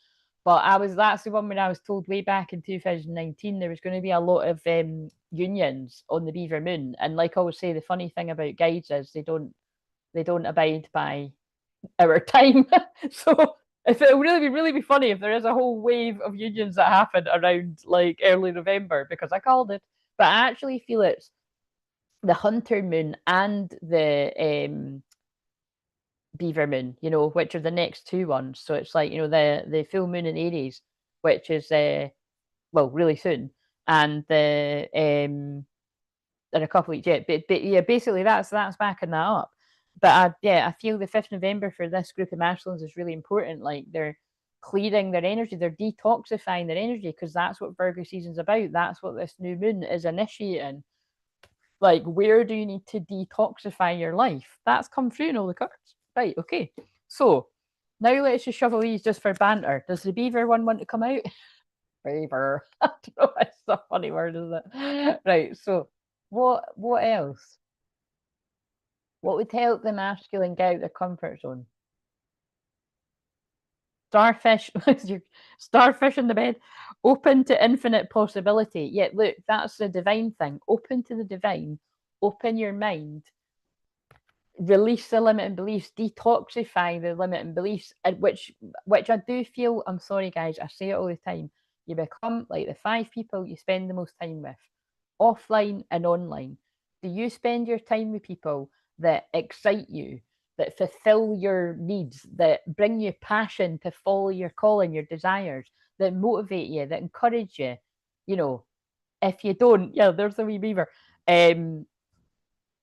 S1: But that's the one when I was told way back in 2019 there was going to be a lot of unions on the beaver moon. And like I always say, the funny thing about guides is they don't abide by our time. So if it would really be funny if there is a whole wave of unions that happen around like early November, because I called it. But I actually feel it's the hunter moon and the beaver moon, which are the next two ones. So it's like, the full moon in Aries, which is really soon, and the in a couple of weeks. Yeah, but yeah, basically that's backing that up. But I feel the 5th of November for this group of masculines is really important. Like they're clearing their energy, they're detoxifying their energy, because that's what Virgo season's about. That's what this new moon is initiating. Like, where do you need to detoxify your life? That's come through in all the cards. Right, okay. So now let's just shovel these just for banter. Does the beaver one want to come out? Beaver. I don't know, it's a funny word, isn't it? Right, so what else? What would help the masculine get out their comfort zone? Starfish, starfish in the bed, open to infinite possibility. Yeah, look, that's the divine thing. Open to the divine, open your mind, release the limiting beliefs, detoxify the limiting beliefs, and which I do feel. I'm sorry, guys, I say it all the time. You become like the 5 people you spend the most time with, offline and online. Do you spend your time with people that excite you, that fulfill your needs, that bring you passion to follow your calling, your desires, that motivate you, that encourage you? If you don't, yeah, there's the wee beaver. You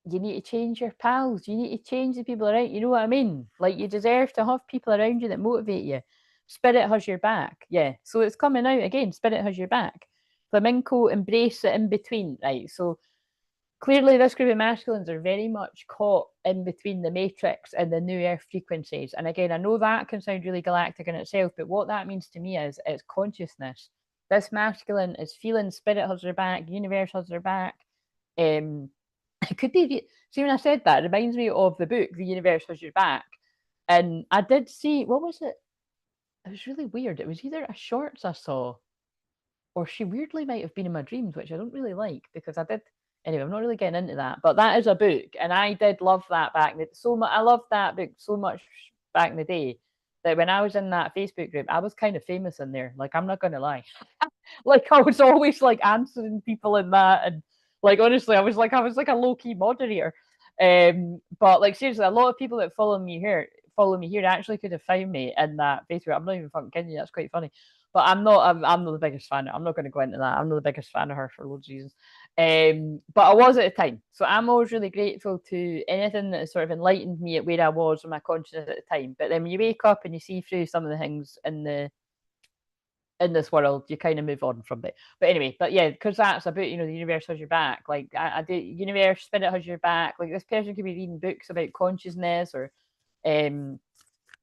S1: need to change your pals. You need to change the people around. You know what I mean? Like, you deserve to have people around you that motivate you. Spirit has your back. Yeah. So it's coming out again. Spirit has your back. Flamenco, embrace the in between. Right. So clearly, this group of masculines are very much caught in between the matrix and the new earth frequencies. And again, I know that can sound really galactic in itself, but what that means to me is it's consciousness. This masculine is feeling spirit has their back, universe has their back. It could be. See, when I said that, it reminds me of the book "The Universe Has Your Back," and I did see, what was it? It was really weird. It was either a shorts I saw, or she weirdly might have been in my dreams, which I don't really like, because I did. Anyway, I'm not really getting into that, but that is a book, and I did love that back. So much, I loved that book so much back in the day that when I was in that Facebook group, I was kind of famous in there. Like, I'm not gonna lie. Like, I was always like answering people in that, and like, honestly, I was like a low key moderator. But like, seriously, a lot of people that follow me here actually could have found me in that Facebook. I'm not even fucking kidding you. That's quite funny. But I'm not the biggest fan. I'm not going to go into that. I'm not the biggest fan of her for loads of reasons. But I was at the time, so I'm always really grateful to anything that has sort of enlightened me at where I was in my consciousness at the time. But then when you wake up and you see through some of the things in in this world, you kind of move on from it. But anyway, but yeah, because that's about, the universe has your back. Like I do, universe, spirit has your back. Like this person could be reading books about consciousness or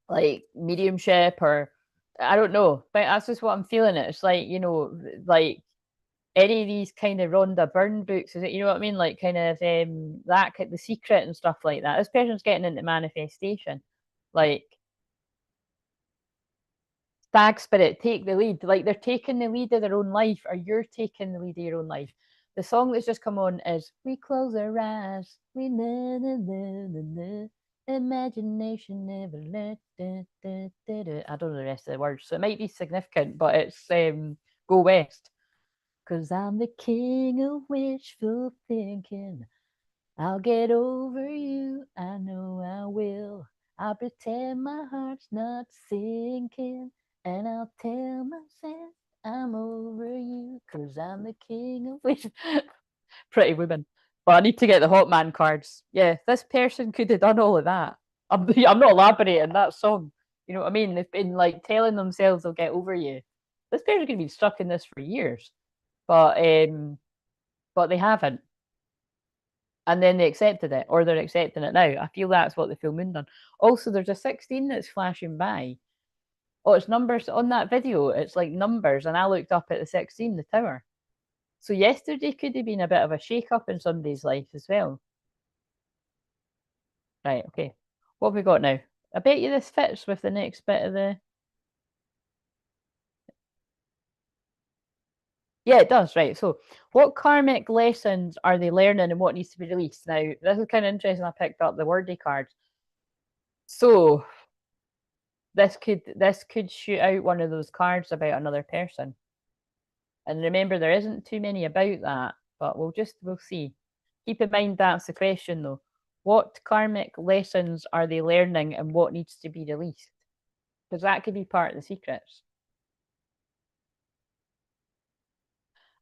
S1: like mediumship, or I don't know. But that's just what I'm feeling. It's like, like any of these kind of Rhonda Byrne books, is it, you know what I mean? Like kind of that The Secret and stuff like that. This person's getting into manifestation. Like stag spirit, take the lead. Like they're taking the lead of their own life, or you're taking the lead of your own life. The song that's just come on is "We Close Our Eyes, We na na na na na, Imagination Never Let." I don't know the rest of the words, so it might be significant, but it's Go West. 'Cause I'm the king of wishful thinking. I'll get over you, I know I will. I'll pretend my heart's not sinking, and I'll tell myself I'm over you, 'cause I'm the king of wishful. Pretty Woman. But I need to get the Hot Man cards. Yeah, this person could have done all of that. I'm not elaborating that song. You know what I mean? They've been like telling themselves they'll get over you. This person could have been stuck in this for years, but they haven't. And then they accepted it, or they're accepting it now. I feel that's what the full moon done. Also, there's a 16 that's flashing by. Oh, it's numbers on that video. It's like numbers, and I looked up at the 16, the tower. So yesterday could have been a bit of a shake-up in somebody's life as well. Right, okay. What have we got now? I bet you this fits with the next bit of the... Yeah, it does, right. So what karmic lessons are they learning and what needs to be released? Now, this is kind of interesting. I picked up the wordy cards. So this could shoot out one of those cards about another person. And remember, there isn't too many about that, but we'll see. Keep in mind that's the question though. What karmic lessons are they learning and what needs to be released? Because that could be part of the secrets.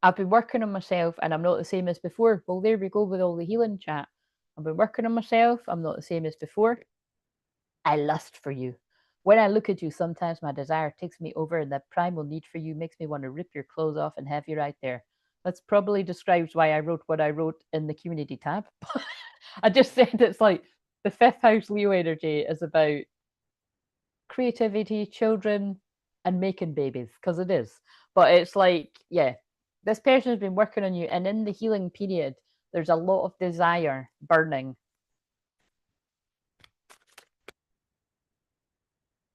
S1: I've been working on myself and I'm not the same as before. Well, there we go with all the healing chat. I've been working on myself. I'm not the same as before. I lust for you. When I look at you, sometimes my desire takes me over, and the primal need for you makes me want to rip your clothes off and have you right there. That's probably describes why I wrote what I wrote in the community tab. I just said it's like the fifth house Leo energy is about creativity, children, and making babies, because it is. But it's like, yeah, this person has been working on you, and in the healing period, there's a lot of desire burning.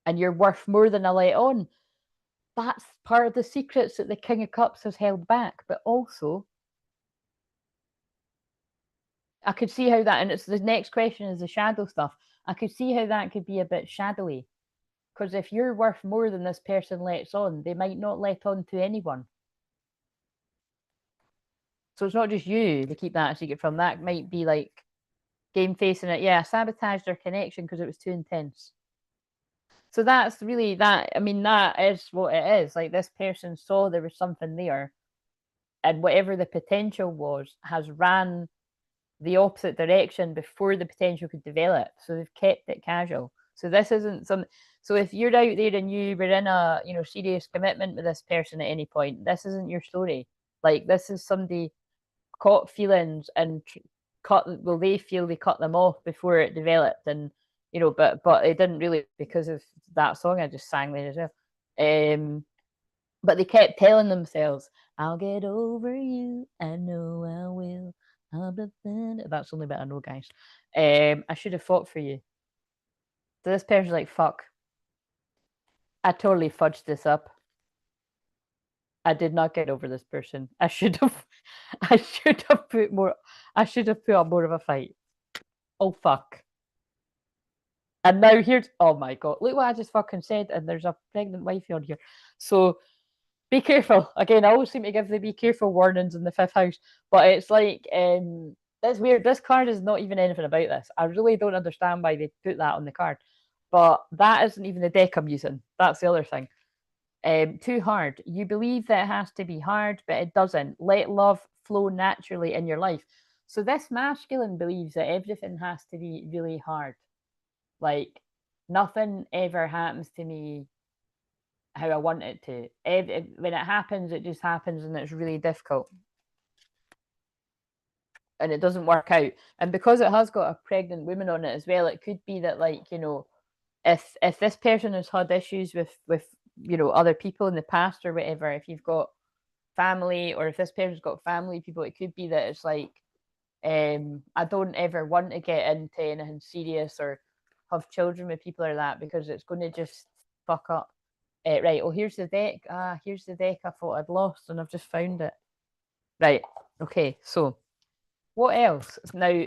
S1: And you're worth more than a let on. That's part of the secrets that the King of Cups has held back. But also, I could see how that, and it's the next question is the shadow stuff. I could see how that could be a bit shadowy. Because if you're worth more than this person lets on, they might not let on to anyone. So it's not just you to keep that a secret from. That might be like game facing it. Yeah, I sabotaged their connection because it was too intense. So that's really that. I mean, that is what it is. Like this person saw there was something there, and whatever the potential was has ran the opposite direction before the potential could develop. So they've kept it casual. So this isn't some. So if you're out there and you were in a serious commitment with this person at any point, this isn't your story. Like this is somebody caught feelings and cut. Well, they feel they cut them off before it developed, and but it didn't really because of that song I just sang there as well. But they kept telling themselves, "I'll get over you. I know I will." That's only bit I know, guys. I should have fought for you. So this person's like, fuck. I totally fudged this up. I did not get over this person. I should have put up more of a fight. Oh fuck. And now here's oh my god. Look what I just fucking said, and there's a pregnant wifey on here. So be careful. Again, I always seem to give the be careful warnings in the fifth house, but it's like that's weird. This card is not even anything about this. I really don't understand why they put that on the card. But that isn't even the deck I'm using. That's the other thing. Too hard. You believe that it has to be hard, but it doesn't. Let love flow naturally in your life. So this masculine believes that everything has to be really hard. Like nothing ever happens to me how I want it to. When it happens, it just happens, and it's really difficult, and it doesn't work out. And because it has got a pregnant woman on it as well, it could be that, like, if this person has had issues with other people in the past or whatever, if you've got family, or if this person's got family people, it could be that it's like, I don't ever want to get into anything serious or have children with people like that, because it's going to just fuck up. Right. Oh, here's the deck. Here's the deck I thought I'd lost, and I've just found it. Right. Okay. So, what else? Now,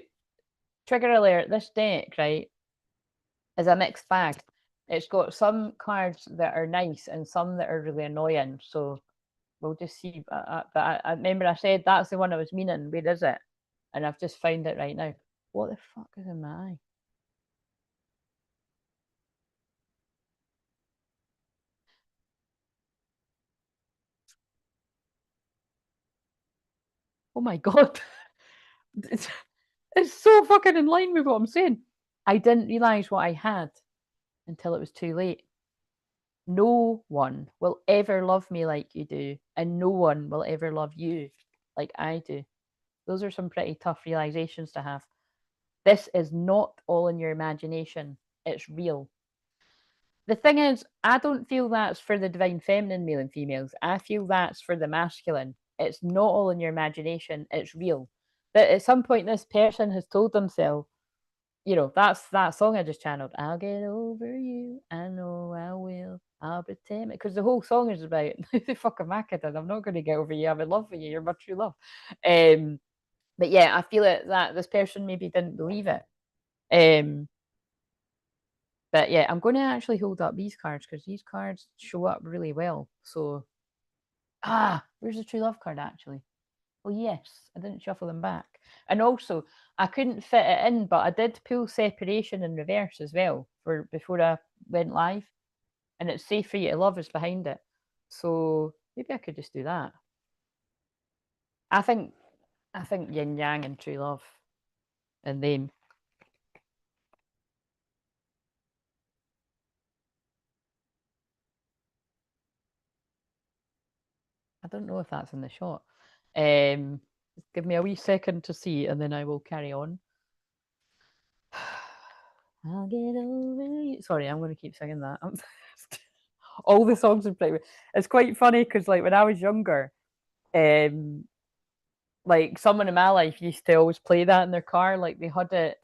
S1: trigger alert. This deck, right, is a mixed bag. It's got some cards that are nice and some that are really annoying. So we'll just see. But I remember I said that's the one I was meaning. Where is it? And I've just found it right now. What the fuck is in my eye? Oh my god. It's, it's so fucking in line with what I'm saying. I didn't realise what I had until it was too late. No one will ever love me like you do, and no one will ever love you like I do. Those are some pretty tough realizations to have. This is not all in your imagination, it's real. The thing is, I don't feel that's for the divine feminine, male and females. I feel that's for the masculine. It's not all in your imagination, it's real. That at some point, this person has told themselves, that's that song I just channeled. I'll get over you. I know I will. I'll pretend because the whole song is about who the fuck am I kidding? I'm not going to get over you. I'm in love with you. You're my true love. But yeah, I feel it that this person maybe didn't believe it. Um, but yeah, I'm going to actually hold up these cards because these cards show up really well. So where's the true love card actually? Oh yes, I didn't shuffle them back. And also, I couldn't fit it in, but I did pull separation in reverse as well for before I went live. And it's safe for you to love is behind it. So maybe I could just do that. I think I think yin yang and true love and them. I don't know if that's in the shot. Give me a wee second to see, and then I will carry on. I'll get over you. Sorry, I'm going to keep singing that. All the songs in pretty. It's quite funny because, like, when I was younger, um, like someone in my life used to always play that in their car. Like they had the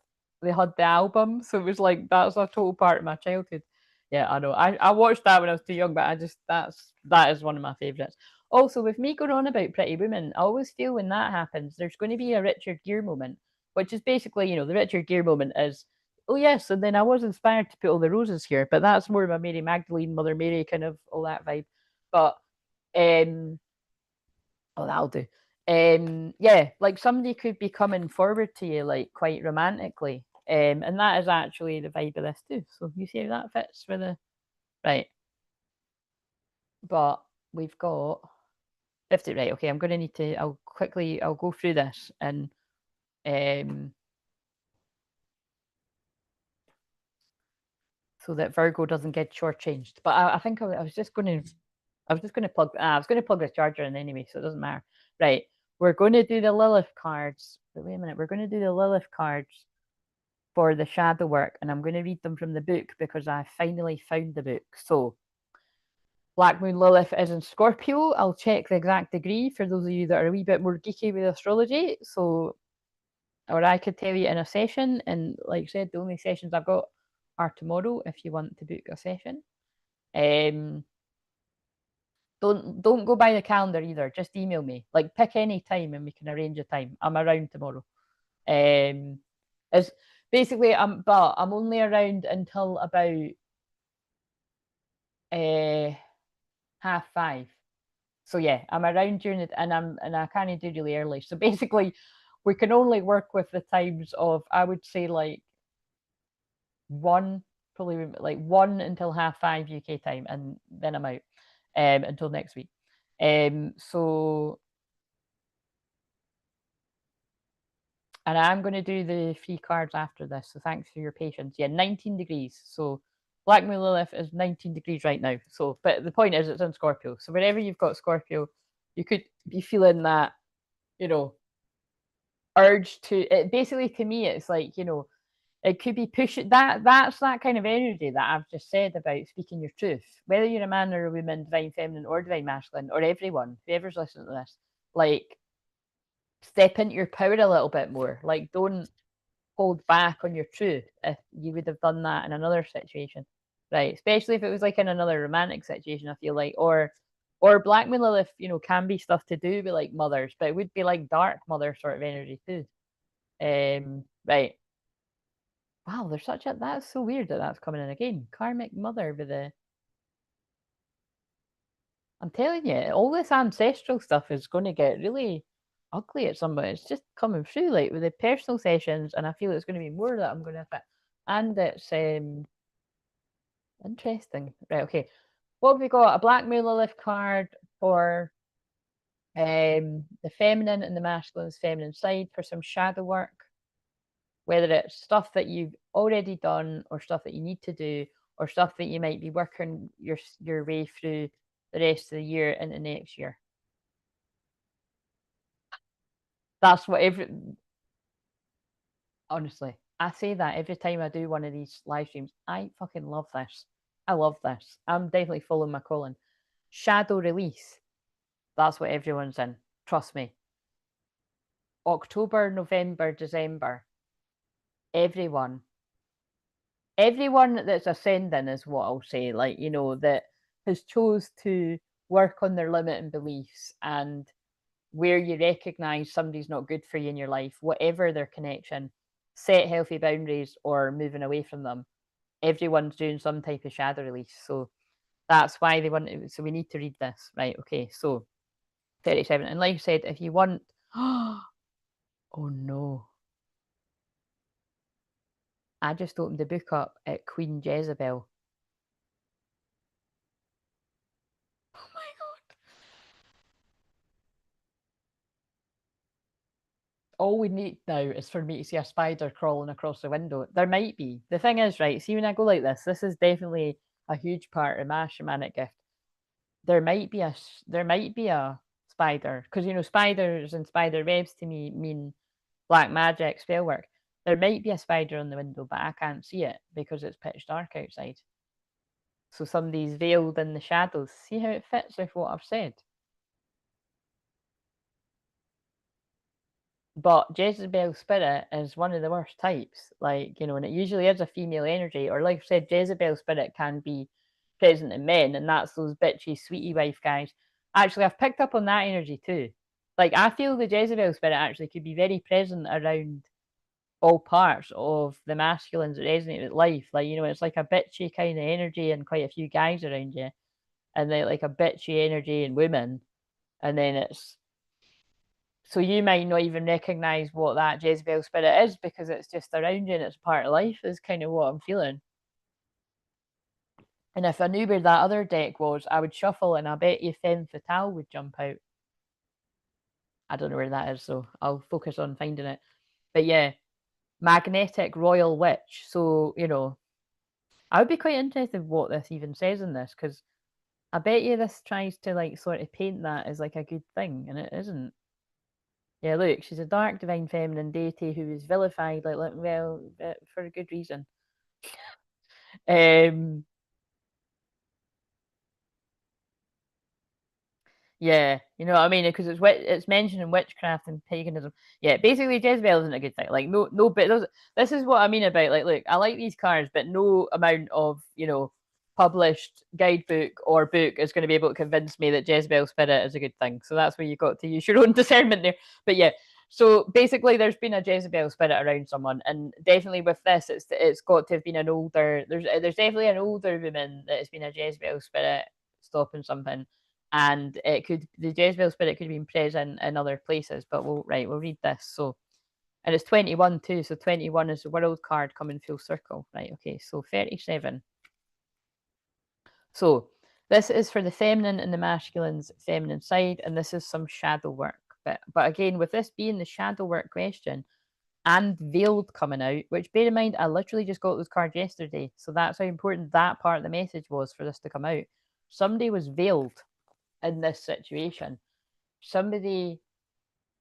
S1: album, so it was like that's a total part of my childhood. Yeah, I know. I watched that when I was too young, but that is one of my favourites. Also, with me going on about Pretty Woman, I always feel when that happens, there's going to be a Richard Gere moment, which is basically, the Richard Gere moment is, oh yes, and then I was inspired to put all the roses here, but that's more of a Mary Magdalene, Mother Mary kind of all that vibe. But um, oh, that'll do. Yeah, like somebody could be coming forward to you like quite romantically. And that is actually the vibe of this too. So you see how that fits for the right. But we've got 50, right. Okay, I'm gonna need to I'll go through this and um so that Virgo doesn't get shortchanged. But I think I was just gonna plug I was gonna plug this charger in anyway, so it doesn't matter. Right. We're gonna do the Lilith cards. But wait a minute, we're gonna do the Lilith cards for the shadow work, and I'm going to read them from the book because I finally found the book. So, Black Moon Lilith is in Scorpio. I'll check the exact degree for those of you that are a wee bit more geeky with astrology. So, or I could tell you in a session, and like I said, the only sessions I've got are tomorrow if you want to book a session. Um, don't go by the calendar either. Just email me. Like pick any time and we can arrange a time. I'm around tomorrow. Um, is basically I'm only around until about 5:30. So yeah, I'm around during it, and I can't do really early. So basically, we can only work with the times of I would say like one, probably like 1 until 5:30 UK time, and then I'm out until next week. So and I'm going to do the free cards after this. So thanks for your patience. Yeah, 19 degrees. So Black Moon Lilith is 19 degrees right now. So, but the point is, it's in Scorpio. So wherever you've got Scorpio, you could be feeling that, you know, urge to. It basically, to me, it's like, you know, it could be pushing that. That's that kind of energy that I've just said about speaking your truth. Whether you're a man or a woman, divine feminine or divine masculine, or everyone, whoever's listening to this, like step into your power a little bit more. Like, don't hold back on your truth if you would have done that in another situation, right? Especially if it was like in another romantic situation, I feel like, or Black Moon Lilith, you know, can be stuff to do with like mothers, but it would be like dark mother sort of energy too. Right. Wow, there's such a that's so weird that that's coming in again. Karmic mother with a. I'm telling you, all this ancestral stuff is going to get really ugly at some point. It's just coming through, like with the personal sessions, and I feel it's going to be more that I'm going to fit. And it's interesting. Right, okay. What have we got? A Black Moon Lilith card for the feminine and the masculine's feminine side for some shadow work, whether it's stuff that you've already done or stuff that you need to do or stuff that you might be working your way through the rest of the year into next year. That's what honestly, I say that every time I do one of these live streams. I fucking love this. I love this. I'm definitely following my calling. Shadow release. That's what everyone's in. Trust me. October, November, December. Everyone. Everyone that's ascending is what I'll say. Like, you know, that has chose to work on their limiting beliefs and where you recognize somebody's not good for you in your life, whatever their connection, set healthy boundaries or moving away from them. Everyone's doing some type of shadow release. So that's why they want to. So we need to read this. Right. Okay. So 37. And like I said, if you want. Oh no. I just opened the book up at Queen Jezebel. Oh my god. All we need now is for me to see a spider crawling across the window. There might be. The thing is, right, see when I go like this is definitely a huge part of my shamanic gift. There might be a spider. Because you know, spiders and spider webs to me mean black magic spell work. There might be a spider on the window, but I can't see it because it's pitch dark outside. So somebody's veiled in the shadows. See how it fits with what I've said? But Jezebel spirit is one of the worst types. Like, you know, and it usually is a female energy. Or like I said, Jezebel spirit can be present in men, and that's those bitchy, sweetie wife guys. Actually, I've picked up on that energy too. Like, I feel the Jezebel spirit actually could be very present around all parts of the masculines that resonate with life. Like, you know, it's like a bitchy kind of energy and quite a few guys around you. And then like a bitchy energy in women. And then it's so you might not even recognize what that Jezebel spirit is because it's just around you and it's part of life, is kind of what I'm feeling. And if I knew where that other deck was, I would shuffle and I bet you Femme Fatale would jump out. I don't know where that is, so I'll focus on finding it. But yeah, Magnetic Royal Witch. So, you know, I would be quite interested what this even says in this because I bet you this tries to like sort of paint that as like a good thing, and it isn't. Yeah, look, she's a dark divine feminine deity who is vilified, like well, for a good reason. Um, yeah, you know what I mean, because it's mentioned in witchcraft and paganism. Yeah, basically Jezebel isn't a good thing. Like no, but this is what I mean about like, look, I like these cards, but no amount of published guidebook or book is going to be able to convince me that Jezebel spirit is a good thing. So that's where you got to use your own discernment there. But yeah, so basically, there's been a Jezebel spirit around someone, and definitely with this, it's got to have been an older. There's definitely an older woman that has been a Jezebel spirit stopping something, and the Jezebel spirit could have been present in other places. But we'll read this. So, and it's 21 too. So 21 is the world card coming full circle. Right. Okay. So 37. So this is for the feminine and the masculine's feminine side, and this is some shadow work. But again, with this being the shadow work question, and veiled coming out, which bear in mind, I literally just got those cards yesterday. So that's how important that part of the message was for this to come out. Somebody was veiled in this situation. Somebody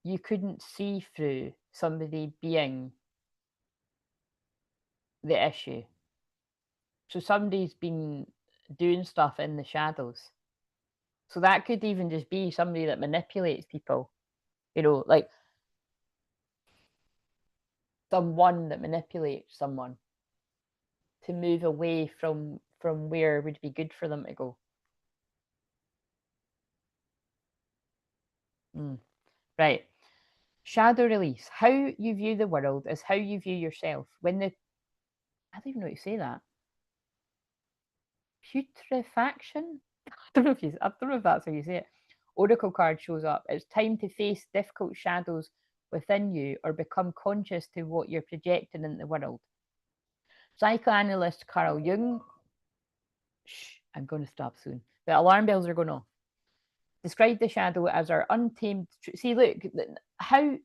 S1: you couldn't see through, somebody being the issue. So somebody's been doing stuff in the shadows. So that could even just be somebody that manipulates people, like someone that manipulates someone to move away from where would be good for them to go. Right. Shadow release. How you view the world is how you view yourself. I don't even know how to say that. Putrefaction? I don't know if that's how you say it. Oracle card shows up. It's time to face difficult shadows within you or become conscious to what you're projecting in the world. Psychoanalyst Carl Jung. Shh, I'm going to stop soon. The alarm bells are going off. Describe the shadow as our untamed. See, look, how.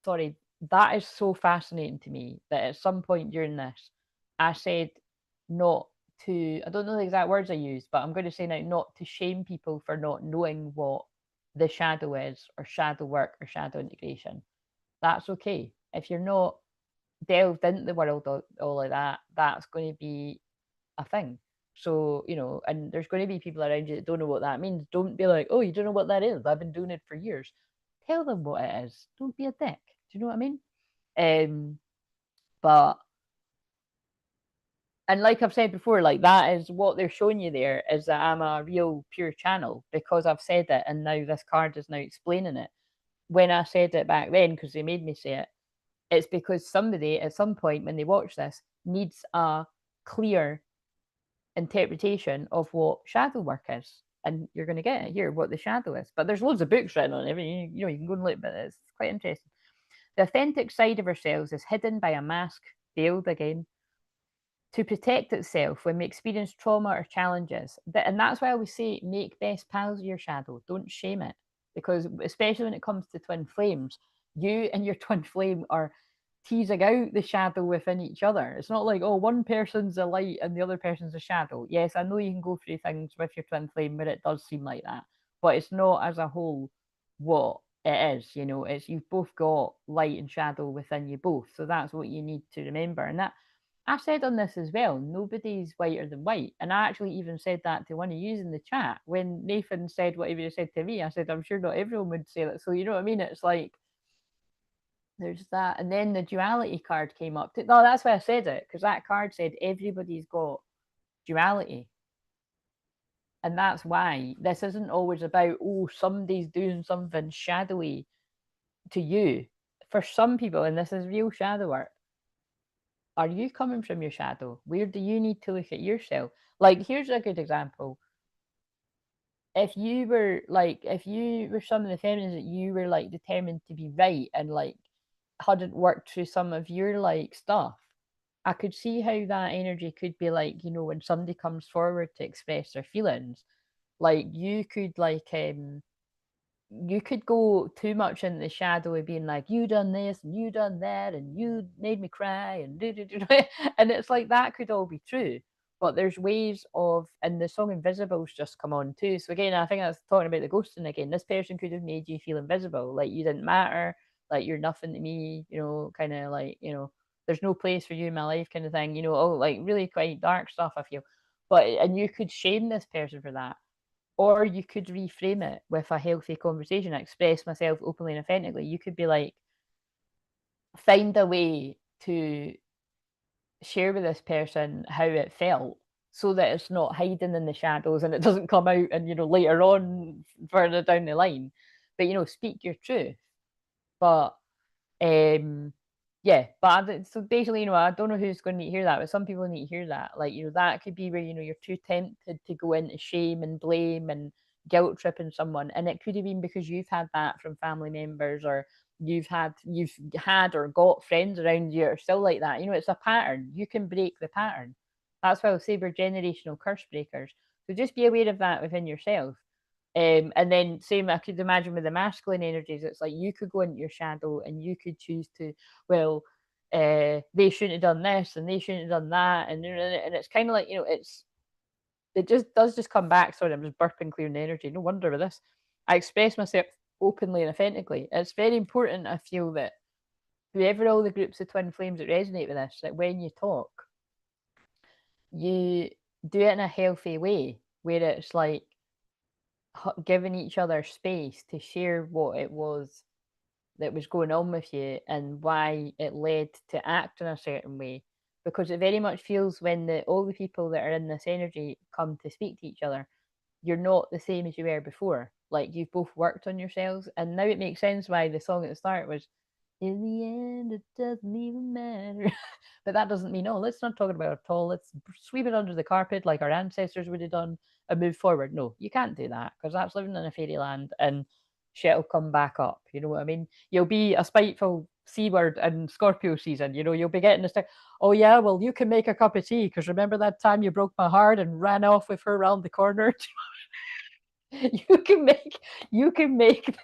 S1: Sorry, that is so fascinating to me that at some point during this, I said not to. I don't know the exact words I used, but I'm going to say now not to shame people for not knowing what the shadow is, or shadow work, or shadow integration. That's okay. If you're not delved into the world all like that, that's going to be a thing. So, and there's going to be people around you that don't know what that means. Don't be like, oh, you don't know what that is. I've been doing it for years. Tell them what it is. Don't be a dick. Do you know what I mean? But, and like I've said before, like that is what they're showing you there, is that I'm a real pure channel because I've said it, and now this card is now explaining it. When I said it back then, because they made me say it, it's because somebody at some point when they watch this needs a clear interpretation of what shadow work is. And you're going to get it here, what the shadow is. But there's loads of books written on it. You can go and look, but it's quite interesting. The authentic side of ourselves is hidden by a mask, veiled again, to protect itself when we experience trauma or challenges. And that's why I always say make best pals of your shadow. Don't shame it. Because especially when it comes to twin flames, you and your twin flame are teasing out the shadow within each other. It's not like, oh, one person's a light and the other person's a shadow. Yes, I know you can go through things with your twin flame where it does seem like that, but it's not as a whole what it is. It's you've both got light and shadow within you both. So that's what you need to remember. And that I said on this as well, nobody's whiter than white. And I actually even said that to one of you in the chat. When Nathan said what he said to me, I said, I'm sure not everyone would say that. So you know what I mean? It's like there's that. And then the duality card came up. No, that's why I said it, because that card said everybody's got duality. And that's why this isn't always about, oh, somebody's doing something shadowy to you. For some people, and this is real shadow work, are you coming from your shadow? Where do you need to look at yourself? Like, here's a good example. If you were some of the feminines that you were like determined to be right and like hadn't worked through some of your like stuff, I could see how that energy could be like, when somebody comes forward to express their feelings, like you could go too much in the shadow of being like, you done this and you done that and you made me cry and and it's like that could all be true. But there's ways of, and the song Invisible's just come on too. So again, I think I was talking about the ghosting again. This person could have made you feel invisible, like you didn't matter, like you're nothing to me, kind of like, there's no place for you in my life kind of thing, all like really quite dark stuff, I feel. And you could shame this person for that. Or you could reframe it with a healthy conversation. I express myself openly and authentically. You could be like, find a way to share with this person how it felt so that it's not hiding in the shadows and it doesn't come out and, later on further down the line. But, speak your truth. But yeah, but so basically, I don't know who's going to need to hear that, but some people need to hear that. Like, that could be where, you're too tempted to go into shame and blame and guilt tripping someone. And it could have been because you've had that from family members, or you've had or got friends around you that are still like that. It's a pattern. You can break the pattern. That's why I'll say we're generational curse breakers. So just be aware of that within yourself. And then same, I could imagine with the masculine energies, it's like you could go into your shadow and you could choose to, well, they shouldn't have done this and they shouldn't have done that, and it's kind of like, it just come back. Sorry, I'm just burping, clearing the energy. No wonder with this, I express myself openly and authentically. It's very important, I feel, that whoever all the groups of twin flames that resonate with this, that when you talk, you do it in a healthy way, where it's like giving each other space to share what it was that was going on with you and why it led to act in a certain way. Because it very much feels when all the people that are in this energy come to speak to each other, you're not the same as you were before. Like, you've both worked on yourselves, and now it makes sense why the song at the start was, "In the end, it doesn't even matter." But that doesn't mean, oh, let's not talk about it at all. Let's sweep it under the carpet like our ancestors would have done and move forward. No, you can't do that, because that's living in a fairyland, and shit will come back up. You know what I mean? You'll be a spiteful C word in Scorpio season. You'll be getting this thing. Oh yeah, well, you can make a cup of tea, because remember that time you broke my heart and ran off with her around the corner? you can make you can make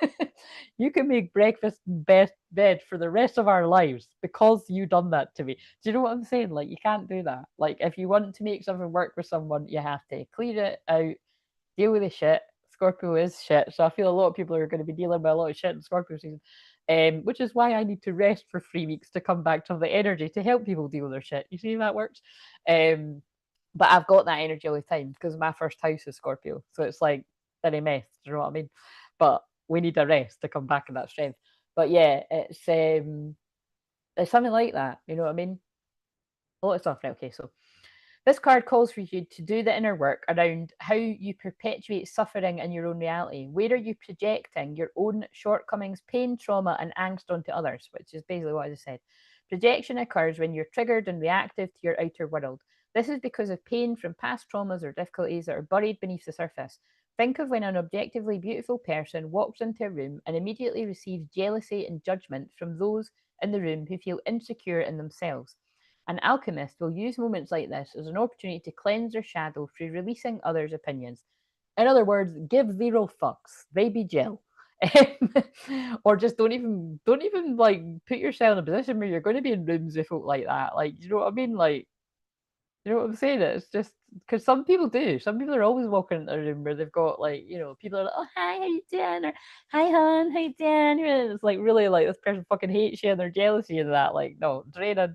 S1: you can make breakfast and best bed for the rest of our lives because you done that to me. Do you know what I'm saying? Like, you can't do that. Like, if you want to make something work with someone, you have to clear it out, deal with the shit. Scorpio is shit, so I feel a lot of people are going to be dealing with a lot of shit in Scorpio season, which is why I need to rest for 3 weeks to come back to the energy to help people deal with their shit. You see how that works? But I've got that energy all the time because my first house is Scorpio, so it's like very mess. Do you know what I mean? But we need a rest to come back in that strength. But yeah, it's something like that. You know what I mean? A lot of stuff. Right, okay, so this card calls for you to do the inner work around how you perpetuate suffering in your own reality. Where are you projecting your own shortcomings, pain, trauma, and angst onto others? Which is basically what I just said. Projection occurs when you're triggered and reactive to your outer world. This is because of pain from past traumas or difficulties that are buried beneath the surface. Think of when an objectively beautiful person walks into a room and immediately receives jealousy and judgment from those in the room who feel insecure in themselves. An alchemist will use moments like this as an opportunity to cleanse their shadow through releasing others' opinions. In other words, give zero fucks. They be jail. Or just don't even like put yourself in a position where you're going to be in rooms with folk like that. Like, you know what I mean? Like, you know what I'm saying? It's just because some people do. Some people are always walking into a room where they've got, like, people are like, "Oh, hi, how you doing?" Or "Hi, hon, how you doing?" And it's like, really, like, this person fucking hates you and they're jealousy and that. Like, no, draining.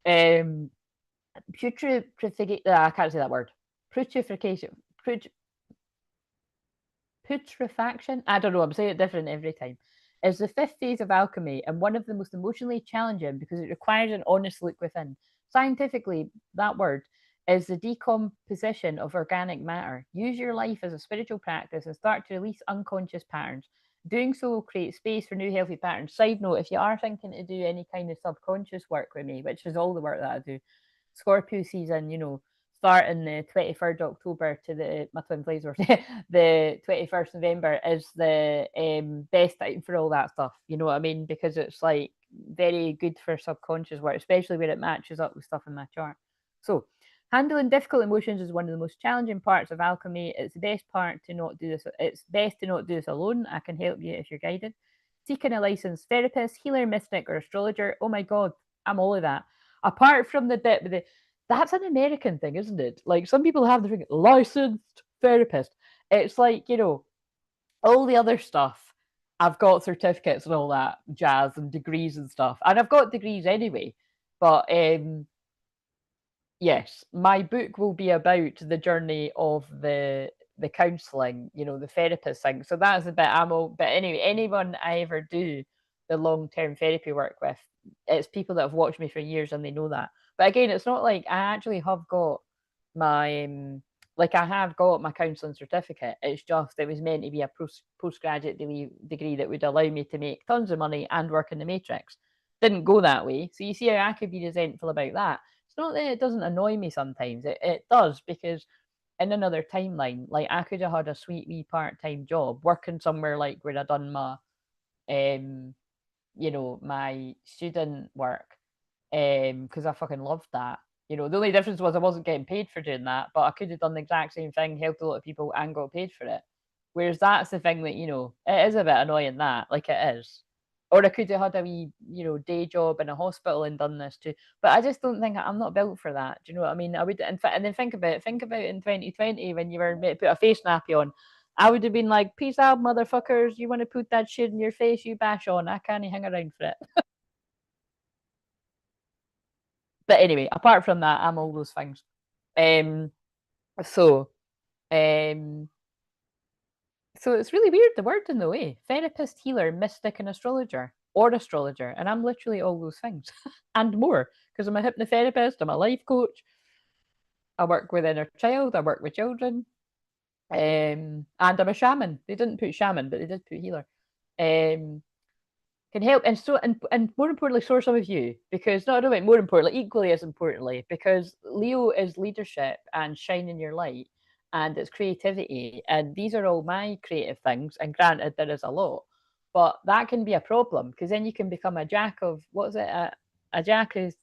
S1: Um, I can't say that word. Putrefaction. Putrefaction. I don't know. I'm saying it different every time. Is the fifth phase of alchemy and one of the most emotionally challenging because it requires an honest look within. Scientifically, that word is the decomposition of organic matter. Use your life as a spiritual practice and start to release unconscious patterns. Doing so will create space for new healthy patterns. Side note, if you are thinking to do any kind of subconscious work with me, which is all the work that I do, Scorpio season, starting the 23rd October to my twin flames were the 21st November is the best time for all that stuff. You know what I mean? Because it's like very good for subconscious work, especially where it matches up with stuff in my chart. So, handling difficult emotions is one of the most challenging parts of alchemy. It's best to not do this alone. I can help you if you're guided. Seeking a licensed therapist, healer, mystic, or astrologer. Oh my god, I'm all of that. Apart from that's an American thing, isn't it? Like, some people have the thing, licensed therapist. It's like, all the other stuff. I've got certificates and all that jazz and degrees and stuff. And I've got degrees anyway. But yes, my book will be about the journey of the counselling, the therapist thing. So that's a bit but anyway, anyone I ever do the long-term therapy work with, it's people that have watched me for years and they know that. But again, it's not like I actually have got my I have got my counselling certificate. It's just it was meant to be a postgraduate degree that would allow me to make tons of money and work in the matrix. Didn't go that way. So you see how I could be resentful about that. It's not that it doesn't annoy me sometimes. It does, because in another timeline, like, I could have had a sweet wee part-time job working somewhere like where I done my my student work, because I fucking loved that. The only difference was I wasn't getting paid for doing that, but I could have done the exact same thing, helped a lot of people, and got paid for it. Whereas that's the thing that, it is a bit annoying that, like, it is. Or I could have had a wee, day job in a hospital and done this too. But I just don't think I'm not built for that. Do you know what I mean? I would, and then think about in 2020 when you were meant to put a face nappy on. I would have been like, peace out, motherfuckers. You want to put that shit in your face, you bash on. I can't hang around for it. But anyway, apart from that, I'm all those things. Um, so, um, so it's really weird the word in the way. Therapist, healer, mystic, and astrologer, or astrologer, and I'm literally all those things and more because I'm a hypnotherapist, I'm a life coach, I work with inner child, I work with children, and I'm a shaman. They didn't put shaman, but they did put healer. Um, can help and more importantly source some of you because not only more importantly equally as importantly because Leo is leadership and shining your light and it's creativity and these are all my creative things and granted there is a lot but that can be a problem because then you can become a jack of what's it a jack is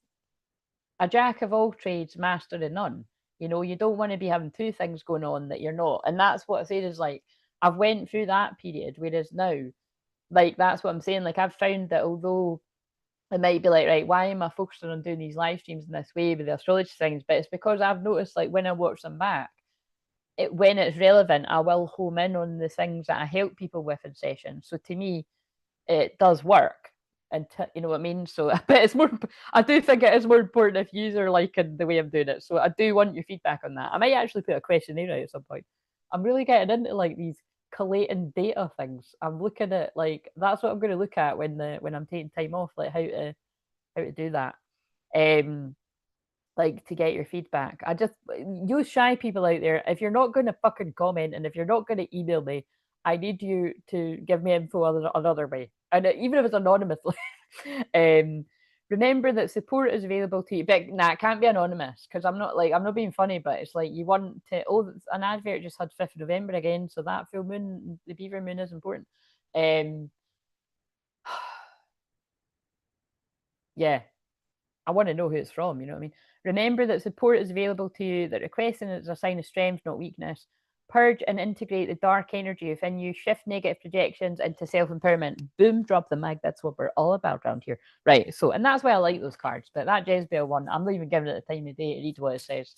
S1: a jack of all trades master of none. You don't want to be having two things going on that you're not, and that's what I say is like I've went through that period whereas now like that's what I'm saying. Like I've found that although it might be like, right, why am I focusing on doing these live streams in this way with the astrology things? But it's because I've noticed like when I watch them back, when it's relevant, I will home in on the things that I help people with in sessions. So to me, it does work. And you know what I mean? So but it's more I do think it is more important if you are liking the way I'm doing it. So I do want your feedback on that. I might actually put a questionnaire out at some point. I'm really getting into like these collating data things. I'm looking at like that's what I'm going to look at when I'm taking time off, like how to do that. Um, like to get your feedback. I just you shy people out there. If you're not going to fucking comment and if you're not going to email me, I need you to give me info another way, and even if it's anonymously. um, remember that support is available to you. But nah, it can't be anonymous because I'm not being funny, but it's like you want to. Oh, an advert just had 5th of November again, so that full moon, the beaver moon, is important. Um, yeah, I want to know who it's from. You know what I mean? Remember that support is available to you, that requesting is a sign of strength, not weakness. Purge and integrate the dark energy within you, shift negative projections into self empowerment. Boom, drop the mic. That's what we're all about around here. Right. So, and that's why I like those cards. But that Jezebel one, I'm not even giving it the time of day to read what it says.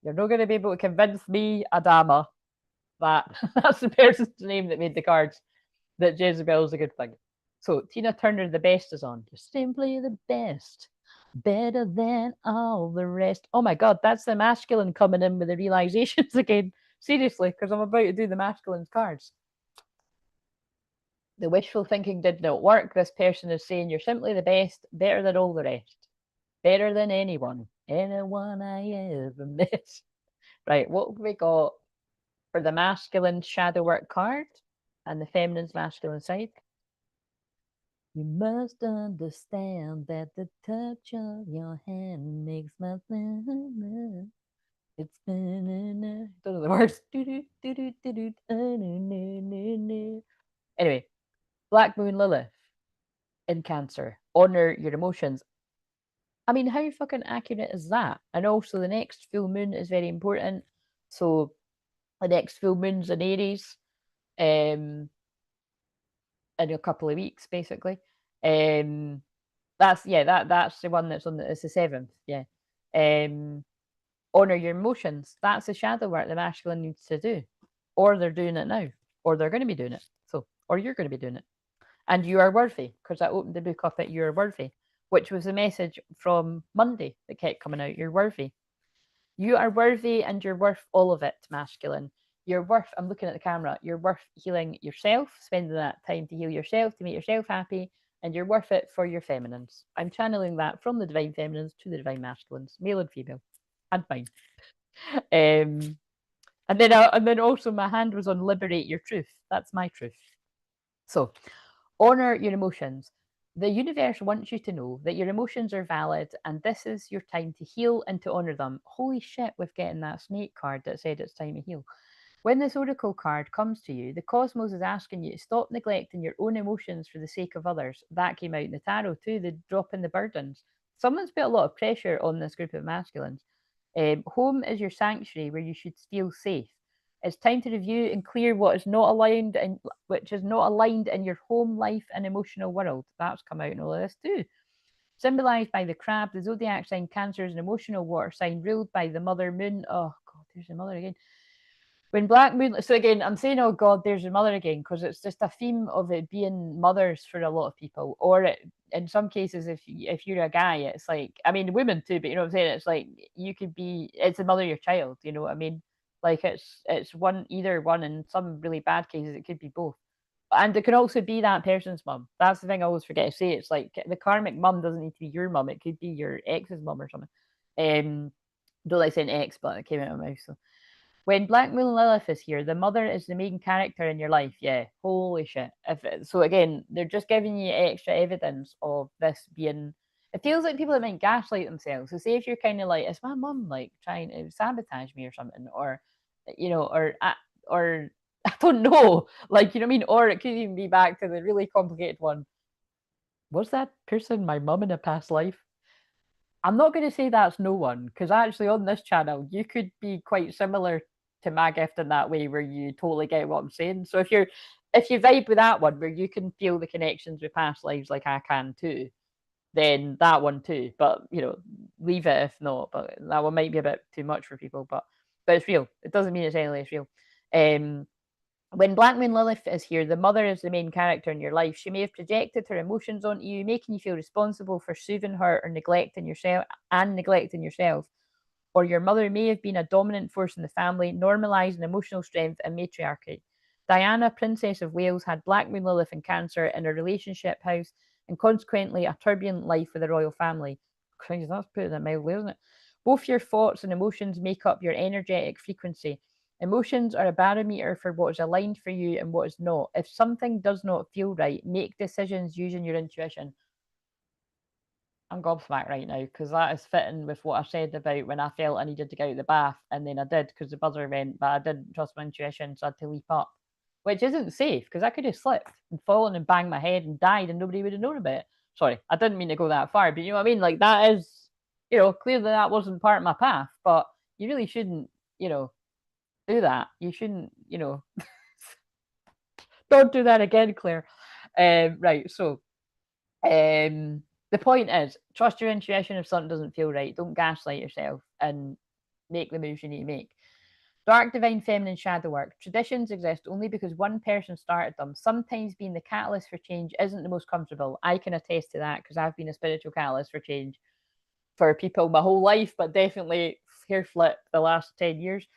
S1: You're not going to be able to convince me, Adama, that that's the person's name that made the cards, that Jezebel is a good thing. So, Tina Turner, the best is on. You're simply the best. Better than all the rest. Oh my god, that's the masculine coming in with the realizations again. Seriously, because I'm about to do the masculine cards. The wishful thinking did not work. This person is saying you're simply the best, better than all the rest, better than anyone I ever met. Right, what have we got for the masculine shadow work card and the feminine's masculine side? You must understand that the touch of your hand makes my it's don't know the words. Anyway, Black Moon Lilith in Cancer. Honor your emotions. I mean, how fucking accurate is that? And also, the next full moon is very important. So, the next full moon's in Aries, in a couple of weeks, basically. That's the one that's on it's the 7th. Yeah. Honor your emotions. That's the shadow work the masculine needs to do. Or they're doing it now. Or they're going to be doing it. So, or you're going to be doing it. And you are worthy, because I opened the book up at You Are Worthy, which was the message from Monday that kept coming out. You're worthy. You are worthy and you're worth all of it, masculine. You're worth, I'm looking at the camera, you're worth healing yourself, spending that time to heal yourself, to make yourself happy, and you're worth it for your feminines. I'm channeling that from the divine feminines to the divine masculines, male and female, and mine. And then also my hand was on liberate your truth. That's my truth. So honor your emotions. The universe wants you to know that your emotions are valid and this is your time to heal and to honor them. Holy shit, with getting that snake card that said it's time to heal. When this oracle card comes to you, the cosmos is asking you to stop neglecting your own emotions for the sake of others. That came out in the tarot too, the drop in the burdens. Someone's put a lot of pressure on this group of masculines. Home is your sanctuary where you should feel safe. It's time to review and clear what is not aligned and which is not aligned in your home life and emotional world. That's come out in all of this too. Symbolised by the crab, the zodiac sign Cancer is an emotional water sign ruled by the mother moon. Oh God, there's the mother again. When Black Moon, so again, I'm saying, oh God, there's your mother again, because it's just a theme of it being mothers for a lot of people. Or in some cases, if you're a guy, it's like, I mean, women too, but you know what I'm saying? It's like you could be, it's the mother of your child. You know what I mean? Like it's one, either one. In some really bad cases, it could be both. And it can also be that person's mum. That's the thing I always forget to say. It's like the karmic mum doesn't need to be your mum. It could be your ex's mum or something. Don't like saying ex, but it came out of my mouth. So when Black Moon Lilith is here, the mother is the main character in your life. Yeah, holy shit. So again, they're just giving you extra evidence of this being. It feels like people that might gaslight themselves. So say if you're kind of like, is my mum like trying to sabotage me or something, or you know, or I don't know, like you know what I mean, or it could even be back to the really complicated one. Was that person my mum in a past life? I'm not going to say that's no one, because actually on this channel you could be quite similar to my gift in that way, where you totally get what I'm saying. So if you vibe with that one, where you can feel the connections with past lives like I can too, then that one too. But you know, leave it if not. But that one might be a bit too much for people. But it's real. It doesn't mean it's any less real. When Black Moon Lilith is here, the mother is the main character in your life. She may have projected her emotions onto you, making you feel responsible for soothing her or neglecting yourself. Or your mother may have been a dominant force in the family, normalizing emotional strength and matriarchy. Diana, Princess of Wales, had Black Moon Lilith in Cancer in her relationship house, and consequently a turbulent life with the royal family. Christ, that's putting it mildly, isn't it? Both your thoughts and emotions make up your energetic frequency. Emotions are a barometer for what is aligned for you and what is not. If something does not feel right, make decisions using your intuition. I'm gobsmacked right now, because that is fitting with what I said about when I felt I needed to get out of the bath, and then I did because the buzzer went, but I didn't trust my intuition, so I had to leap up, which isn't safe because I could have slipped and fallen and banged my head and died and nobody would have known about it. Sorry, I didn't mean to go that far, but you know what I mean? Like, that is, you know, clearly that wasn't part of my path, but you really shouldn't, you know, do that. You shouldn't, you know, don't do that again, Claire. Right, so the point is, trust your intuition if something doesn't feel right. Don't gaslight yourself and make the moves you need to make. Dark, divine, feminine shadow work. Traditions exist only because one person started them. Sometimes being the catalyst for change isn't the most comfortable. I can attest to that because I've been a spiritual catalyst for change for people my whole life, but definitely hair flip the last 10 years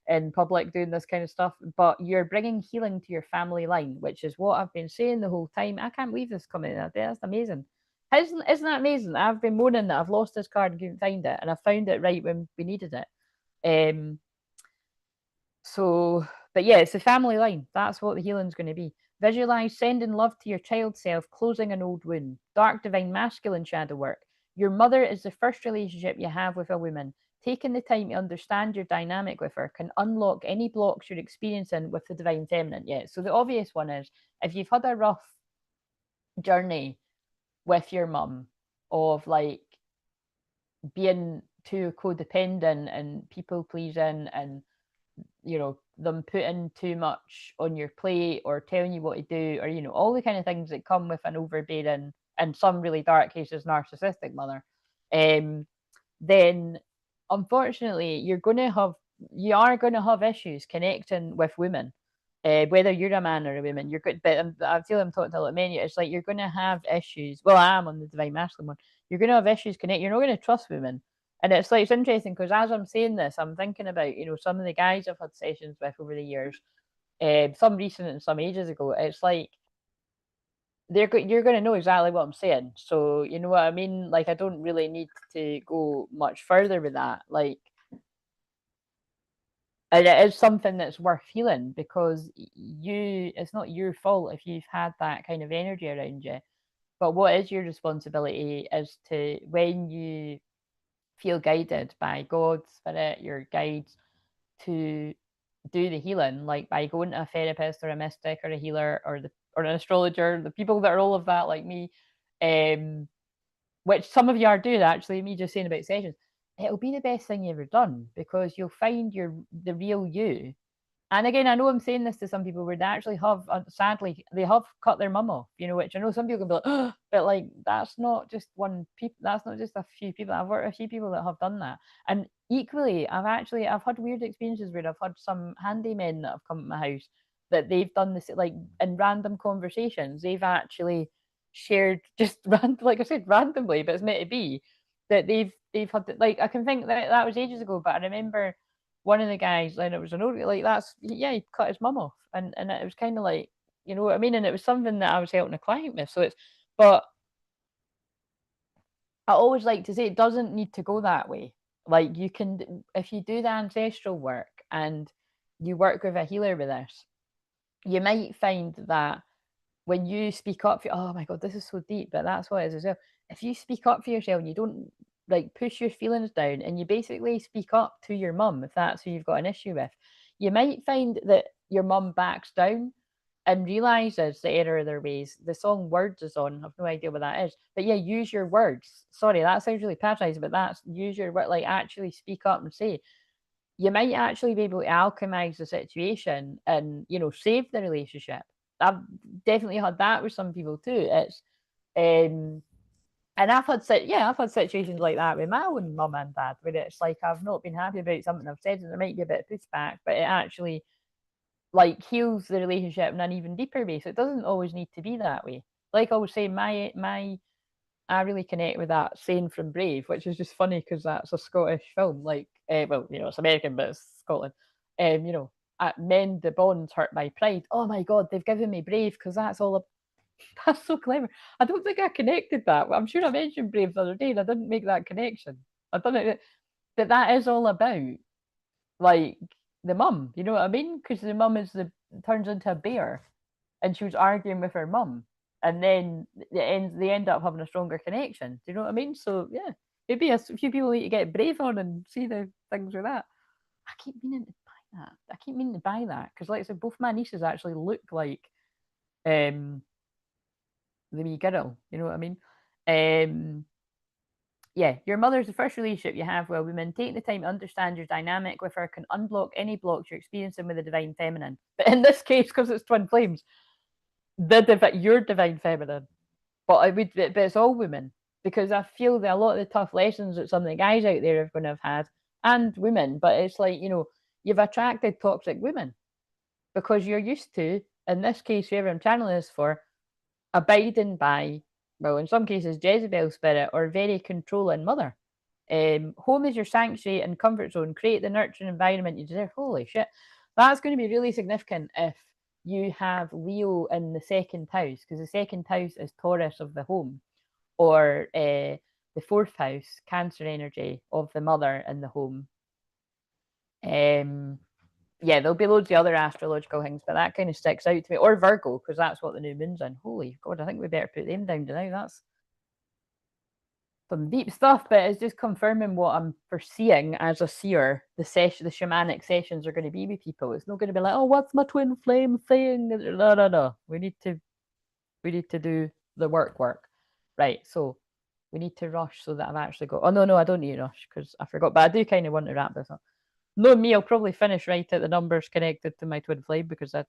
S1: in public doing this kind of stuff. But you're bringing healing to your family line, which is what I've been saying the whole time. I can't believe this coming out. That's amazing. Isn't that amazing? I've been moaning that I've lost this card and couldn't find it, and I found it right when we needed it. So, but yeah, it's the family line. That's what the healing's going to be. Visualize sending love to your child self, closing an old wound. Dark, divine, masculine shadow work. Your mother is the first relationship you have with a woman. Taking the time to understand your dynamic with her can unlock any blocks you're experiencing with the divine feminine. Yeah, so the obvious one is if you've had a rough journey with your mum of like being too codependent and people pleasing and you know them putting too much on your plate or telling you what to do, or you know all the kind of things that come with an overbearing and some really dark cases narcissistic mother, then unfortunately you are going to have issues connecting with women, whether you're a man or a woman. You're good, but I feel I'm talking to a lot of men. It's like you're going to have issues. Well, I am on the divine masculine one. You're going to have issues connect. You're not going to trust women. And it's like, it's interesting because as I'm saying this, I'm thinking about, you know, some of the guys I've had sessions with over the years, some recent and some ages ago. It's like you're going to know exactly what I'm saying. So you know what I mean? Like, I don't really need to go much further with that. Like, and it is something that's worth feeling because it's not your fault if you've had that kind of energy around you. But what is your responsibility is to, when you feel guided by God, spirit, your guides, to do the healing, like by going to a therapist or a mystic or a healer or an astrologer, the people that are all of that, like me, which some of you are doing actually. Me just saying about sessions, it'll be the best thing you ever done because you'll find the real you, And again, I know I'm saying this to some people where they actually have, sadly, they have cut their mum off, which I know some people can be like, oh, but like, that's not just that's not just a few people. I've worked with a few people that have done that. And equally, I've had weird experiences where I've had some handymen that have come to my house that they've done this, like in random conversations, they've actually shared just like I said, randomly, but it's meant to be that they've had, like, I can think that was ages ago, but I remember one of the guys, and it was an old, like, he cut his mum off, and it was kind of like, you know what I mean, and it was something that I was helping a client with. So but I always like to say it doesn't need to go that way. Like, you can, if you do the ancestral work and you work with a healer with this, you might find that when you speak up for, oh my god, this is so deep, but that's what it is as well. If you speak up for yourself and you don't like push your feelings down, and you basically speak up to your mum, if that's who you've got an issue with, you might find that your mum backs down and realizes the error of their ways. The song Words is on. I've no idea what that is. But yeah, use your words. Sorry, that sounds really patronizing, but that's use your word, like actually speak up and say, you might actually be able to alchemize the situation and, save the relationship. I've definitely had that with some people too. It's and I've had situations like that with my own mum and dad, where it's like I've not been happy about something I've said, and there might be a bit of pushback, but it actually like heals the relationship in an even deeper way. So it doesn't always need to be that way. Like I was saying, I really connect with that saying from Brave, which is just funny because that's a Scottish film. Like, well, it's American, but it's Scotland. Mend the bonds hurt my pride. Oh my god, they've given me Brave because that's all. That's so clever. I don't think I connected that. I'm sure I mentioned Brave the other day, and I didn't make that connection. I don't know that that is all about like the mum. You know what I mean? Because the mum turns into a bear, and she was arguing with her mum, and then they end up having a stronger connection. Do you know what I mean? So yeah, maybe a few people need to get Brave on and see the things with that. I keep meaning to buy that. I keep meaning to buy that because, like I said, both my nieces actually look like um the wee girl. You know what I mean? Um, yeah, your mother's the first relationship you have with women. Take the time to understand your dynamic with her can unblock any blocks you're experiencing with the divine feminine. But in this case, because it's twin flames, your divine feminine. But it's all women, because I feel that a lot of the tough lessons that some of the guys out there are going to have had, and women, but it's like, you've attracted toxic women because you're used to, in this case, whoever I'm channeling this for, abiding by, well, in some cases, Jezebel spirit or very controlling mother. Home is your sanctuary and comfort zone. Create the nurturing environment you deserve. Holy shit. That's going to be really significant if you have Leo in the second house, because the second house is Taurus of the home, or the fourth house, Cancer energy of the mother in the home. Yeah, there'll be loads of other astrological things, but that kind of sticks out to me. Or Virgo, because that's what the new moon's in. Holy God, I think we better put them down now. That's some deep stuff, but it's just confirming what I'm foreseeing as a seer. The shamanic sessions are going to be with people. It's not going to be like, oh, what's my twin flame thing? No, no, no. We need to do the work. Right. So we need to rush so that I've actually got. Oh no, I don't need to rush because I forgot. But I do kind of want to wrap this up. No, me, I'll probably finish right at the numbers connected to my twin flame because that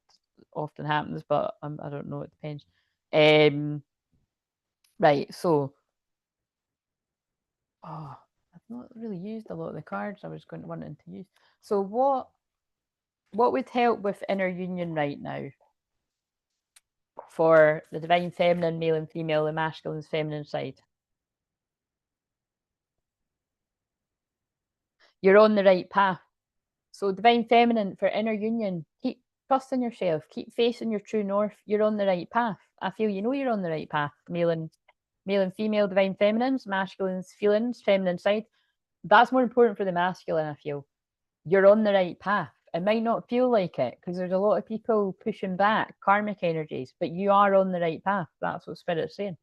S1: often happens, but I don't know. It depends. Right. So, I've not really used a lot of the cards I was wanting to use. So what would help with inner union right now for the divine feminine, male and female, the masculine, feminine side? You're on the right path. So divine feminine for inner union, keep trusting yourself, keep facing your true north. You're on the right path. I feel you're on the right path. Male and female divine feminines, masculine's feelings, feminine side. That's more important for the masculine, I feel. You're on the right path. It might not feel like it because there's a lot of people pushing back karmic energies, but you are on the right path. That's what Spirit's saying.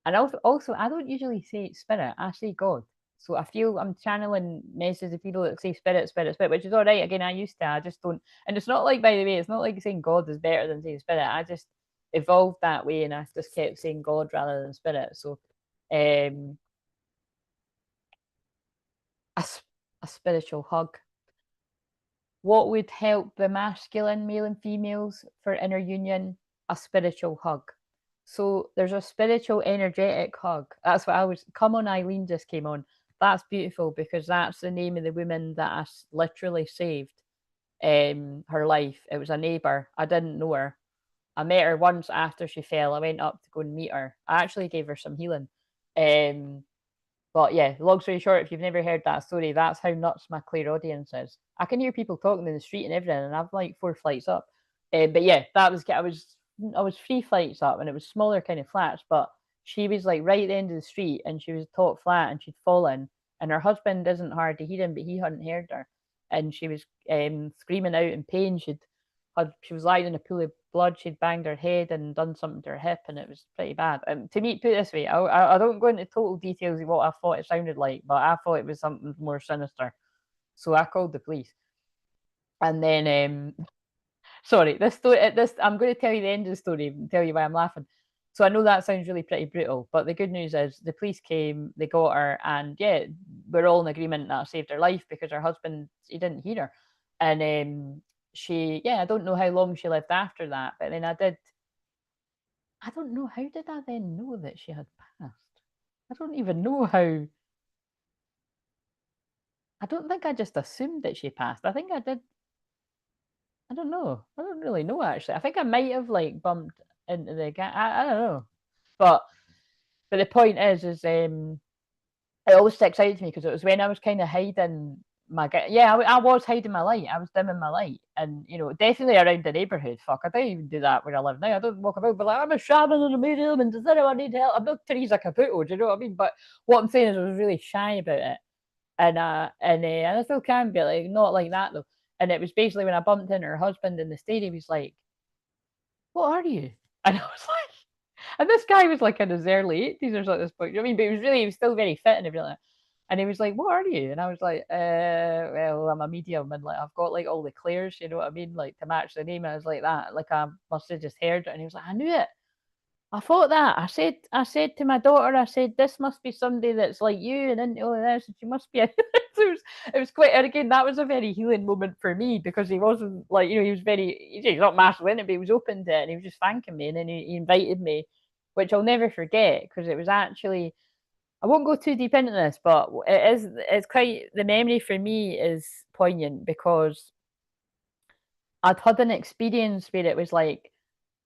S1: And also, I don't usually say Spirit, I say God. So I feel I'm channeling messages of people that say Spirit, Spirit, Spirit, which is all right. Again, I used to, I just don't. And it's not like, by the way, it's not like saying God is better than saying Spirit. I just evolved that way and I just kept saying God rather than Spirit. So, um, a spiritual hug. What would help the masculine, male and females for inner union? A spiritual hug. So there's a spiritual, energetic hug. That's what I was. Come on, Eileen just came on. That's beautiful because that's the name of the woman that I literally saved her life. It was a neighbour. I didn't know her. I met her once after she fell. I went up to go and meet her. I actually gave her some healing. Um, but yeah, long story short, if you've never heard that story, that's how nuts my clairaudience is. I can hear people talking in the street and everything, and I'm like 4 flights up. But yeah, that was I was 3 flights up, and it was smaller kind of flats. But she was like right at the end of the street, and she was top flat, and she'd fallen, and her husband isn't hard to hear him, but he hadn't heard her, and she was screaming out in pain. She was lying in a pool of blood. She'd banged her head and done something to her hip, and it was pretty bad. To me, put it this way, I don't go into total details of what I thought it sounded like, but I thought it was something more sinister. So I called the police. And then, sorry, this story, this I'm going to tell you the end of the story and tell you why I'm laughing. So I know that sounds really pretty brutal, but the good news is the police came, they got her, and yeah, we're all in agreement that I saved her life because her husband, he didn't hear her. And I don't know how long she lived after that, but then I don't know, how did I then know that she had passed? I don't even know how. I don't think I just assumed that she passed. I think I did. I don't know. I don't really know actually. I think I might have like bumped into the guy. I don't know. But the point is it always sticks out to me because it was when I was kind of hiding I was hiding my light. I was dimming my light, and definitely around the neighbourhood. Fuck, I don't even do that where I live now. I don't walk about, but like I'm a shaman and a medium, and does anyone need help? I'm not Teresa Caputo, do you know what I mean? But what I'm saying is, I was really shy about it, and I still can be like not like that though. And it was basically when I bumped into her husband in the stadium, he was like, "What are you?" And I was like, and this guy was like in his early 80s or something at this point. You know what I mean? But he was still very fit and everything. And he was like, "What are you?" And I was like, well, I'm a medium, and like I've got like all the clairs, you know what I mean, like to match the name." And I was like that, like I must have just heard it. And he was like, "I knew it. I thought that. I said to my daughter, I said, this must be somebody that's like you and into all of this, and she must be." So it was quite, and again, that was a very healing moment for me because he wasn't like, he was he's not masculine, but he was open to it, and he was just thanking me, and then he invited me, which I'll never forget because it was actually, I won't go too deep into this, but it's quite, the memory for me is poignant because I'd had an experience where it was like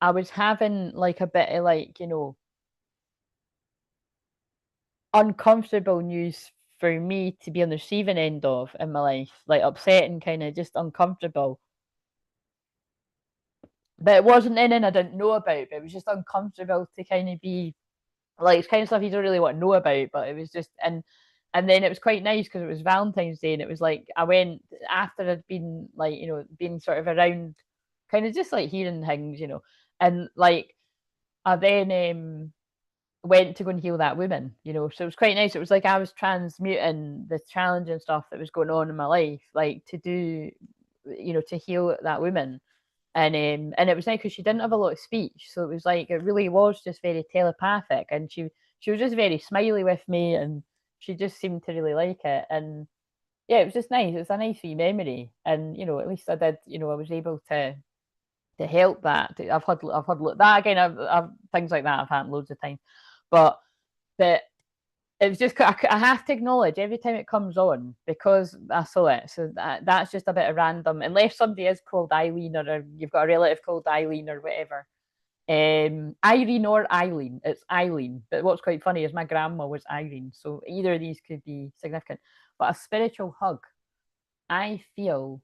S1: I was having like a bit of like, uncomfortable news for me to be on the receiving end of in my life, like upsetting, kind of just uncomfortable. But it wasn't anything I didn't know about, but it was just uncomfortable to kind of be like, it's kind of stuff you don't really want to know about, but it was just, and then it was quite nice because it was Valentine's Day, and it was like I went after I'd been like, being sort of around, kind of just like hearing things, and like I then went to go and heal that woman, so it was quite nice. It was like I was transmuting the challenging stuff that was going on in my life, like to do, to heal that woman. And it was nice because she didn't have a lot of speech, so it was like it really was just very telepathic, and she was just very smiley with me, and she just seemed to really like it. And yeah, it was just nice. It's a nice wee memory, and at least I did, I was able to help that. I've had that again. I've things like that have happened loads of times, but that it was just, I have to acknowledge every time it comes on because I saw it. So that's just a bit of random, unless somebody is called Eileen, or you've got a relative called Eileen or whatever. Irene or Eileen, it's Eileen. But what's quite funny is my grandma was Irene, so either of these could be significant. But a spiritual hug, I feel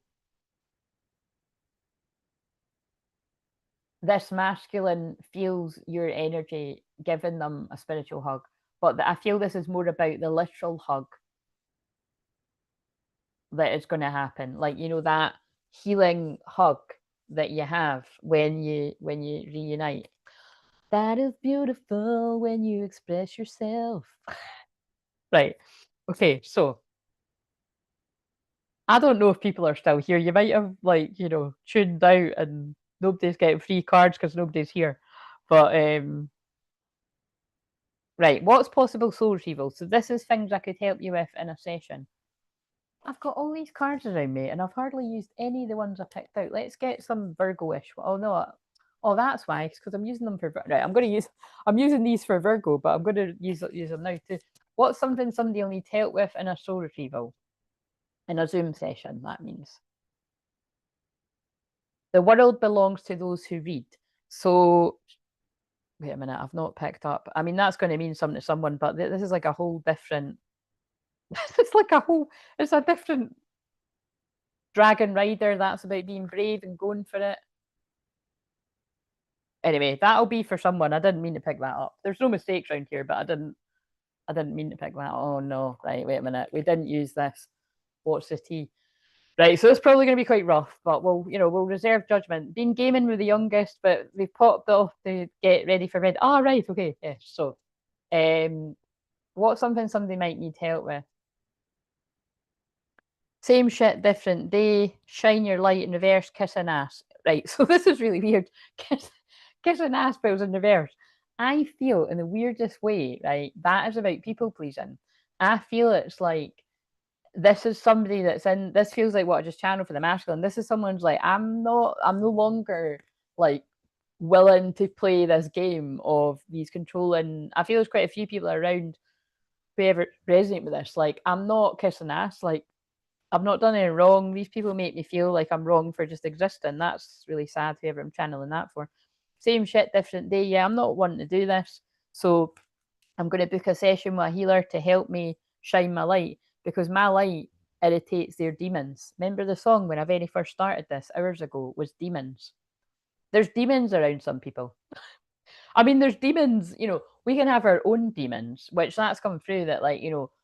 S1: this masculine feels your energy giving them a spiritual hug, but I feel this is more about the literal hug that is going to happen, like that healing hug that you have when you reunite. That is beautiful when you express yourself. Right, okay, so I don't know if people are still here. You might have like tuned out and nobody's getting free cards because nobody's here. But right, what's possible soul retrieval? So this is things I could help you with in a session. I've got all these cards around me, and I've hardly used any of the ones I picked out. Let's get some Virgo-ish. Oh no, oh that's why, because I'm using them for right. I'm using these for Virgo, but I'm going to use them now too. What's something somebody will need help with in a soul retrieval? In a Zoom session, that means. The world belongs to those who read. So, wait a minute, I've not picked up. I mean, that's going to mean something to someone, but this is like a whole different. It's like a whole. It's a different dragon rider. That's about being brave and going for it. Anyway, that'll be for someone. I didn't mean to pick that up. There's no mistakes around here, but I didn't mean to pick that. Oh no! Right, wait a minute. We didn't use this. What's the tea? Right, so it's probably going to be quite rough, but we'll reserve judgment. Been gaming with the youngest, but they popped off to get ready for bed. Ah, right, okay, yeah. So, what's something somebody might need help with? Same shit, different day. Shine your light in reverse, kiss an ass. Right, so this is really weird. Kiss an ass, but it was in reverse. I feel in the weirdest way, right? That is about people pleasing. I feel it's like this is somebody that's in this feels like what I just channeled for the masculine. This is someone's like, I'm no longer like willing to play this game of these controlling. I feel there's quite a few people around who ever resonate with this. Like, I'm not kissing ass, like I've not done anything wrong. These people make me feel like I'm wrong for just existing. That's really sad, whoever I'm channeling that for. Same shit, different day. Yeah, I'm not wanting to do this. So I'm going to book a session with a healer to help me shine my light because my light irritates their demons. Remember the song when I very first started this hours ago was demons. There's demons around some people. I mean, there's demons, we can have our own demons, which that's come through that, like,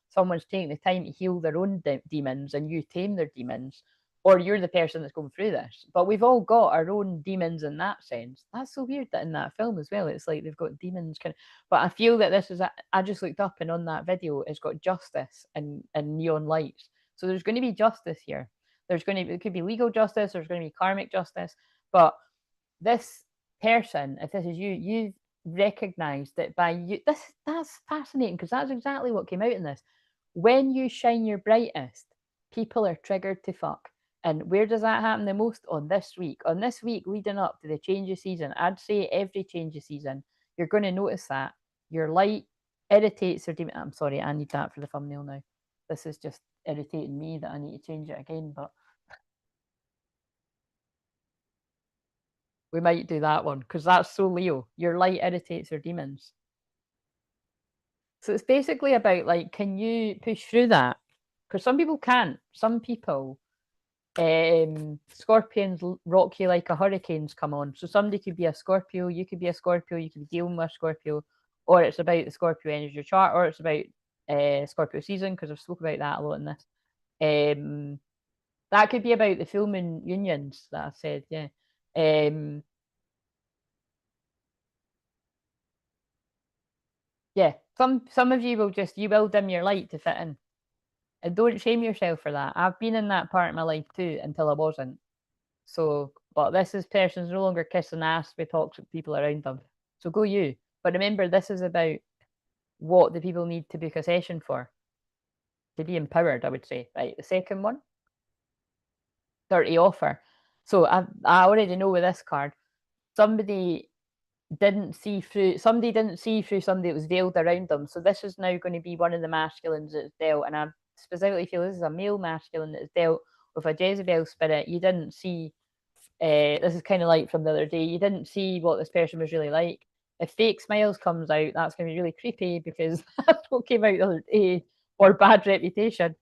S1: someone's taking the time to heal their own demons and you tame their demons, or you're the person that's going through this. But we've all got our own demons in that sense. That's so weird that in that film as well, it's like they've got demons kind of. But I feel that this is, I just looked up and on that video, it's got justice and neon lights. So there's going to be justice here. It could be legal justice, there's going to be karmic justice, but this person, if this is you've recognized that by you. That's fascinating because that's exactly what came out in this. When you shine your brightest, people are triggered to fuck. And where does that happen the most? On this week. On this week leading up to the change of season. I'd say every change of season, you're going to notice that your light irritates or demon. I'm sorry, I need that for the thumbnail now. This is just irritating me that I need to change it again, but we might do that one because that's so Leo. Your light irritates or demons. So it's basically about like, can you push through that? Because some people can't. Some people, scorpions rock you like a hurricane's come on. So somebody could be a Scorpio, you could be a Scorpio, you could be dealing with a Scorpio, or it's about the Scorpio energy chart, or it's about Scorpio season, because I've spoke about that a lot in this. That could be about the full moon unions that I said, yeah. Yeah, some of you will dim your light to fit in. And don't shame yourself for that. I've been in that part of my life too until I wasn't. So, but this person's no longer kissing ass with toxic people around them. So go you. But remember, this is about what the people need to book a session for. To be empowered, I would say. Right. The second one, 30 offer. So I already know with this card, somebody somebody didn't see through somebody that was veiled around them. So this is now going to be one of the masculines that's dealt, and I specifically feel this is a male masculine that's dealt with a Jezebel spirit. You didn't see, this is kind of like from the other day, you didn't see what this person was really like. If fake smiles comes out, that's going to be really creepy because that's what came out the other day, or bad reputation.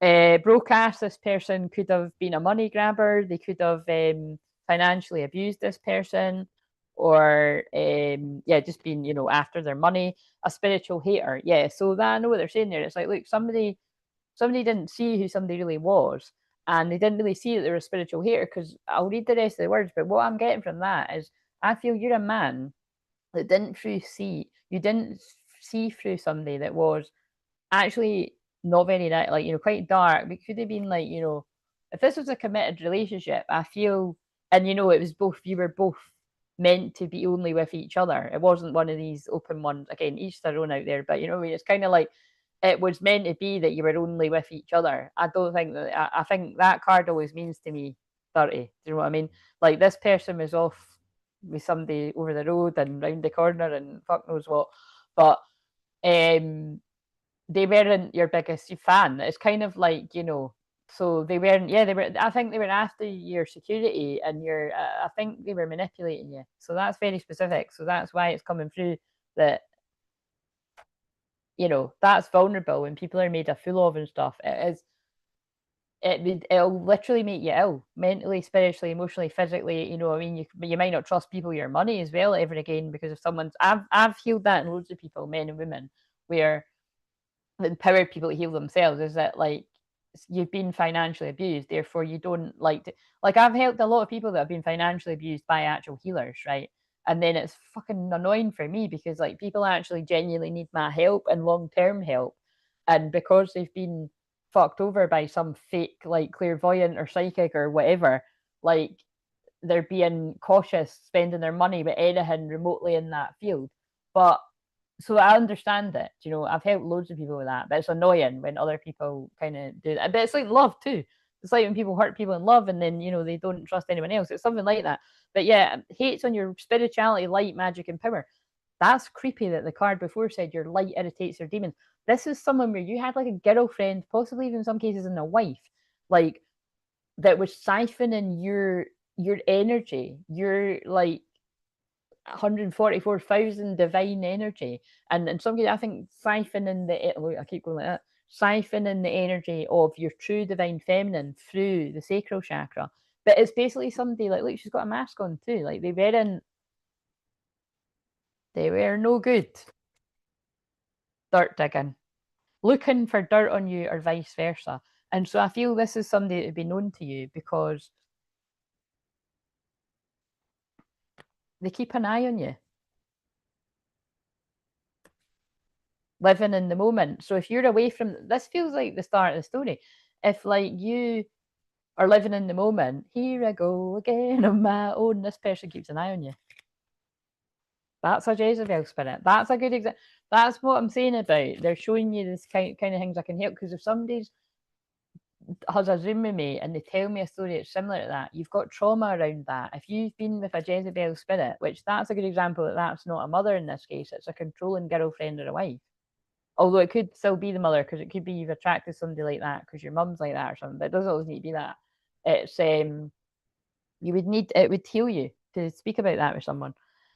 S1: Broadcast, this person could have been a money grabber, they could have financially abused this person, or just been, after their money. A spiritual hater, yeah. So that, I know what they're saying there. It's like, look, somebody didn't see who somebody really was, and they didn't really see that they were a spiritual hater, because I'll read the rest of the words, but what I'm getting from that is, I feel you're a man that didn't see through somebody that was actually not very that, like, quite dark. It could have been like, if this was a committed relationship, I feel, and it was both, you were both meant to be only with each other. It wasn't one of these open ones. Again, each their own out there, but it's kind of like, it was meant to be that you were only with each other. I don't think that. I think that card always means to me 30. Do you know what I mean? Like this person was off with somebody over the road and round the corner and fuck knows what, but they weren't your biggest fan. It's kind of like, so they weren't. Yeah, they were. I think they were after your security and your. I think they were manipulating you. So that's very specific. So that's why it's coming through that that's vulnerable when people are made a fool of and stuff. It'll literally make you ill mentally, spiritually, emotionally, physically. You know what I mean? You might not trust people, your money as well, ever again, because if someone's. I've healed that in loads of people, men and women, where the empowered people to heal themselves is that like you've been financially abused, therefore you don't like to. Like I've helped a lot of people that have been financially abused by actual healers, right? And then it's fucking annoying for me because like people actually genuinely need my help and long-term help, and because they've been fucked over by some fake like clairvoyant or psychic or whatever, like they're being cautious spending their money with anything remotely in that field. But so I understand it. I've helped loads of people with that, but it's annoying when other people kind of do that. But it's like love too. It's like when people hurt people in love and then they don't trust anyone else. It's something like that. But yeah, hates on your spirituality, light, magic, and power. That's creepy that the card before said your light irritates your demons. This is someone where you had like a girlfriend, possibly even in some cases in a wife, like that was siphoning your energy, your like 144,000 divine energy, and in some cases, I think siphoning I keep going like that, siphoning the energy of your true divine feminine through the sacral chakra. But it's basically somebody like, look, she's got a mask on too. Like they were no good. Dirt digging, looking for dirt on you, or vice versa. And so I feel this is somebody that would be known to you because they keep an eye on you, living in the moment. So if you're away from this, feels like the start of the story. If like you are living in the moment, here I go again on my own, this person keeps an eye on you. That's a Jezebel spirit. That's a good example. That's what I'm saying about. They're showing you this kind of things I can help. Because if somebody has a Zoom with me and they tell me a story that's similar to that, you've got trauma around that. If you've been with a Jezebel spirit, which that's a good example that's not a mother in this case, it's a controlling girlfriend or a wife. Although it could still be the mother, because it could be you've attracted somebody like that because your mum's like that or something, but it doesn't always need to be that. It's it would heal you to speak about that with someone.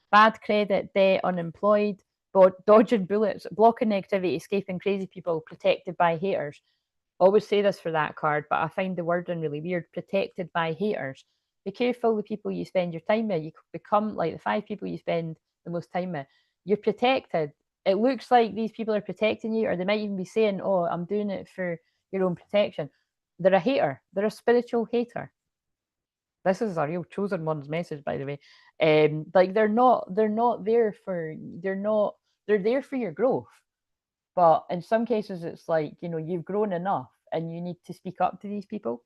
S1: Bad credit, debt, unemployed, dodging bullets, blocking activity, escaping crazy people, protected by haters. I always say this for that card, but I find the wording really weird. Protected by haters. Be careful the people you spend your time with. You become like the 5 people you spend the most time with. You're protected. It looks like these people are protecting you, or they might even be saying, "Oh, I'm doing it for your own protection." They're a hater. They're a spiritual hater. This is a real chosen one's message, by the way. Like they're not there for they're there for your growth. But in some cases, it's like, you've grown enough and you need to speak up to these people.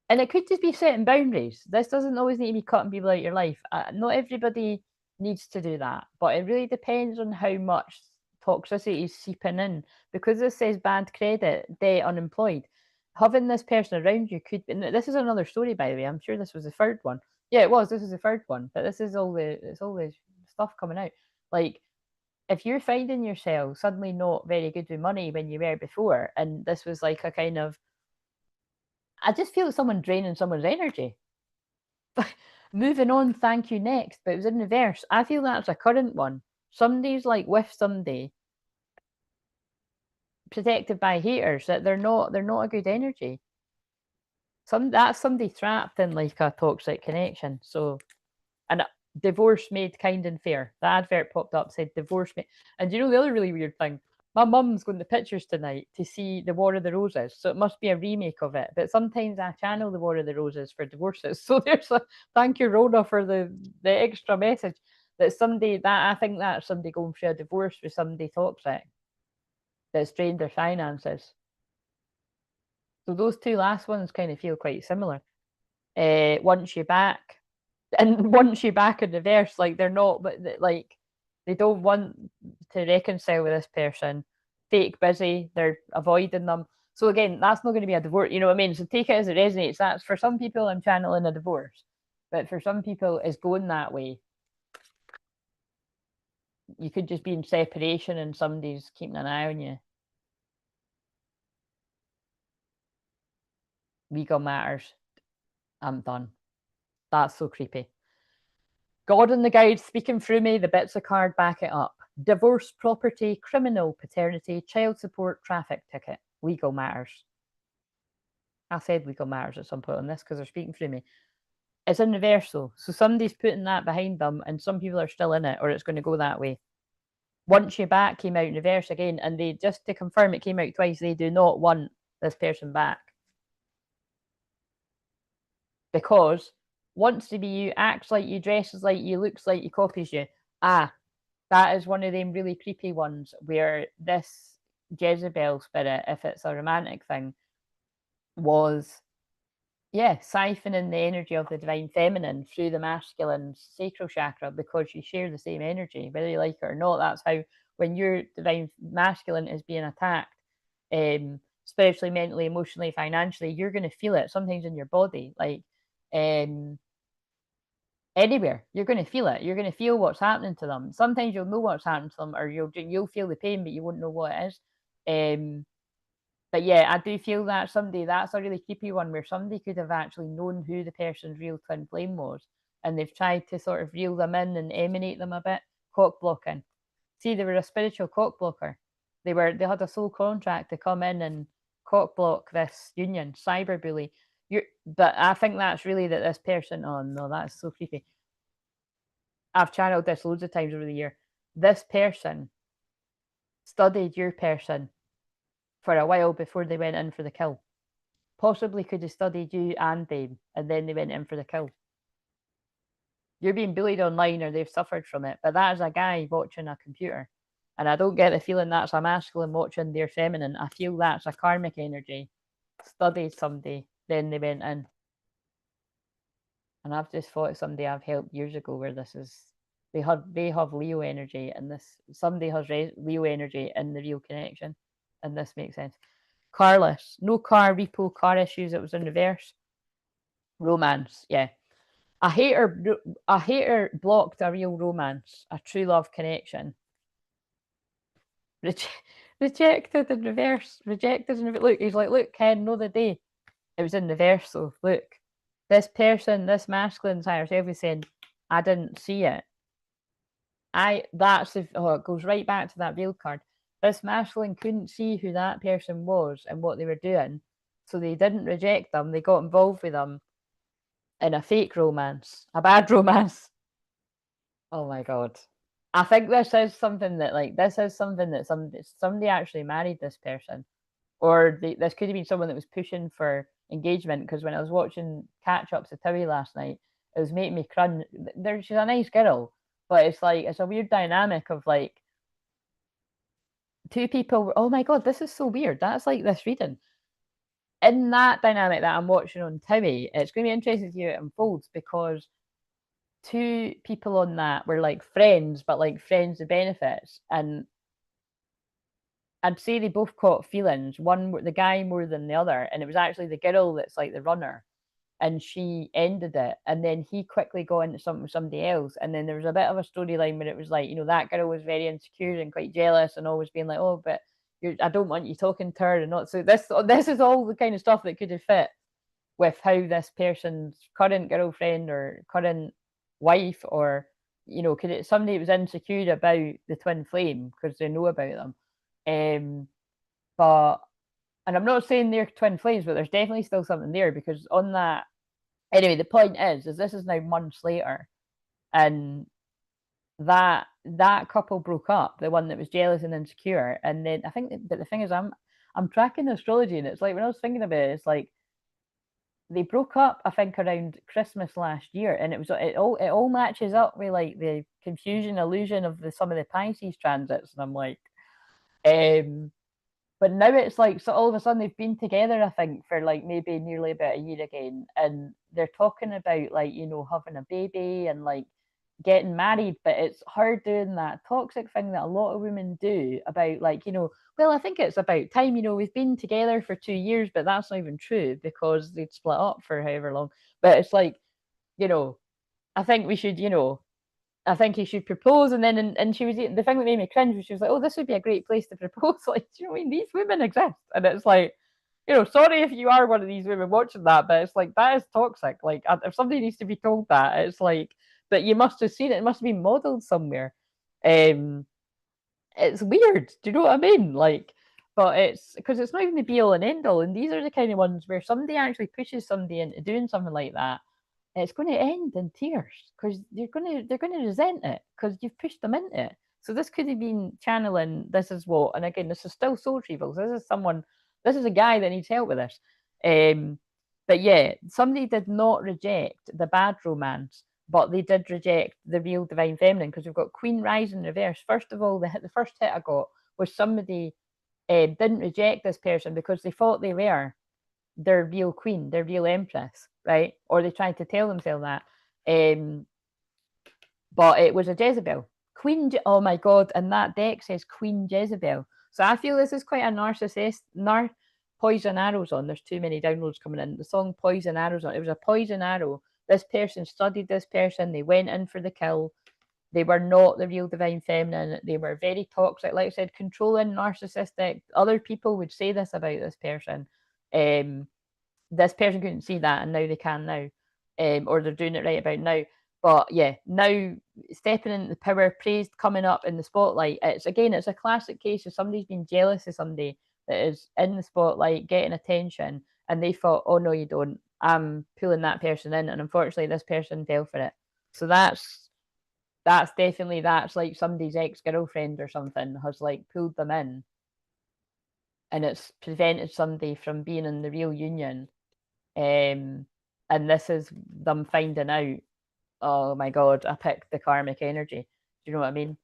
S1: And it could just be setting boundaries. This doesn't always need to be cutting people out of your life. Not everybody needs to do that, but it really depends on how much toxicity is seeping in. Because this says bad credit, debt, unemployed. Having this person around you could be, and this is another story, by the way. I'm sure this was the third one. Yeah, it was. This is the third one, but this is it's all the stuff coming out. Like, if you're finding yourself suddenly not very good with money when you were before, and this was like a kind of, I just feel someone draining someone's energy. Moving on, thank you, next. But it was in reverse. I feel that's a current one. Somebody's like with somebody protected by haters that they're not a good energy. That's somebody trapped in like a toxic connection. So, and divorce made kind and fair. The advert popped up, said divorce made. And you know the other really weird thing? My mum's going to pictures tonight to see the War of the Roses, so it must be a remake of it. But sometimes I channel the War of the Roses for divorces. So there's a thank you, Rhoda, for the extra message that somebody that I think that's somebody going through a divorce with somebody toxic that strained their finances. So those two last ones kind of feel quite similar. Once you're back, and once you're back in reverse, like they're not, but like they don't want to reconcile with this person. fake busy, they're avoiding them. So again, that's not going to be a divorce, you know what I mean? So take it as it resonates. That's for some people, I'm channeling a divorce, but for some people, it's going that way. You could just be in separation and somebody's keeping an eye on you. Legal matters. I'm done. That's so creepy. God and the guide speaking through me, the bits of card back it up. Divorce, property, criminal, paternity, child support, traffic ticket, legal matters. I said legal matters at some point on this because they're speaking through me. It's in reverse though. So somebody's putting that behind them and some people are still in it, or it's going to go that way. Once you back came out in reverse again, and they, just to confirm it came out twice, they do not want this person back. Because wants to be you, acts like you, dresses like you, looks like you, copies you. That is one of them really creepy ones where this Jezebel spirit, if it's a romantic thing, was siphoning the energy of the divine feminine through the masculine sacral chakra because you share the same energy, whether you like it or not. That's how, when your divine masculine is being attacked, spiritually, mentally, emotionally, financially, you're going to feel it sometimes in your body, like anywhere. You're going to feel it. You're going to feel what's happening to them. Sometimes you'll know what's happening to them, or you'll feel the pain, but you won't know what it is. But yeah, I do feel that that's a really creepy one where somebody could have actually known who the person's real twin flame was, and they've tried to sort of reel them in and emanate them a bit. Cock blocking. See, they were a spiritual cock blocker. They had a soul contract to come in and cock block this union, cyberbully. But I think that's really that this person. Oh no, that's so creepy. I've channeled this loads of times over the year. This person studied your person for a while before they went in for the kill. Possibly could have studied you and them, and then they went in for the kill. You're being bullied online or they've suffered from it, but that is a guy watching a computer. And I don't get the feeling that's a masculine watching their feminine. I feel that's a karmic energy. Studied somebody, then they went in. And I've just thought somebody I've helped years ago where this is, they have Leo energy, and this somebody has Leo energy in the real connection, and this makes sense. Carless, no car repo, car issues. It was in reverse. Romance, yeah. A hater blocked a real romance, a true love connection. Rejected in reverse. Rejected in reverse. Look, he's like, look, Ken, know the day. It was in reverse, though. Look, this person, this masculine higher self is saying, I didn't see it. It goes right back to that real card. This masculine couldn't see who that person was and what they were doing, so they didn't reject them. They got involved with them in a fake romance, a bad romance. Oh my god. I think this is something that somebody actually married this person, or this could have been someone that was pushing for engagement. Because when I was watching catch ups of Towie last night, it was making me crunch. She's a nice girl, but it's a weird dynamic of like two people. Oh my god, this is so weird. That's like this reading. In that dynamic that I'm watching on Towie, it's going to be interesting to see how it unfolds, because two people on that were like friends, but like friends with benefits. And I'd say they both caught feelings. One, the guy more than the other, and it was actually the girl that's like the runner, and she ended it. And then he quickly got into something with somebody else. And then there was a bit of a storyline where it was like, that girl was very insecure and quite jealous, and always being like, oh, but I don't want you talking to her, and not. So this is all the kind of stuff that could have fit with how this person's current girlfriend or current wife, or somebody was insecure about the twin flame because they know about them. But, and I'm not saying they're twin flames, but there's definitely still something there, because on that, anyway, the point is this is now months later, and that couple broke up, the one that was jealous and insecure. And then I think, but the thing is, I'm tracking astrology, and it's like, when I was thinking about it, it's like they broke up, I think, around Christmas last year, and it all matches up with like the confusion, illusion of some of the Pisces transits, and I'm like, but now it's like, so all of a sudden they've been together, I think, for like maybe nearly about a year again, and they're talking about like having a baby, and like getting married, but it's her doing that toxic thing that a lot of women do about, like, well, I think it's about time, we've been together for 2 years, but that's not even true because they'd split up for however long. But it's like, I think we should, I think he should propose. And then, and she was, the thing that made me cringe was she was like, oh, this would be a great place to propose. Like, do you know what I mean? These women exist. And it's like, sorry if you are one of these women watching that, but it's like, that is toxic. Like, if somebody needs to be told that, it's like, but you must have seen it. It must have been modeled somewhere. It's weird. Do you know what I mean? Like, but it's because it's not even the be all and end all. And these are the kind of ones where somebody actually pushes somebody into doing something like that. It's going to end in tears because they're going to resent it because you've pushed them into it. So this could have been channeling. This is what, and again, this is still soul retrievals. This is a guy that needs help with this. But yeah, somebody did not reject the bad romance, but they did reject the real divine feminine because we've got Queen Rise in reverse. First of all, the first hit I got was somebody didn't reject this person because they thought they were their real queen, their real empress, right? Or they tried to tell themselves that. But it was a Jezebel. Oh my God, and that deck says Queen Jezebel. So I feel this is quite a narcissist, Poison Arrows on. There's too many downloads coming in. The song Poison Arrows on. It was a poison arrow. This person studied this person. They went in for the kill. They were not the real divine feminine. They were very toxic, like I said, controlling, narcissistic. Other people would say this about this person. This person couldn't see that, and now they can now, or they're doing it right about now. But yeah, now stepping into the power, praised, coming up in the spotlight. It's a classic case of somebody's been jealous of somebody that is in the spotlight, getting attention, and they thought, oh no, you don't. I'm pulling that person in, and unfortunately, this person fell for it. So that's definitely like somebody's ex-girlfriend or something has like pulled them in, and it's prevented somebody from being in the real union. And this is them finding out, oh my God, I picked the karmic energy. Do you know what I mean?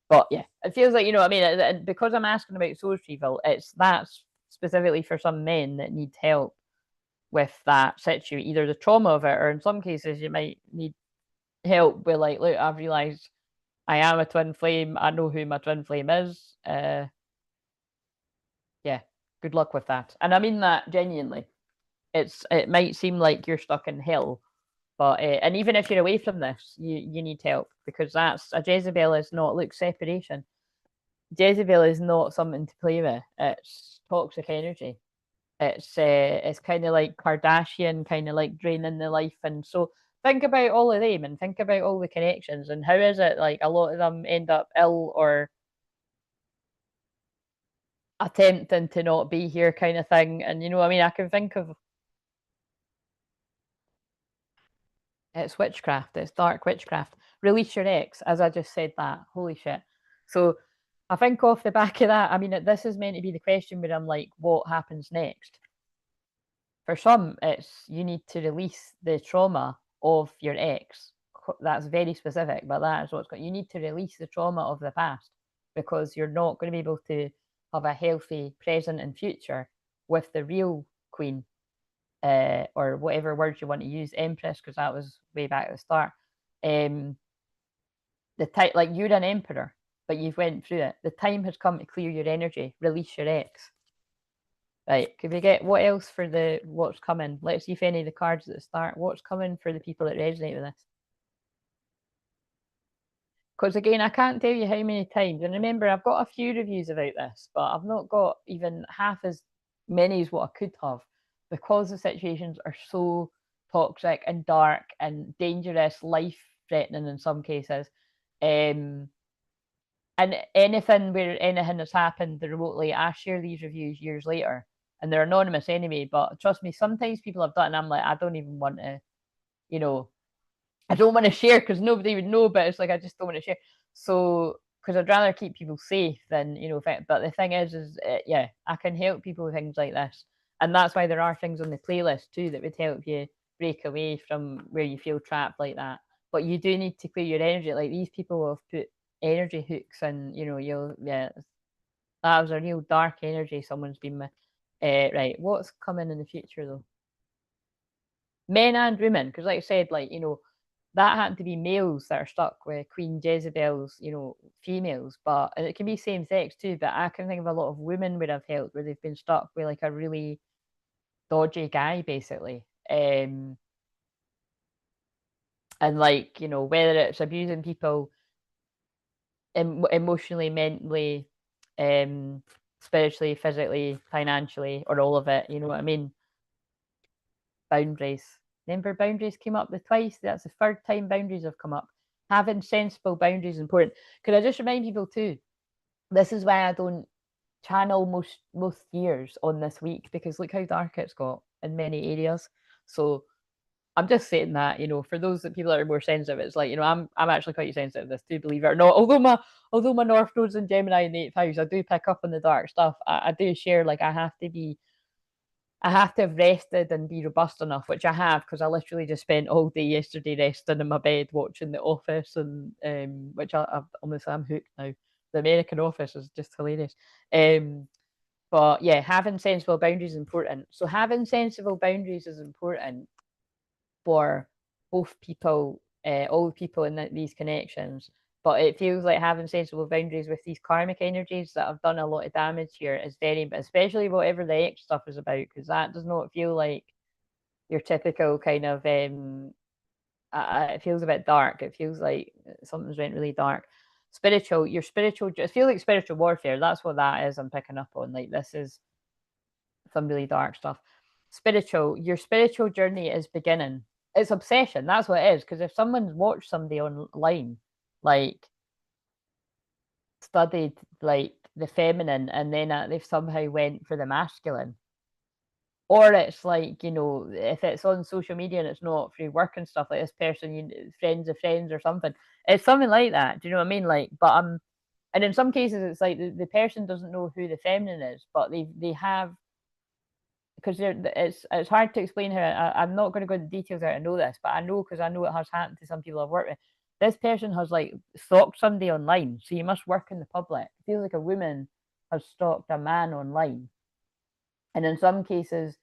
S1: But yeah, it feels like, you know what I mean? Because I'm asking about soul retrieval, that's specifically for some men that need help with that situation, either the trauma of it, or in some cases, you might need help with, like, look, I've realized I am a twin flame. I know who my twin flame is. Yeah, good luck with that. And I mean that genuinely. It might seem like you're stuck in hell, but and even if you're away from this, you need help, because that's a Jezebel is not, look, separation. Jezebel is not something to play with. It's toxic energy. It's kind of like Kardashian, kind of like draining the life. And so think about all of them and think about all the connections, and how is it like a lot of them end up ill or attempting to not be here, kind of thing. And you know, I mean, I can think of, it's witchcraft. It's dark witchcraft. Release your ex, as I just said that. Holy shit. So I think off the back of that, I mean, this is meant to be the question where I'm like, what happens next? For some, it's you need to release the trauma of your ex. That's very specific, but that is what's got. You need to release the trauma of the past, because you're not going to be able to have a healthy present and future with the real queen, or whatever words you want to use, empress, because that was way back at the start. The type, like, you're an emperor, but you've went through it. The time has come to clear your energy, release your ex. Right, could we get what else for the what's coming? Let's see if any of the cards at the start. What's coming for the people that resonate with this? Because again, I can't tell you how many times, and remember, I've got a few reviews about this, but I've not got even half as many as what I could have, because the situations are so toxic and dark and dangerous, life threatening in some cases. And anything where anything has happened remotely, I share these reviews years later, and they're anonymous anyway. But trust me, sometimes people have done, and I'm like, I don't even want to, you know, I don't want to share because nobody would know, but it's like, I just don't want to share. So, because I'd rather keep people safe than, but the thing is, yeah, I can help people with things like this. And that's why there are things on the playlist too that would help you break away from where you feel trapped like that. But you do need to clear your energy. Like, these people have put energy hooks, and that was a real dark energy someone's been with. Right, what's coming in the future though? Men and women, because like I said, like, that happened to be males that are stuck with Queen Jezebel's, you know, females, but and it can be same sex too. But I can think of a lot of women would have helped where they've been stuck with like a really dodgy guy, basically. And like, you know, whether it's abusing people emotionally, mentally, spiritually, physically, financially, or all of it, you know what I mean? Boundaries. Remember, boundaries came up the twice. That's the third time boundaries have come up. Having sensible boundaries is important. Could I just remind people too? This is why I don't channel most years on this week, because look how dark it's got in many areas. So I'm just saying that, you know, for those that people that are more sensitive, it's like, you know, I'm actually quite sensitive to this too, believe it or not. Although my North Node's in Gemini in the 8th house, I do pick up on the dark stuff. I do share, like, I have to have rested and be robust enough, which I have, because I literally just spent all day yesterday resting in my bed watching The Office, and which I'm hooked now. The American Office is just hilarious. But yeah, having sensible boundaries is important. So having sensible boundaries is important for both people, all the people in these connections. But it feels like having sensible boundaries with these karmic energies that have done a lot of damage here is very, especially whatever the X stuff is about, because that does not feel like your typical kind of. It feels a bit dark. It feels like something's went really dark. Spiritual, your spiritual. It feels like spiritual warfare. That's what that is. I'm picking up on. Like, this is some really dark stuff. Spiritual, your spiritual journey is beginning. It's obsession. That's what it is. Because if someone's watched somebody online, like, studied like the feminine, and then they've somehow went for the masculine, or it's like, you know, if it's on social media and it's not through work and stuff, like this person, friends of friends or something, it's something like that. Do you know what I mean? Like, but and in some cases, it's like the person doesn't know who the feminine is, but they have, because it's hard to explain how. I'm not going to go into details how I know this, but I know, because I know it has happened to some people I've worked with. This person has like stalked somebody online, so you must work in the public. It feels like a woman has stalked a man online, and in some cases,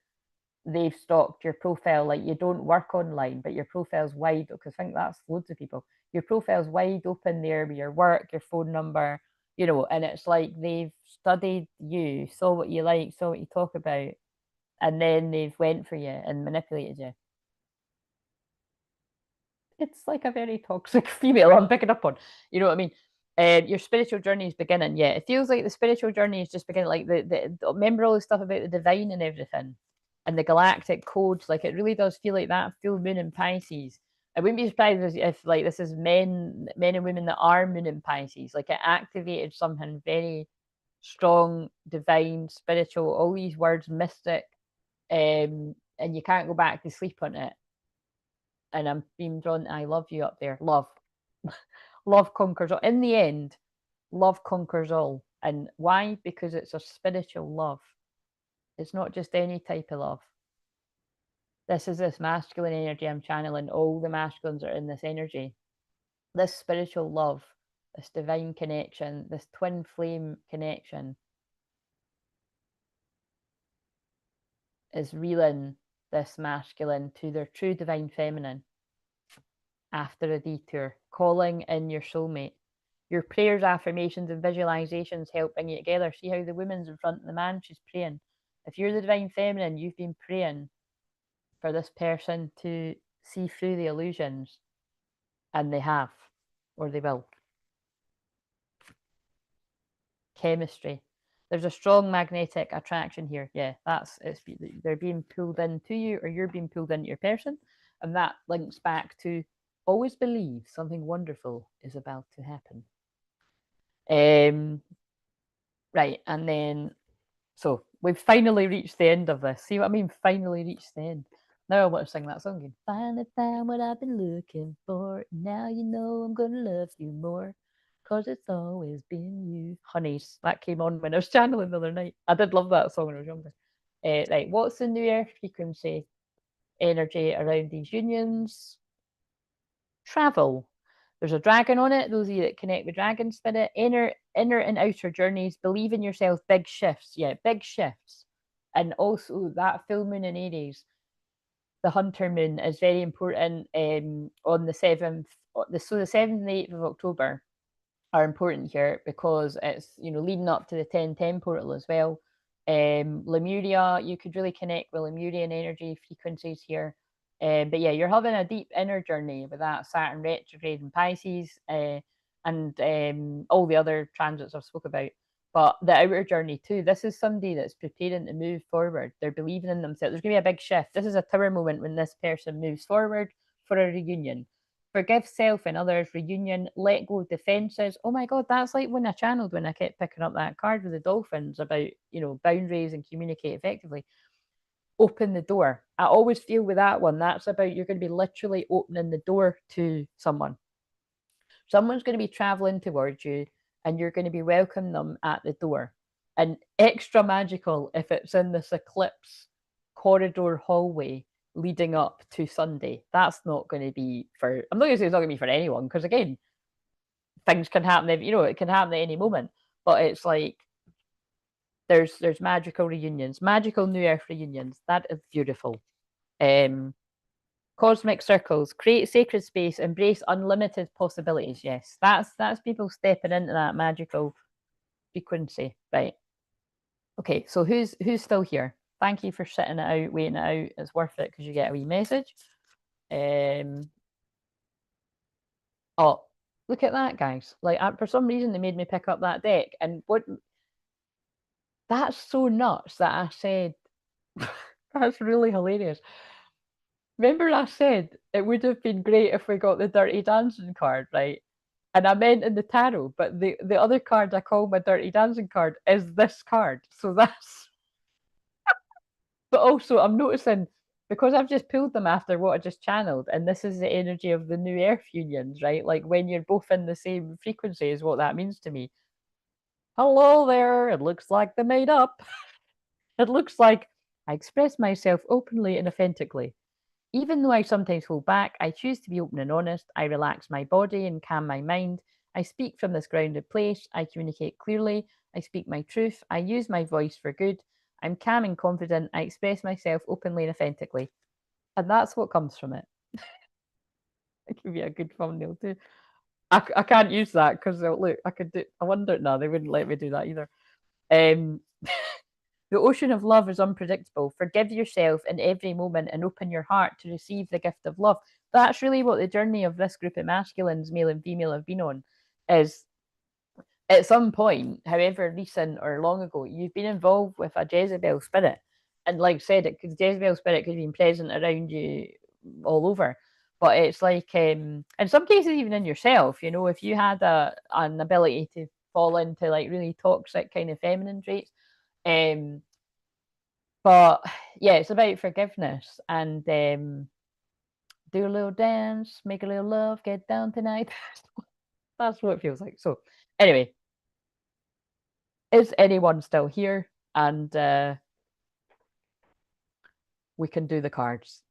S1: they've stalked your profile. Like, you don't work online, but your profile's wide, because I think that's loads of people. Your profile's wide open there with your work, your phone number, you know, and it's like they've studied you, saw what you like, saw what you talk about, and then they've went for you and manipulated you. It's like a very toxic female I'm picking up on. You know what I mean? Your spiritual journey is beginning. Yeah, it feels like the spiritual journey is just beginning. Like remember all the stuff about the divine and everything, and the galactic codes. Like, it really does feel like that full moon in Pisces. I wouldn't be surprised if like this is men and women that are moon in Pisces. Like, it activated something very strong, divine, spiritual. All these words, mystic, and you can't go back to sleep on it. And I'm being drawn to I love you up there. Love. Love conquers all. In the end, love conquers all. And why? Because it's a spiritual love. It's not just any type of love. This is this masculine energy I'm channeling. All the masculines are in this energy. This spiritual love, this divine connection, this twin flame connection is reeling this masculine to their true divine feminine after a detour, calling in your soulmate. Your prayers, affirmations, and visualizations help bring you together. See how the woman's in front of the man, she's praying. If you're the divine feminine, you've been praying for this person to see through the illusions, and they have, or they will. Chemistry. There's a strong magnetic attraction here. Yeah, they're being pulled into you, or you're being pulled into your person, and that links back to always believe something wonderful is about to happen. Right, and then so we've finally reached the end of this. See what I mean? Finally reached the end. Now I want to sing that song again. Finally found what I've been looking for. Now you know I'm gonna love you more. Cause it's always been you. Honeys. That came on when I was channeling the other night. I did love that song when I was younger. Right, what's the new earth frequency energy around these unions? Travel. There's a dragon on it. Those of you that connect with dragon spirit, inner and outer journeys, believe in yourself, big shifts. Yeah, big shifts. And also that full moon in Aries the hunter moon is very important on the 7th. So the 7th and 8th of October are important here because it's, you know, leading up to the 1010 portal as well. Lemuria, you could really connect with Lemurian energy frequencies here. But yeah, you're having a deep inner journey with that Saturn retrograde in Pisces and all the other transits I've spoke about. But the outer journey too. This is somebody that's preparing to move forward. They're believing in themselves. There's going to be a big shift. This is a tower moment when this person moves forward for a reunion. Forgive self and others, reunion, let go of defenses. Oh my God, that's like when I channeled when I kept picking up that card with the dolphins about, you know, boundaries and communicate effectively. Open the door. I always feel with that one, that's about you're going to be literally opening the door to someone. Someone's going to be traveling towards you and you're going to be welcoming them at the door. And extra magical if it's in this eclipse corridor hallway leading up to Sunday. That's not going to be for, I'm not going to say it's not going to be for anyone because, again, things can happen, you know, it can happen at any moment. But it's like there's magical reunions, magical New Earth reunions. That is beautiful. Cosmic circles, create sacred space, embrace unlimited possibilities. Yes, that's people stepping into that magical frequency, right? Okay, so who's still here? Thank you for sitting it out, waiting it out. It's worth it because you get a wee message. Oh, look at that, guys! Like for some reason they made me pick up that deck, and what? That's so nuts that I said. That's really hilarious. Remember, I said it would have been great if we got the Dirty Dancing card, right? And I meant in the tarot, but the other card I call my Dirty Dancing card is this card. So that's. But also, I'm noticing because I've just pulled them after what I just channeled, and this is the energy of the new Earth unions, right? Like when you're both in the same frequency, is what that means to me. Hello there. It looks like they made up. It looks like I express myself openly and authentically. Even though I sometimes hold back, I choose to be open and honest. I relax my body and calm my mind. I speak from this grounded place. I communicate clearly. I speak my truth. I use my voice for good. I'm calm and confident. I express myself openly and authentically. And that's what comes from it. It could be a good thumbnail too. I can't use that because look, I could do. I wonder. No, they wouldn't let me do that either. Um, the ocean of love is unpredictable. Forgive yourself in every moment and open your heart to receive the gift of love. That's really what the journey of this group of masculines, male and female, have been on. Is at some point, however recent or long ago, you've been involved with a Jezebel spirit, and like I said, it could Jezebel spirit could have been present around you all over. But it's like in some cases even in yourself, you know, if you had an ability to fall into like really toxic kind of feminine traits. But yeah, it's about forgiveness and do a little dance, make a little love, get down tonight. That's what it feels like. So anyway, is anyone still here? And we can do the cards.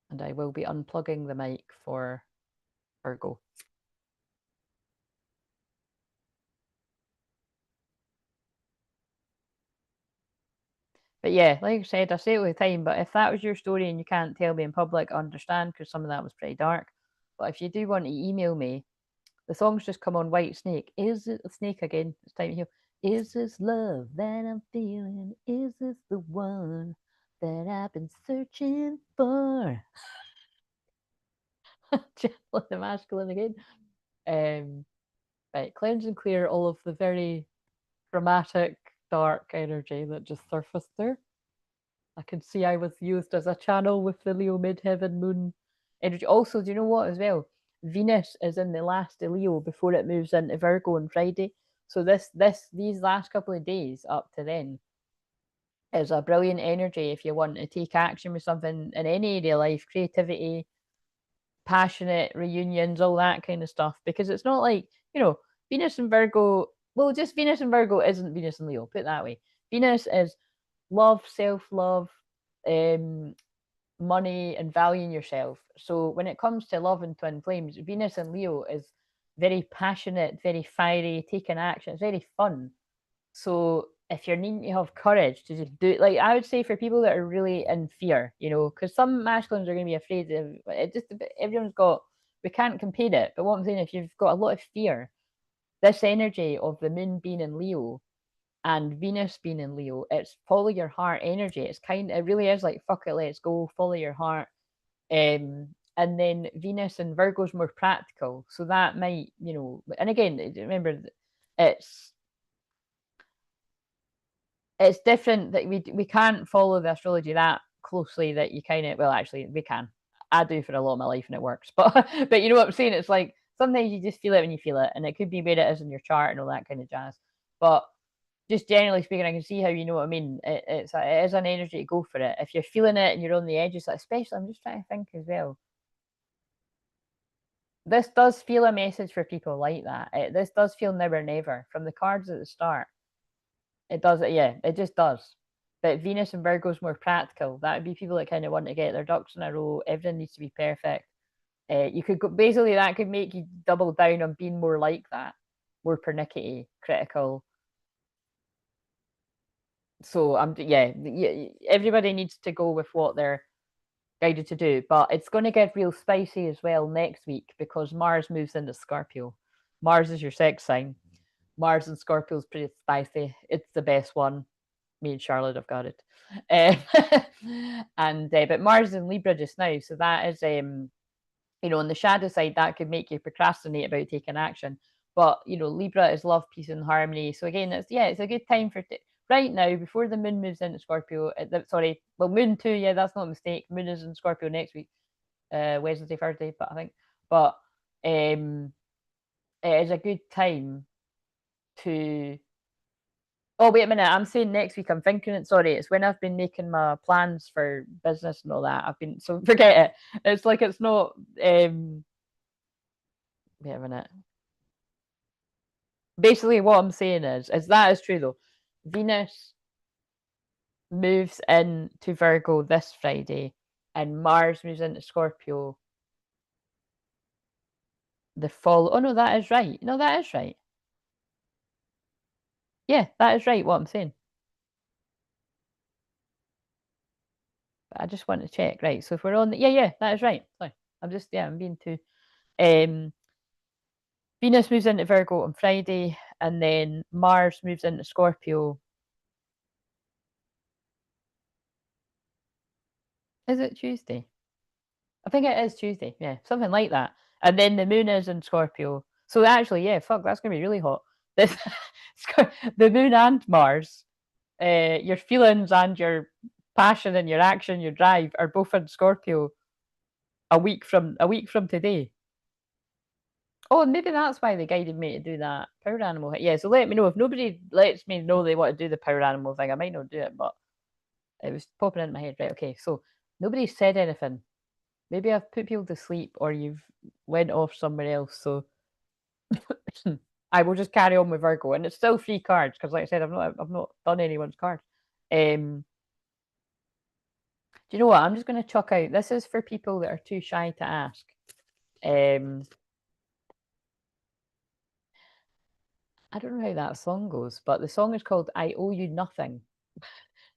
S1: And I will be unplugging the mic for Virgo. But yeah, like I said, I say it all the time, but if that was your story and you can't tell me in public, I understand because some of that was pretty dark. But if you do want to email me, the song's just come on White Snake. Is it a snake again? It's time to hear. Is this love that I'm feeling? Is this the one that I've been searching for? Channel the masculine again. Right, cleanse and clear all of the very dramatic, dark energy that just surfaced there. I can see I was used as a channel with the Leo midheaven moon energy. Also, do you know what as well? Venus is in the last of Leo before it moves into Virgo on Friday. So these last couple of days up to then is a brilliant energy if you want to take action with something in any area of life, creativity, passionate reunions, all that kind of stuff. Because it's not like, you know, Venus and Virgo, well, just Venus and Virgo isn't Venus and Leo, put it that way. Venus is love, self-love, money, and valuing yourself. So when it comes to love and twin flames, Venus and Leo is very passionate, very fiery, taking action. It's very fun. So if you're needing to have courage to just do it, like I would say for people that are really in fear, you know, because some masculines are going to be afraid of it. Just everyone's got, we can't compare it, but what I'm saying, if you've got a lot of fear, this energy of the moon being in Leo and Venus being in Leo, it's follow your heart energy. It's kind, it really is like fuck it, let's go, follow your heart. And then Venus and Virgo's more practical, so that might, you know, and again, remember, it's it's different that we can't follow the astrology that closely that you kind of, well, actually we can. I do for a lot of my life and it works, but you know what I'm saying, it's like sometimes you just feel it when you feel it, and it could be where it is in your chart and all that kind of jazz. But just generally speaking, I can see how, you know what I mean, it is an energy to go for it if you're feeling it and you're on the edges, especially, I'm just trying to think as well, this does feel a message for people like that. This does feel never never from the cards at the start. It does, yeah, it just does. But Venus and Virgo's more practical. That would be people that kind of want to get their ducks in a row. Everything needs to be perfect. You could go, basically, that could make you double down on being more like that, more pernickety, critical. So yeah, everybody needs to go with what they're guided to do. But it's going to get real spicy as well next week because Mars moves into Scorpio. Mars is your sex sign. Mars and Scorpio is pretty spicy. It's the best one. Me and Charlotte have got it. And but Mars is in Libra just now, so that is you know, on the shadow side, that could make you procrastinate about taking action. But you know, Libra is love, peace, and harmony. So again, it's, yeah, it's a good time for right now before the moon moves into Scorpio. Sorry, well, moon too. Yeah, that's not a mistake. Moon is in Scorpio next week, Wednesday, Thursday, but I think. But it is a good time to. Oh, wait a minute. I'm saying next week. I'm thinking it. Sorry, it's when I've been making my plans for business and all that. I've been, so forget it. It's like it's not. Wait a minute. Basically, what I'm saying is that is true though. Venus moves into Virgo this Friday, and Mars moves into Scorpio the fall. Oh no, that is right. No, that is right. Yeah, that is right. What I'm saying. But I just want to check. Right. So if we're on, yeah, that is right. Sorry, I'm just, yeah, I'm being too. Um, Venus moves into Virgo on Friday, and then Mars moves into Scorpio. Is it Tuesday? I think it is Tuesday. Yeah, something like that. And then the moon is in Scorpio. So actually, yeah, fuck, that's gonna be really hot. This the moon and Mars, your feelings and your passion and your action, your drive are both in Scorpio a week from today. Oh, maybe that's why they guided me to do that power animal. Yeah, so let me know if nobody lets me know they want to do the power animal thing. I might not do it, but it was popping in my head. Right, okay. So nobody said anything. Maybe I've put people to sleep or you've went off somewhere else. So I will just carry on with Virgo, and it's still 3 cards because, like I said, I've not done anyone's cards. Do you know what? I'm just going to chuck out. This is for people that are too shy to ask. I don't know how that song goes, but the song is called "I Owe You Nothing."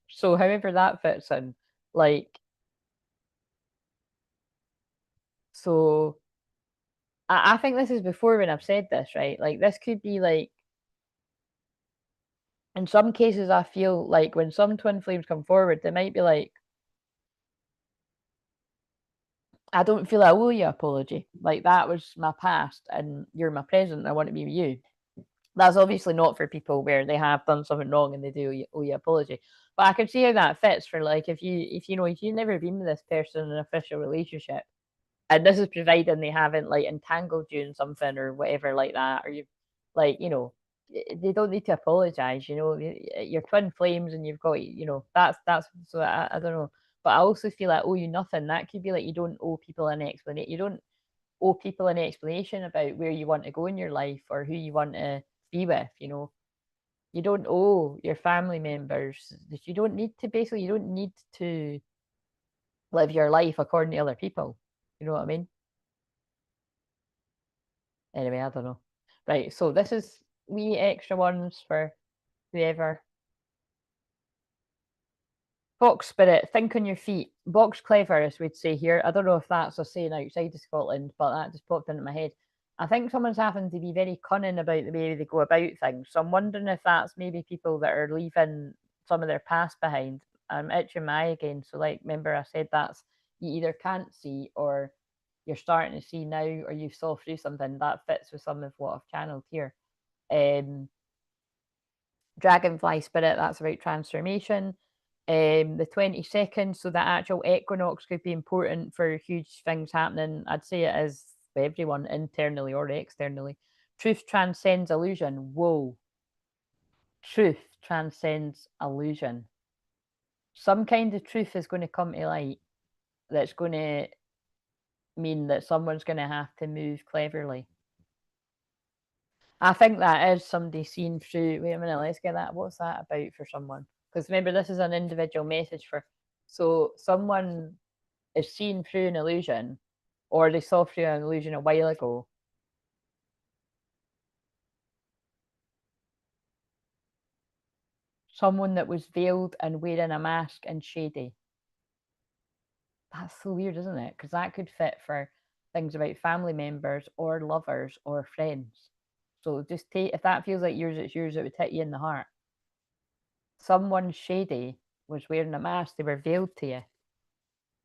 S1: So however that fits in, like, so I think this is before when I've said this, right? Like this could be like, in some cases I feel like when some twin flames come forward, they might be like, I don't feel I owe you an apology. Like that was my past and you're my present and I want to be with you. That's obviously not for people where they have done something wrong and they do owe you apology. But I can see how that fits for like if you've never been with this person in an official relationship, and this is providing they haven't like entangled you in something or whatever like that, or you've like, they don't need to apologize. You're twin flames and you've got, that's so I don't know. But I also feel like owe you nothing. That could be like you don't owe people an explanation. You don't owe people an explanation about where you want to go in your life or who you want to be with. You don't owe your family members. You don't need to, basically, you don't need to live your life according to other people. You know what I mean? Anyway, I don't know. Right, so this is wee extra ones for whoever. Box spirit, think on your feet. Box clever, as we'd say here. I don't know if that's a saying outside of Scotland, but that just popped into my head. I think someone's having to be very cunning about the way they go about things. So I'm wondering if that's maybe people that are leaving some of their past behind. I'm itching my eye again. So, like, remember I said that's you either can't see or you're starting to see now, or you saw through something that fits with some of what I've channeled here. Dragonfly spirit, that's about transformation. The 22nd, so the actual equinox could be important for huge things happening. I'd say it is for everyone, internally or externally. Truth transcends illusion. Whoa. Truth transcends illusion. Some kind of truth is going to come to light that's going to mean that someone's going to have to move cleverly. I think that is somebody seeing through. Wait a minute, let's get that. What's that about for someone? Because remember, this is an individual message for. So someone is seeing through an illusion, or they saw through an illusion a while ago. Someone that was veiled and wearing a mask and shady. That's so weird, isn't it? Because that could fit for things about family members or lovers or friends. So just take, if that feels like yours, it's yours, it would hit you in the heart. Someone shady was wearing a mask, they were veiled to you.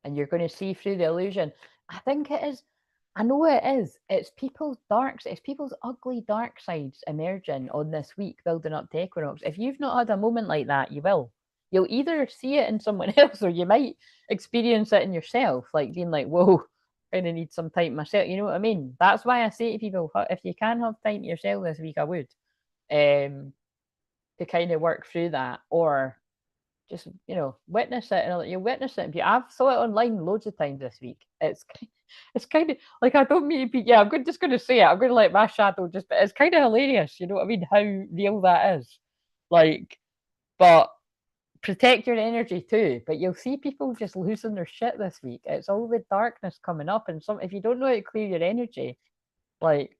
S1: And you're going to see through the illusion. I think it is. I know it is. It's people's it's people's ugly dark sides emerging on this week, building up to equinox. If you've not had a moment like that, you will. You'll either see it in someone else, or you might experience it in yourself, like being like, "Whoa, I kind of need some time myself." You know what I mean? That's why I say to people, if you can have time to yourself this week, I would, to kind of work through that, or just witness it, and you witness it. I've saw it online loads of times this week. It's kind of like, I don't mean to be, yeah, just going to say it. I'm going to let my shadow just, but it's kind of hilarious. You know what I mean? How real that is. Like, but protect your energy too. But you'll see people just losing their shit this week. It's all the darkness coming up, and if you don't know how to clear your energy, like,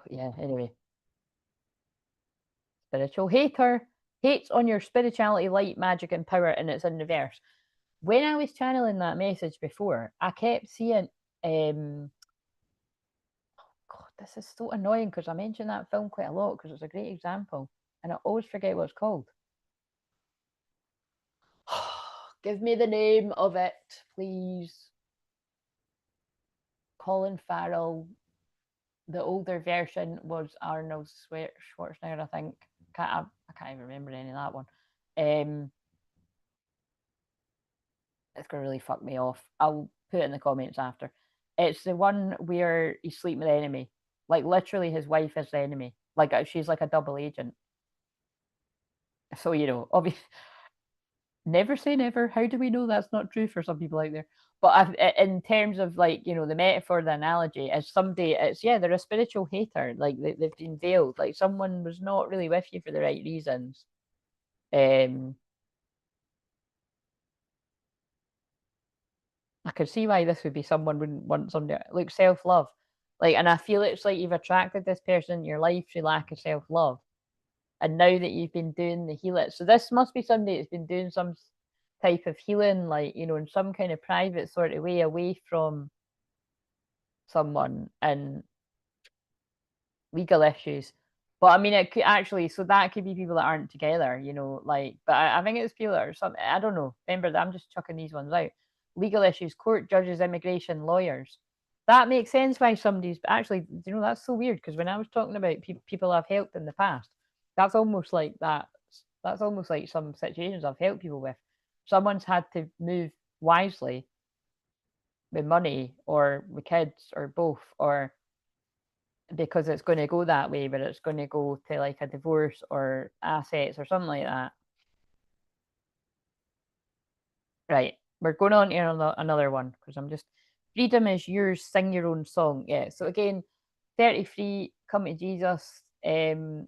S1: yeah. Anyway, spiritual hater hates on your spirituality, light, magic, and power, and it's in reverse. When I was channeling that message before, I kept seeing, God, this is so annoying because I mention that film quite a lot because it's a great example, and I always forget what it's called. Give me the name of it, please. Colin Farrell. The older version was Arnold Schwarzenegger, I think. I can't even remember any of that one. It's going to really fuck me off. I'll put it in the comments after. It's the one where he's sleeping with the enemy. Like, literally, his wife is the enemy. Like, she's like a double agent. So, obviously, never say never. How do we know that's not true for some people out there? But in terms of, like, the metaphor, the analogy, as somebody, they're a spiritual hater. Like, they've been veiled. Like, someone was not really with you for the right reasons. I could see why this would be someone wouldn't want somebody like self-love. Like, and I feel it's like you've attracted this person in your life through lack of self-love. And now that you've been doing the healing, so this must be somebody that's been doing some type of healing, like, in some kind of private sort of way, away from someone and legal issues. But I mean, it could actually, so that could be people that aren't together, like, but I think it's people that are something, I don't know. Remember, I'm just chucking these ones out. Legal issues, court, judges, immigration, lawyers. That makes sense why somebody's, actually, that's so weird because when I was talking about people I've helped in the past, that's almost like that. That's almost like some situations I've helped people with. Someone's had to move wisely with money or with kids or both, or because it's going to go that way, but it's going to go to like a divorce or assets or something like that. Right, we're going on to another one because I'm just, freedom is yours, sing your own song. Yeah, so again, 33, come to Jesus, on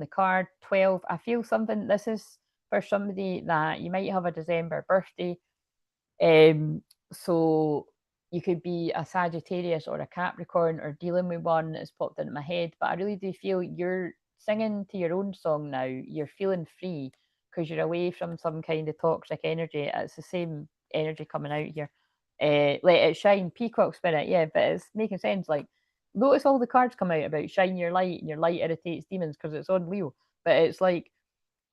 S1: the card. 12, I feel something, this is for somebody that you might have a December birthday. So you could be a Sagittarius or a Capricorn or dealing with one that's popped into my head, but I really do feel you're singing to your own song now. You're feeling free. because you're away from some kind of toxic energy. It's the same energy coming out here. Let it shine, peacock spirit, yeah, but it's making sense. Like, notice all the cards come out about shine your light, and your light irritates demons because it's on Leo. But it's like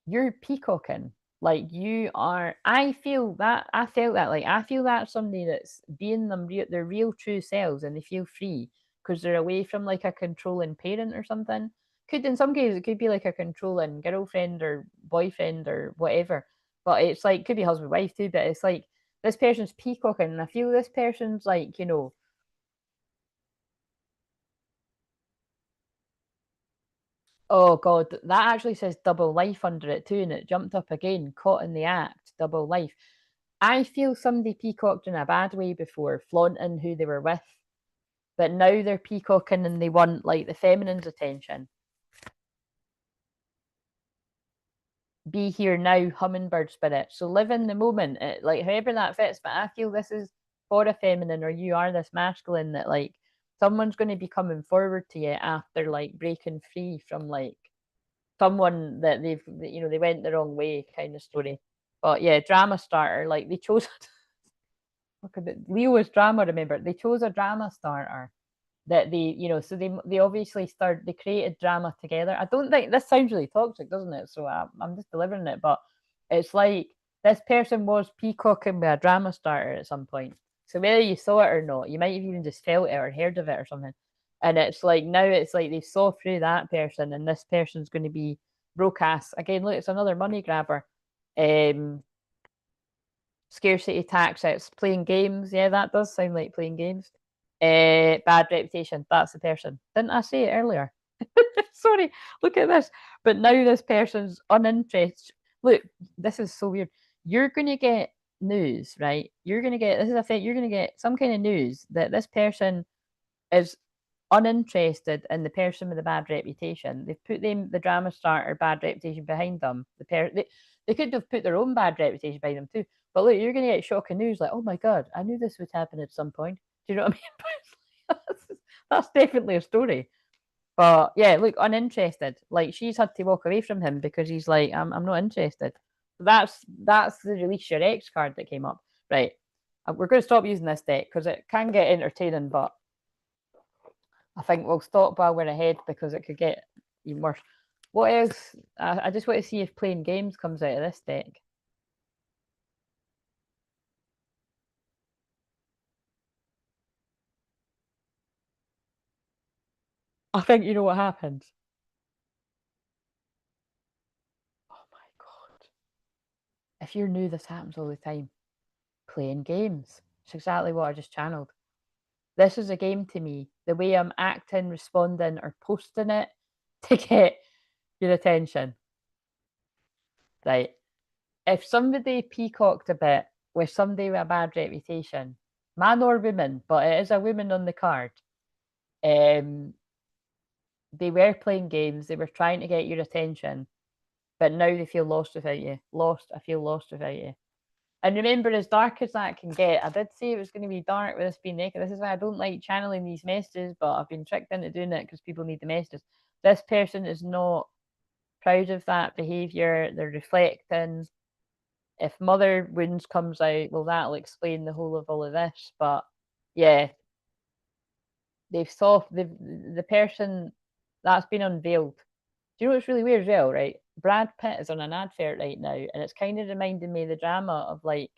S1: you're peacocking. Like you are. I feel that. I felt that. Like I feel that somebody that's being their real true selves, and they feel free because they're away from like a controlling parent or something. Could in some cases it could be like a controlling girlfriend or boyfriend or whatever. But it's like could be husband wife too. But it's like this person's peacocking, and I feel this person's like oh god, that actually says double life under it too, and it jumped up again, caught in the act, double life. I feel somebody peacocked in a bad way before, flaunting who they were with, but now they're peacocking and they want like the feminine's attention. Be here now, hummingbird spirit. So live in the moment, like however that fits. But I feel this is for a feminine, or you are this masculine that like someone's going to be coming forward to you after like breaking free from like someone that they went the wrong way kind of story. But yeah, drama starter. Like they chose Leo is drama. Remember, they chose a drama starter that so they obviously they created drama together. I don't think this sounds really toxic, doesn't it? So I'm just delivering it, but it's like this person was peacocking with a drama starter at some point. So whether you saw it or not, you might have even just felt it or heard of it or something. And it's like now it's like they saw through that person, and this person's going to be broadcast again. Look, it's another money grabber. Um, Scarcity tactics, playing games. Yeah, that does sound like playing games. Bad reputation. That's the person. Didn't I say it earlier? Sorry, look at this. But now this person's uninterested. Look, this is so weird. You're going to get news, right? You're going to get, this is a thing, you're going to get some kind of news that this person is uninterested in the person with a bad reputation. They've put the drama starter bad reputation behind them. They could have put their own bad reputation behind them too. But look, you're going to get shocking news like, oh my god, I knew this would happen at some point. Do you know what I mean? That's definitely a story. But yeah, look, uninterested. Like she's had to walk away from him because he's like, I'm not interested. That's the release your ex card that came up. Right. We're going to stop using this deck because it can get entertaining, but I think we'll stop while we're ahead because it could get even worse. What else? I just want to see if playing games comes out of this deck. I think you know what happens. Oh my god. If you're new, this happens all the time. Playing games. It's exactly what I just channeled. This is a game to me. The way I'm acting, responding, or posting it to get your attention. Right. If somebody peacocked a bit with somebody with a bad reputation, man or woman, but it is a woman on the card, um, they were playing games, they were trying to get your attention, but now they feel lost without you. Lost, I feel lost without you. And remember, as dark as that can get, I did say it was going to be dark with this being naked. This is why I don't like channeling these messages, but I've been tricked into doing it because people need the messages. This person is not proud of that behavior. They're reflecting. If Mother Wounds comes out, well, that'll explain the whole of all of this. But yeah, the person that's been unveiled. Do you know what's really weird as well, right? Brad Pitt is on an advert right now, and it's kind of reminding me of the drama of like,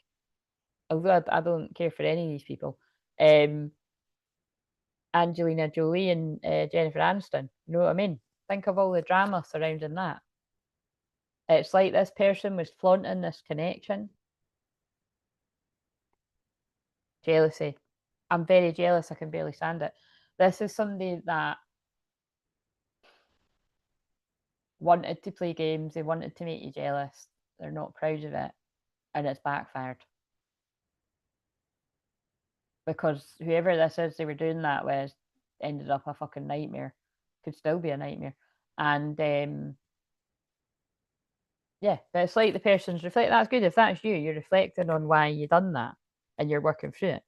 S1: although I don't care for any of these people, um, Angelina Jolie and Jennifer Aniston. You know what I mean? Think of all the drama surrounding that. It's like this person was flaunting this connection. Jealousy. I'm very jealous. I can barely stand it. This is somebody that wanted to play games. They wanted to make you jealous. They're not proud of it, and it's backfired because whoever this is they were doing that with ended up a fucking nightmare. Could still be a nightmare, and yeah, but it's like the person's reflect. That's good if that's you. You're reflecting on why you done that, and you're working through it.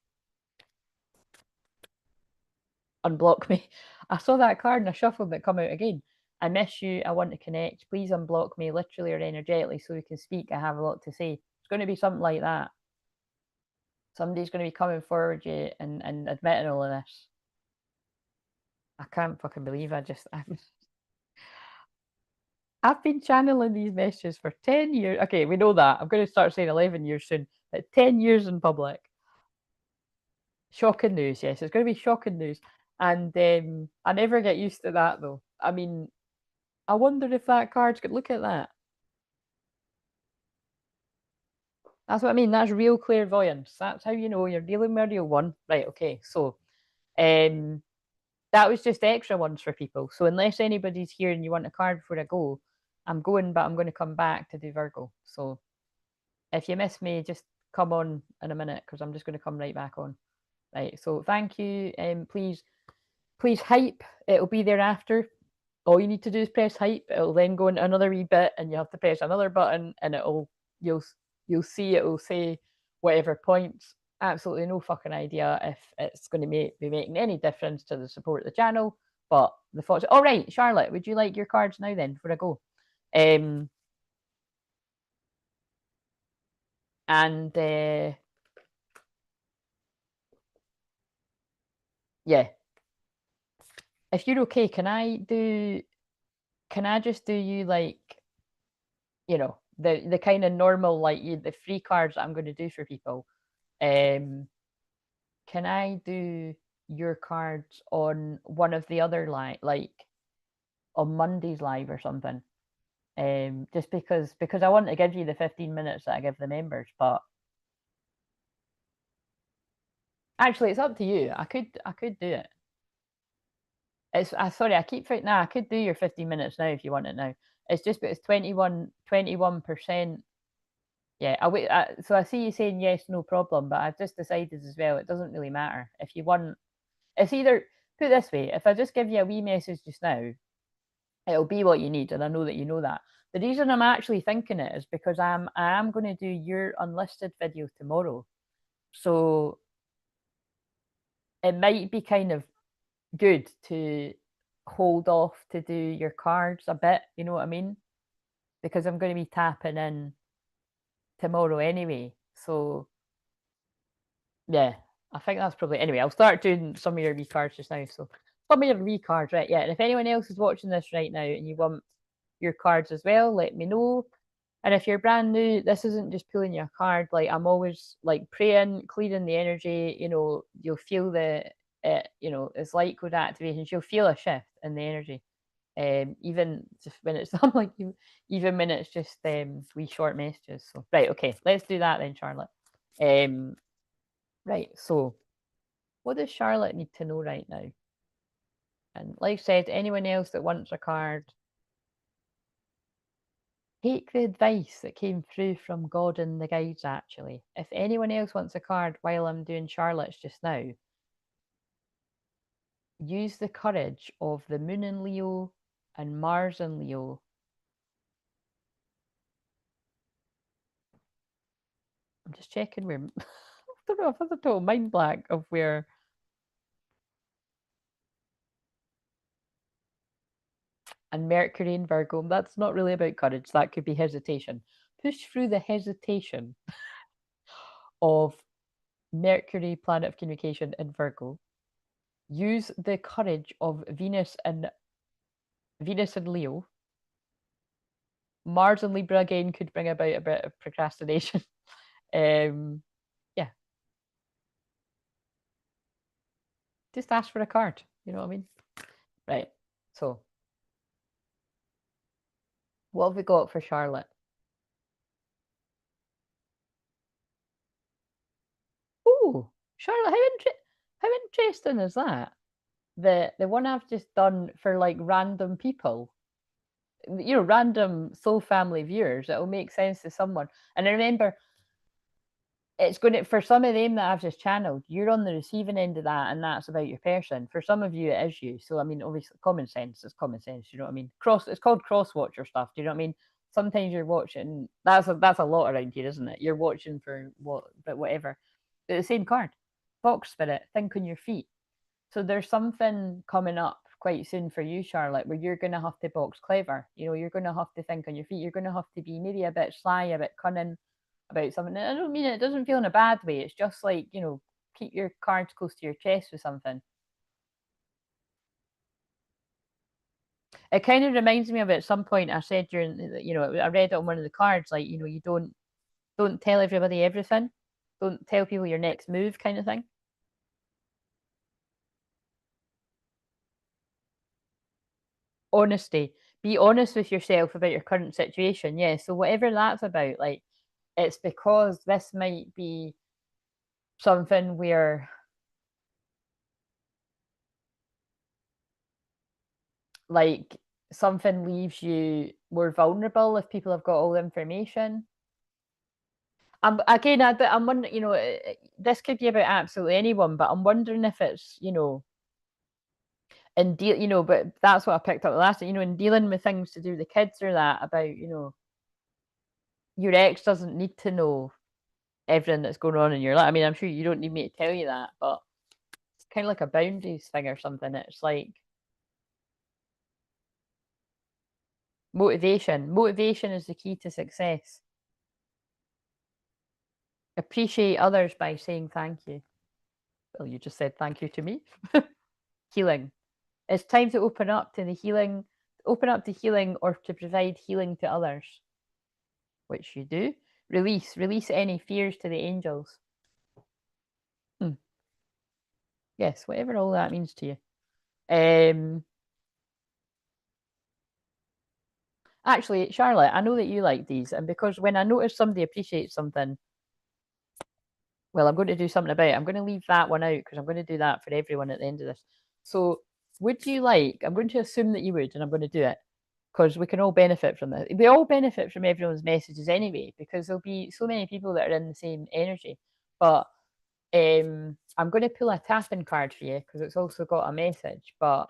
S1: Unblock me. I saw that card and I shuffled it come out again. I miss you. I want to connect. Please unblock me literally or energetically so we can speak. I have a lot to say. It's going to be something like that. Somebody's going to be coming forward you and admitting all of this. I can't fucking believe I've been channeling these messages for 10 years. Okay, we know that. I'm going to start saying 11 years soon, but 10 years in public. Shocking news, yes. It's going to be shocking news. And I never get used to that, though. I mean, I wonder if that card's good. Look at that. That's what I mean. That's real clairvoyance. That's how you know you're dealing with a real one. Right, okay. So, that was just extra ones for people. So unless anybody's here and you want a card before I go, I'm going, but I'm going to come back to do Virgo. So if you miss me, just come on in a minute because I'm just going to come right back on. Right. So thank you. Please hype. It'll be there after. All you need to do is press hype. It'll then go into another wee bit, and you have to press another button, and you'll see it'll say whatever points. Absolutely no fucking idea if it's going to be making any difference to the support of the channel. But the thoughts. All right, Charlotte, would you like your cards now then before I go? And yeah, if you're okay, can I just do you like, the kind of normal, like the free cards that I'm going to do for people? Can I do your cards on one of the other like on Monday's live or something? Just because I want to give you the 15 minutes that I give the members, but actually it's up to you. I could do it. Sorry, I keep fighting. Nah, I could do your 15 minutes now if you want it now. It's just because 21%. Yeah, so I see you saying yes, no problem, but I've just decided as well it doesn't really matter if you want. It's either, put it this way: if I just give you a wee message just now, it'll be what you need, and I know that you know that. The reason I'm actually thinking it is because I am going to do your unlisted video tomorrow, so it might be kind of good to hold off to do your cards a bit. You know what I mean? Because I'm going to be tapping in tomorrow anyway. So yeah, I think that's probably anyway. I'll start doing some of your wee cards just now. So some of your wee cards, right? Yeah. And if anyone else is watching this right now and you want your cards as well, let me know. And if you're brand new, this isn't just pulling your card. Like I'm always like praying, clearing the energy. You'll feel it's like code activations. You'll feel a shift in the energy. Even just when it's I'm like even when it's just wee short messages. So right, okay, let's do that then, Charlotte. Right, so what does Charlotte need to know right now? And like I said, anyone else that wants a card, take the advice that came through from God and the guides, actually. If anyone else wants a card while I'm doing Charlotte's just now, use the courage of the Moon in Leo and Mars in Leo. I'm just checking where... I don't know if that's a total mind blank of where... And Mercury in Virgo, that's not really about courage. That could be hesitation. Push through the hesitation of Mercury, planet of communication, in Virgo. Use the courage of Venus and Leo. Mars and Libra again could bring about a bit of procrastination. Yeah. Just ask for a card. You know what I mean? Right. So, what have we got for Charlotte? Oh, Charlotte, how interesting is that? The one I've just done for like random people, random soul family viewers. It'll make sense to someone. And I remember it's going to, for some of them that I've just channeled, you're on the receiving end of that, and that's about your person. For some of you, it is you. So I mean, obviously, common sense is common sense. You know what I mean? It's called cross watcher stuff. Do you know what I mean? Sometimes you're watching. That's a lot around here, isn't it? You're watching for whatever. But the same card, box spirit, think on your feet. So there's something coming up quite soon for you, Charlotte, where you're going to have to box clever. You know, you're going to have to think on your feet. You're going to have to be maybe a bit sly, a bit cunning about something. And I don't mean it doesn't feel in a bad way. It's just like, you know, keep your cards close to your chest with something. It kind of reminds me of it at some point I said during, you know, I read it on one of the cards, like, you know, you don't tell everybody everything. Don't tell people your next move kind of thing. Honesty. Be honest with yourself about your current situation. Yeah. So whatever that's about, like it's because this might be something where like something leaves you more vulnerable if people have got all the information. Again, I'm wondering, you know, this could be about absolutely anyone, but I'm wondering if it's, you know, in deal, you know, but that's what I picked up the last, you know, in dealing with things to do with the kids or that about, you know, your ex doesn't need to know everything that's going on in your life. I mean, I'm sure you don't need me to tell you that, but it's kind of like a boundaries thing or something. It's like motivation. Motivation is the key to success. Appreciate others by saying thank you. Well, you just said thank you to me. Healing. It's time to open up to the healing, open up to healing or to provide healing to others, which you do. Release any fears to the angels. Yes, whatever all that means to you. Actually, Charlotte, I know that you like these, and because when I notice somebody appreciates something, well, I'm going to do something about it. I'm going to leave that one out because I'm going to do that for everyone at the end of this. So, would you like? I'm going to assume that you would, and I'm going to do it because we can all benefit from this. We all benefit from everyone's messages anyway, because there'll be so many people that are in the same energy. But I'm going to pull a tapping card for you because it's also got a message, but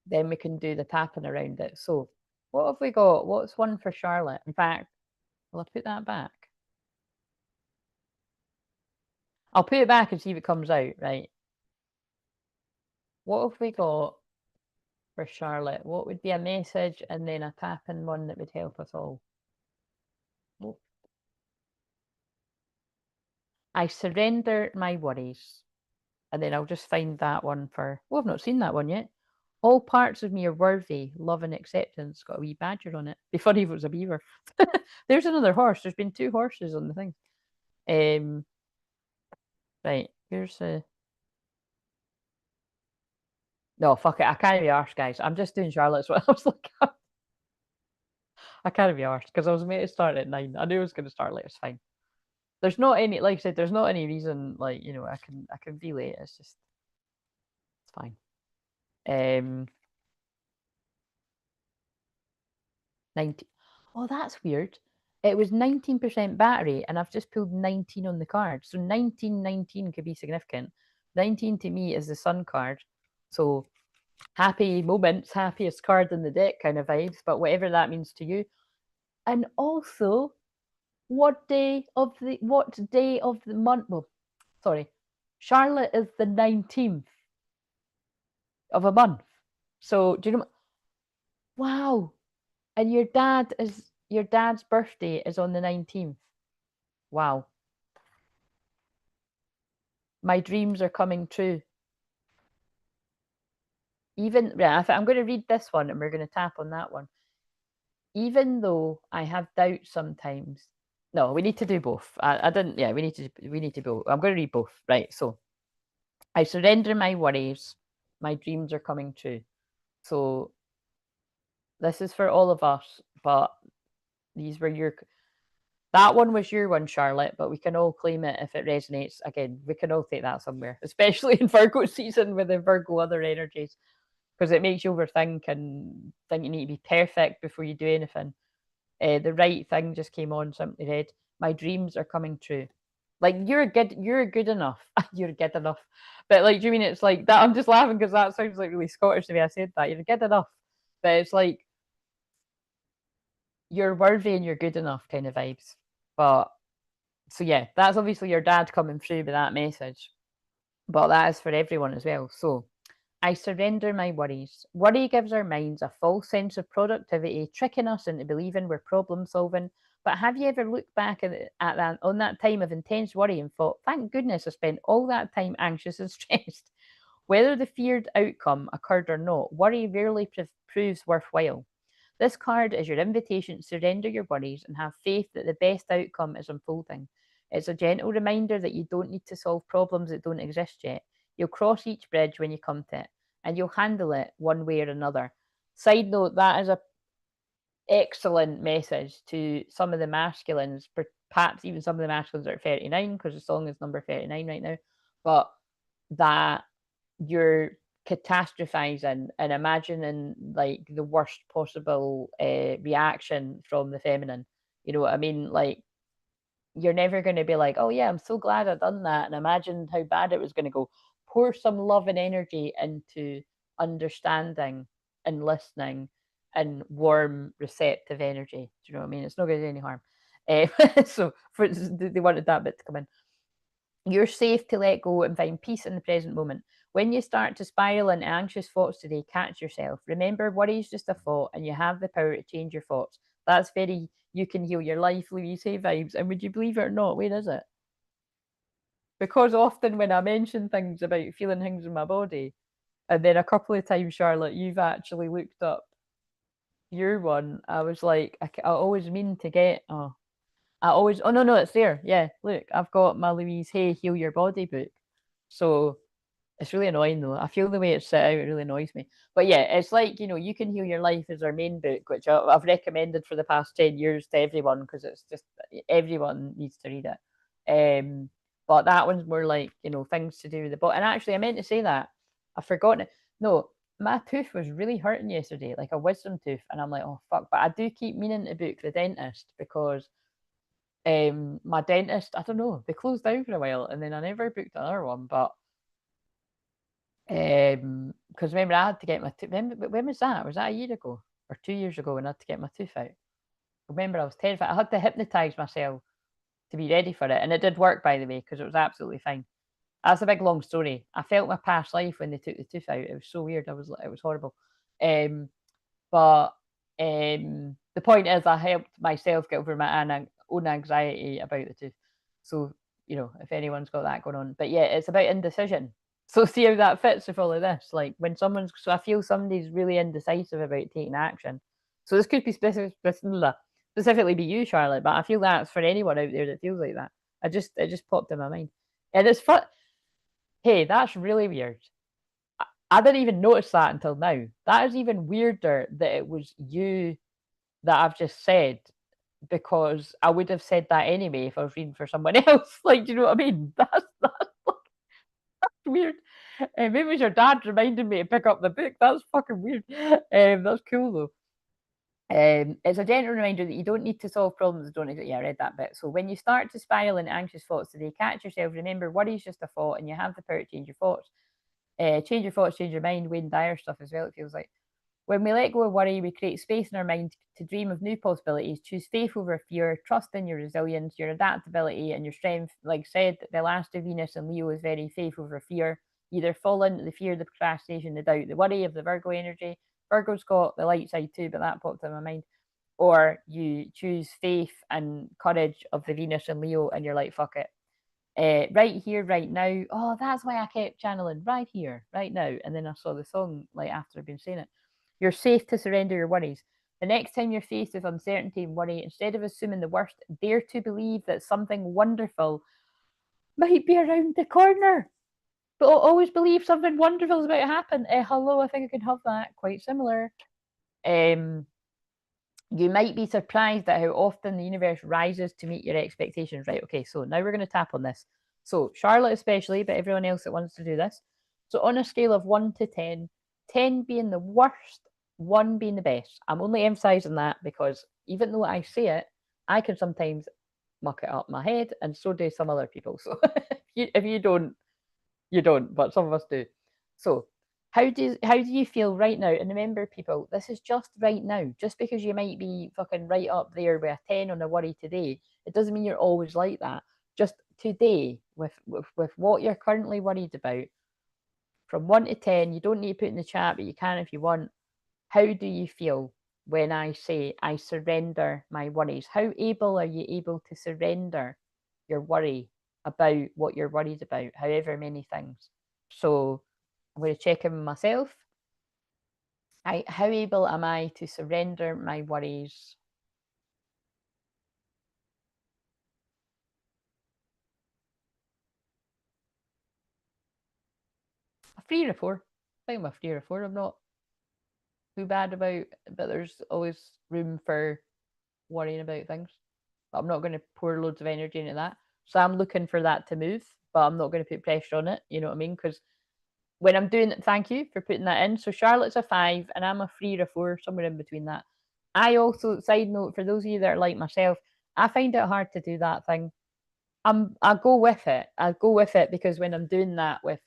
S1: then we can do the tapping around it. So, what have we got? What's one for Charlotte? In fact, will I put that back? I'll put it back and see if it comes out, right? What have we got for Charlotte? What would be a message and then a tapping one that would help us all? Oh. I surrender my worries. And then I'll just find that one for, well, I've not seen that one yet. All parts of me are worthy, love and acceptance. Got a wee badger on it. Be funny if it was a beaver. There's another horse. There's been two horses on the thing. Right, here's a. No, fuck it. I can't be arsed, guys. I'm just doing Charlotte's what I was like. I can't be arsed because I was meant to start at 9. I knew I was going to start late. It's fine. There's not any, like I said, there's not any reason, like, you know, I can be late. It's just, it's fine. 90. Oh, that's weird. It was 19% battery, and I've just pulled 19 on the card. So 1919 could be significant. 19 to me is the sun card. So happy moments, happiest card in the deck kind of vibes, but whatever that means to you. And also, what day of the month? Well, sorry, Charlotte is the 19th of a month. So do you know? Wow. And your dad's birthday is on the 19th. Wow. My dreams are coming true. Even right, I'm going to read this one and we're going to tap on that one. Even though I have doubts sometimes. No, we need to do both. I didn't. Yeah, we need to both. I'm going to read both. Right. So I surrender my worries. My dreams are coming true. So this is for all of us, but these were your. That one was your one, Charlotte, but we can all claim it if it resonates. Again, we can all take that somewhere, especially in Virgo season with the Virgo other energies, because it makes you overthink and think you need to be perfect before you do anything. The right thing just came on, simply read. My dreams are coming true. Like you're good enough. You're good enough. But like, do you mean it's like that? I'm just laughing because that sounds like really Scottish the way I said that. You're good enough. But it's like you're worthy and you're good enough kind of vibes. But so yeah, that's obviously your dad coming through with that message. But that is for everyone as well. So I surrender my worries. Worry gives our minds a false sense of productivity, tricking us into believing we're problem solving. But have you ever looked back at that on that time of intense worry and thought, thank goodness I spent all that time anxious and stressed? Whether the feared outcome occurred or not, worry rarely proves worthwhile. This card is your invitation to surrender your worries and have faith that the best outcome is unfolding. It's a gentle reminder that you don't need to solve problems that don't exist yet. You'll cross each bridge when you come to it, and you'll handle it one way or another. Side note, that is a excellent message to some of the masculines, perhaps even some of the masculines that are 39, because the song is number 39 right now, but that you're catastrophizing and imagining like the worst possible reaction from the feminine. You know what I mean? Like, you're never going to be like, oh yeah, I'm so glad I've done that and imagine how bad it was going to go. Pour some love and energy into understanding and listening and warm, receptive energy. Do you know what I mean? It's not going to do any harm. So they wanted that bit to come in. You're safe to let go and find peace in the present moment. When you start to spiral into anxious thoughts today, catch yourself. Remember, worry is just a thought, and you have the power to change your thoughts. That's very you can heal your life, Louise Hay vibes. And would you believe it or not, where is it? Because often when I mention things about feeling things in my body, and then a couple of times, Charlotte, you've actually looked up your one. I was like, I always mean to get. Oh no, it's there. Yeah, look, I've got my Louise Hay Heal Your Body book. So it's really annoying though. I feel the way it's set out, it really annoys me. But yeah, it's like, you can heal your life is our main book, which I've recommended for the past 10 years to everyone because it's just everyone needs to read it. But that one's more like, things to do with the body. And actually, I meant to say that. I've forgotten it. No, my tooth was really hurting yesterday, like a wisdom tooth. And I'm like, oh, fuck. But I do keep meaning to book the dentist because my dentist, I don't know, they closed down for a while and then I never booked another one. But because remember I had to get my tooth. When was that? Was that a year ago or 2 years ago when I had to get my tooth out? Remember, I was terrified. I had to hypnotize myself to be ready for it, and it did work, by the way, because it was absolutely fine. That's a big long story. I felt my past life when they took the tooth out. It was so weird. It was horrible. But the point is, I helped myself get over my own anxiety about the tooth. So if anyone's got that going on, but yeah, it's about indecision. So see how that fits with all of this. Like when so I feel somebody's really indecisive about taking action. So this could be specifically be you, Charlotte, but I feel that's for anyone out there that feels like that. It just popped in my mind, and it's fun. Hey, that's really weird. I didn't even notice that until now. That is even weirder that it was you that I've just said, because I would have said that anyway if I was reading for someone else. Like, do you know what I mean? That's weird. Maybe it was your dad reminding me to pick up the book. That's fucking weird. That's cool though. It's a gentle reminder that you don't need to solve problems that don't exist. Yeah, I read that bit. So when you start to spiral into anxious thoughts today, catch yourself. Remember, worry is just a thought, and you have the power to change your thoughts. Change your thoughts, change your mind. Wayne Dyer stuff as well. It feels like when we let go of worry, we create space in our mind to dream of new possibilities. Choose faith over fear. Trust in your resilience, your adaptability, and your strength. Like said, the last of Venus and Leo is very faith over fear. Either fall into the fear, the procrastination, the doubt, the worry of the Virgo energy. Virgo's got the light side too, but that popped in my mind. Or you choose faith and courage of the Venus and Leo, and you're like, fuck it. Right here, right now. Oh, that's why I kept channeling right here, right now. And then I saw the song like after I've been saying it. You're safe to surrender your worries. The next time you're faced with uncertainty and worry, instead of assuming the worst, dare to believe that something wonderful might be around the corner. But always believe something wonderful is about to happen. Hello, I think I can have that. Quite similar. Um, you might be surprised at how often the universe rises to meet your expectations. Right, okay, so now we're going to tap on this. So Charlotte especially, but everyone else that wants to do this. So on a scale of 1 to 10, 10 being the worst, 1 being the best. I'm only emphasizing that because even though I say it, I can sometimes muck it up my head, and so do some other people. So if you don't, you don't, but some of us do. So how do you feel right now? And remember, people, this is just right now. Just because you might be fucking right up there with a 10 on a worry today, it doesn't mean you're always like that. Just today, with what you're currently worried about, From 1 to 10, you don't need to put in the chat, but you can if you want. How do you feel when I say I surrender my worries? How able are you able to surrender your worry about what you're worried about, however many things? So I'm going to check in with myself. How able am I to surrender my worries? A 3 or 4. I think I'm a 3 or 4. I'm not too bad about, but there's always room for worrying about things. But I'm not going to pour loads of energy into that. So I'm looking for that to move, but I'm not going to put pressure on it. You know what I mean? Because when I'm doing it, thank you for putting that in. So Charlotte's a 5 and I'm a 3 or a 4, somewhere in between that. I also, side note, for those of you that are like myself, I find it hard to do that thing. I go with it. I go with it because when I'm doing that with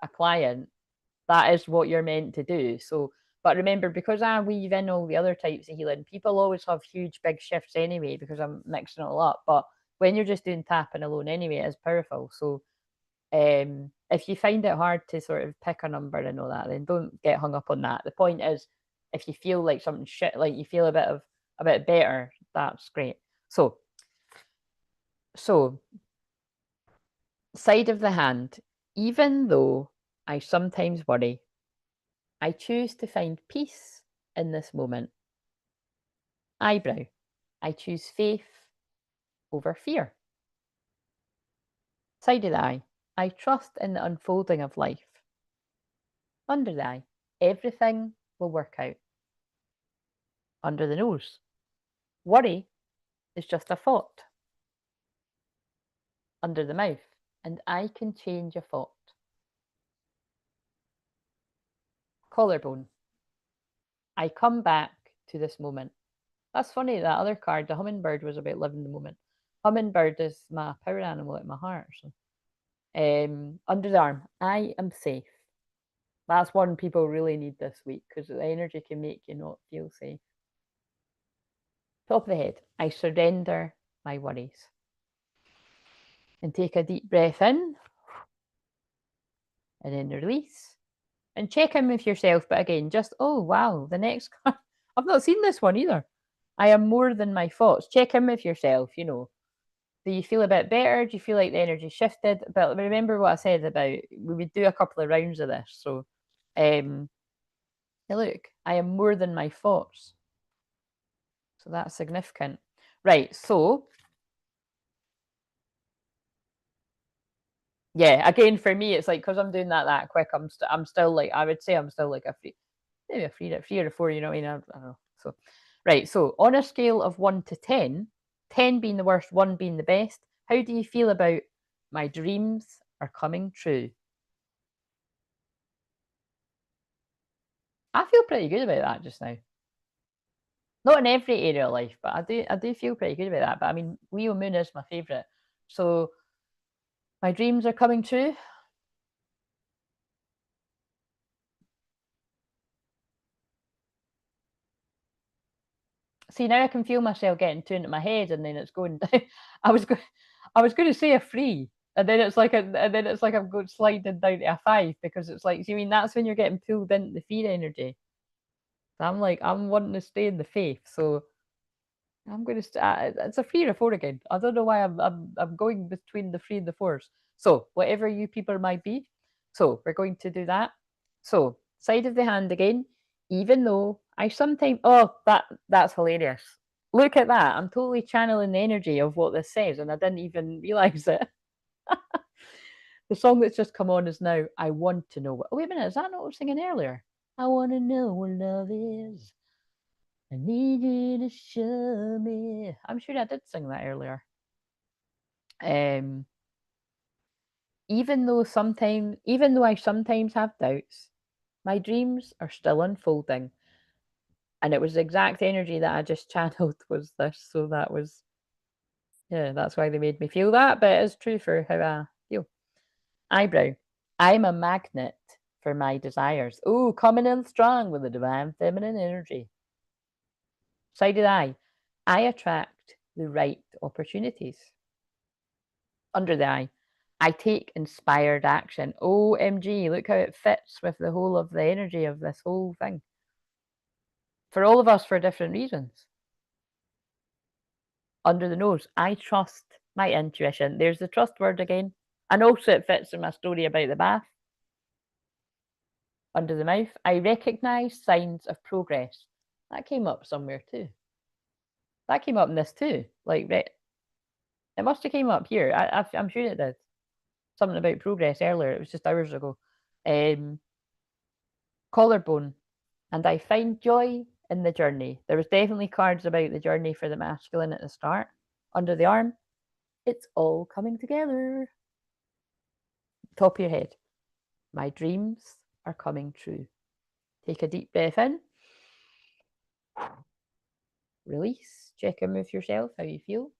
S1: a client, that is what you're meant to do. So, but remember, because I weave in all the other types of healing, people always have huge big shifts anyway because I'm mixing it all up. But when you're just doing tapping alone anyway, it is powerful. So if you find it hard to sort of pick a number and all that, then don't get hung up on that. The point is, if you feel like something shit, like you feel a bit better, that's great. So side of the hand, even though I sometimes worry, I choose to find peace in this moment. Eyebrow, I choose faith over fear. Side of the eye, I trust in the unfolding of life. Under the eye, everything will work out. Under the nose, worry is just a thought. Under the mouth, and I can change a thought. Collarbone, I come back to this moment. That's funny, that other card, the hummingbird, was about living the moment. Hummingbird is my power animal at my heart. So. Under the arm, I am safe. That's one people really need this week because the energy can make you not feel safe. Top of the head, I surrender my worries. And take a deep breath in and then release. And check in with yourself. But again, just, oh, wow, the next card. I've not seen this one either. I am more than my thoughts. Check in with yourself, you know. Do you feel a bit better? Do you feel like the energy shifted? But remember what I said about we would do a couple of rounds of this. So, hey, look, I am more than my thoughts. So that's significant. Right. So, yeah, again, for me, it's like, because I'm doing that quick, I'm still like, I would say I'm still like maybe a 3 or 4, you know what I mean? I don't know. So, right. So, on a scale of 1 to 10, 10 being the worst, 1 being the best, how do you feel about my dreams are coming true? I feel pretty good about that just now. Not in every area of life, but I do feel pretty good about that. But I mean, Leo Moon is my favourite. So my dreams are coming true. See, now I can feel myself getting tuned into my head, and then it's going down. I was going, I was going to say a 3, and then it's like I'm going sliding down to a 5 because it's like, see, I mean, that's when you're getting pulled into the fear energy. So I'm like, I'm wanting to stay in the faith, so I'm going to. It's a 3 or 4 again. I don't know why I'm going between the 3 and the 4s. So whatever you people might be. So we're going to do that. So side of the hand again. Even though I sometimes, that's hilarious. Look at that. I'm totally channeling the energy of what this says, and I didn't even realize it. The song that's just come on is now I Want to Know What. Oh, wait a minute, is that not what I was singing earlier? I want to know what love is. I need you to show me. I'm sure I did sing that earlier. Even though I sometimes have doubts, my dreams are still unfolding. And it was the exact energy that I just channeled was this. So that was, yeah, that's why they made me feel that. But it's true for how I feel. Eyebrow. I'm a magnet for my desires. Oh, coming in strong with the divine feminine energy. Side of the eye. I attract the right opportunities. Under the eye. I take inspired action. OMG, look how it fits with the whole of the energy of this whole thing. For all of us for different reasons. Under the nose, I trust my intuition. There's the trust word again. And also it fits in my story about the bath. Under the mouth, I recognise signs of progress. That came up somewhere too. That came up in this too. Like, it must have came up here. I'm sure it did. Something about progress earlier. It was just hours ago. Collarbone. And I find joy in the journey. There was definitely cards about the journey for the masculine at the start. Under the arm, it's all coming together. Top of your head. My dreams are coming true. Take a deep breath in. Release. Check in with yourself, how you feel.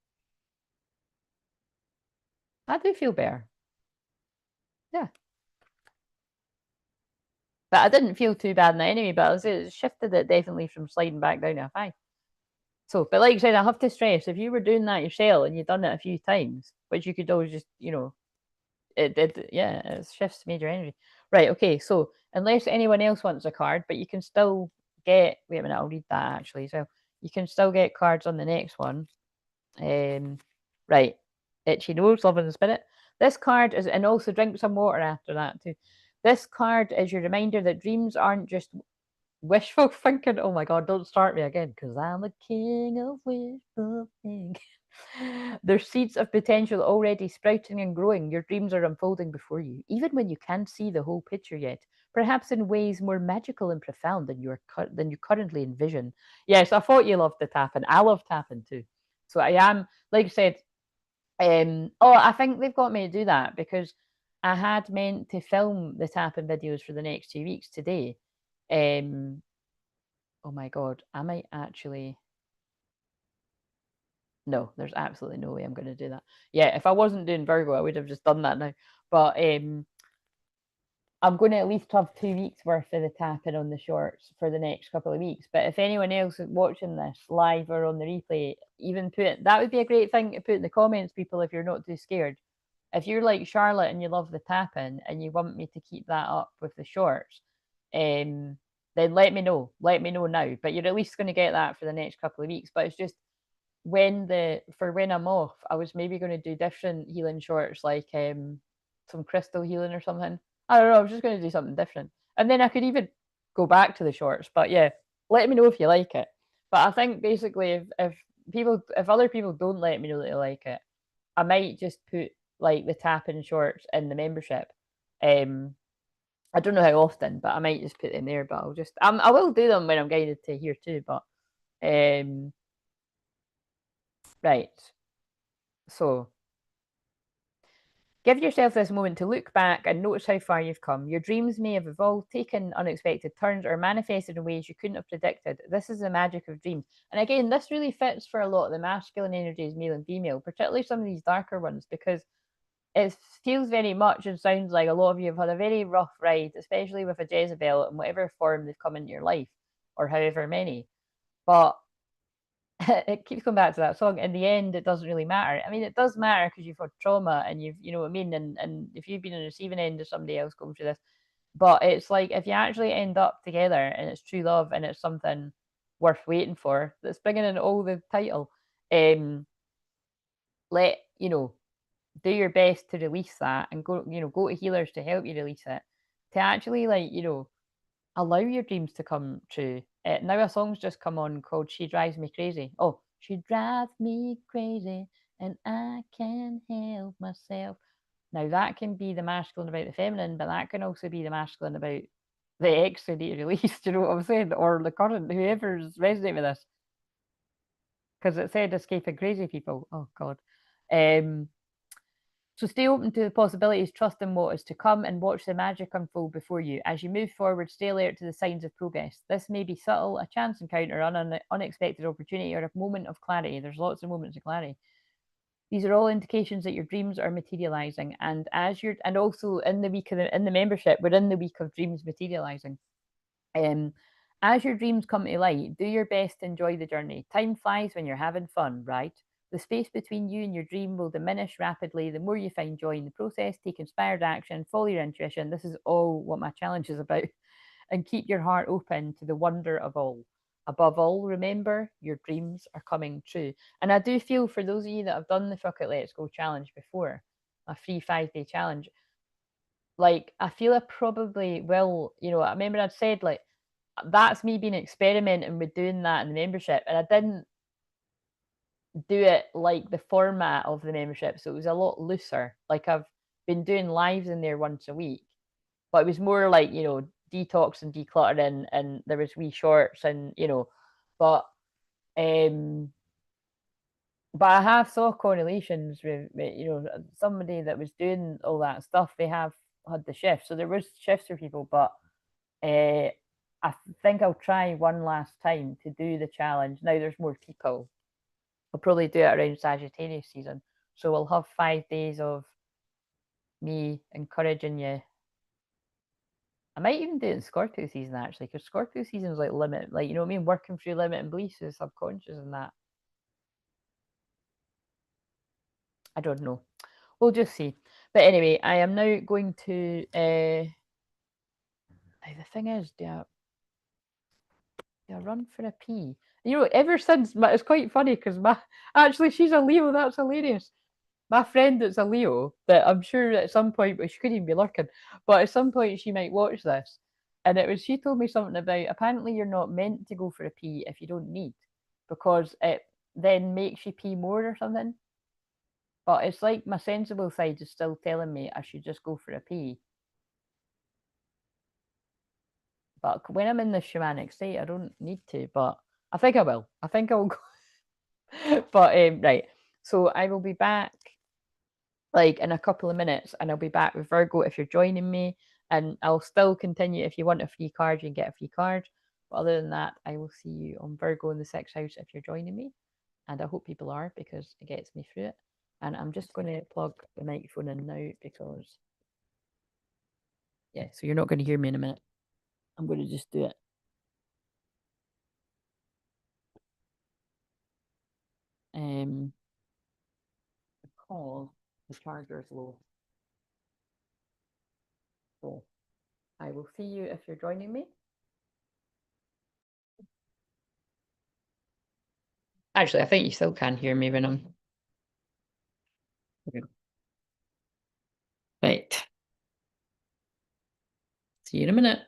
S1: I do feel better. Yeah. But I didn't feel too bad in that anyway, but it shifted it definitely from sliding back down to a 5. So, but like I said, I have to stress, if you were doing that yourself and you've done it a few times, which you could always just, it shifts major energy. Right, okay, so unless anyone else wants a card, but you can still get, wait a minute, I'll read that actually. So you can still get cards on the next one. Right, Itchy Nose, Love and Spirit. This card is, and also drink some water after that too. This card is your reminder that dreams aren't just wishful thinking. Oh my god, don't start me again, because I'm the king of wishful thinking. There's seeds of potential already sprouting and growing. Your dreams are unfolding before you, even when you can't see the whole picture yet. Perhaps in ways more magical and profound than you currently envision. Yes, I thought you loved the tapping. I love tapping too. So I am, like I said, I think they've got me to do that because I had meant to film the tapping videos for the next 2 weeks today. Oh my god, I might actually. No, there's absolutely no way I'm going to do that. Yeah, if I wasn't doing Virgo, I would have just done that now. But I'm going to at least have 2 weeks worth of the tapping on the shorts for the next couple of weeks. But if anyone else is watching this live or on the replay, even put it, that would be a great thing to put in the comments, people, if you're not too scared. If you're like Charlotte and you love the tapping and you want me to keep that up with the shorts, then let me know. Let me know now. But you're at least going to get that for the next couple of weeks. But it's just when I'm off, I was maybe going to do different healing shorts, like some crystal healing or something. I don't know. I was just going to do something different, and then I could even go back to the shorts. But yeah, let me know if you like it. But I think basically, if other people don't let me know that they like it, I might just put like the tapping shorts in the membership. I don't know how often, but I might just put them there. But I will do them when I'm guided to here too. But right. So give yourself this moment to look back and notice how far you've come. Your dreams may have evolved, taken unexpected turns, or manifested in ways you couldn't have predicted. This is the magic of dreams. And again, this really fits for a lot of the masculine energies, male and female, particularly some of these darker ones, because it feels very much and sounds like a lot of you have had a very rough ride, especially with a Jezebel in whatever form they've come into your life, or however many. But it keeps going back to that song. In the end, it doesn't really matter. I mean, it does matter because you've had trauma and you know what I mean? And if you've been on the receiving end of somebody else going through this, but it's like if you actually end up together and it's true love and it's something worth waiting for, that's bringing in all the title, let, do your best to release that and go to healers to help you release it. To actually, allow your dreams to come true. Now a song's just come on called She Drives Me Crazy. Oh, she drives me crazy and I can't help myself. Now that can be the masculine about the feminine, but that can also be the masculine about the ex who need released, you know what I'm saying? Or the current, whoever's resonating with this. Because it said escaping crazy people. Oh God. So stay open to the possibilities, trust in what is to come, and watch the magic unfold before you. As you move forward, stay alert to the signs of progress. This may be subtle, a chance encounter, an unexpected opportunity, or a moment of clarity. There's lots of moments of clarity. These are all indications that your dreams are materializing, and also in the week in the membership, we're in the week of dreams materializing. As your dreams come to light, do your best to enjoy the journey. Time flies when you're having fun, right? The space between you and your dream will diminish rapidly the more you find joy in the process. Take inspired action, follow your intuition. This is all what my challenge is about. And keep your heart open to the wonder of all. Above all, remember your dreams are coming true. And I do feel for those of you that have done the Fuck It Let's Go challenge before, a free 5 day challenge, like I feel I probably will, I remember I'd said like that's me being experimenting with doing that in the membership, and I didn't do it like the format of the membership, so it was a lot looser. Like I've been doing lives in there once a week, but it was more like detox and decluttering, and there was wee shorts, and but um but I have saw correlations with somebody that was doing all that stuff. They have had the shift, so there was shifts for people, but I think I'll try one last time to do the challenge. Now there's more people. I'll probably do it around Sagittarius season. So we'll have 5 days of me encouraging you. I might even do it in Scorpio season actually, because Scorpio season is like limit, like what I mean, working through limiting beliefs is subconscious and that. I don't know. We'll just see. But anyway, I am now going to the thing is, run for a pee. Ever since it's quite funny because actually she's a Leo. That's hilarious. My friend that's a Leo, that I'm sure at some point, but she could even be lurking, but at some point she might watch this. And she told me something about apparently you're not meant to go for a pee if you don't need, because it then makes you pee more or something. But it's like my sensible side is still telling me I should just go for a pee. But when I'm in the shamanic state, I don't need to, but I think I will. I think I will go. But right. So I will be back like in a couple of minutes, and I'll be back with Virgo if you're joining me. And I'll still continue. If you want a free card, you can get a free card. But other than that, I will see you on Virgo in the sixth house if you're joining me. And I hope people are, because it gets me through it. And I'm just going to plug the microphone in now because, yeah, so you're not going to hear me in a minute. I'm going to just do it. Because the charger is low. So I will see you if you're joining me. Actually, I think you still can hear me when I'm. Right. See you in a minute.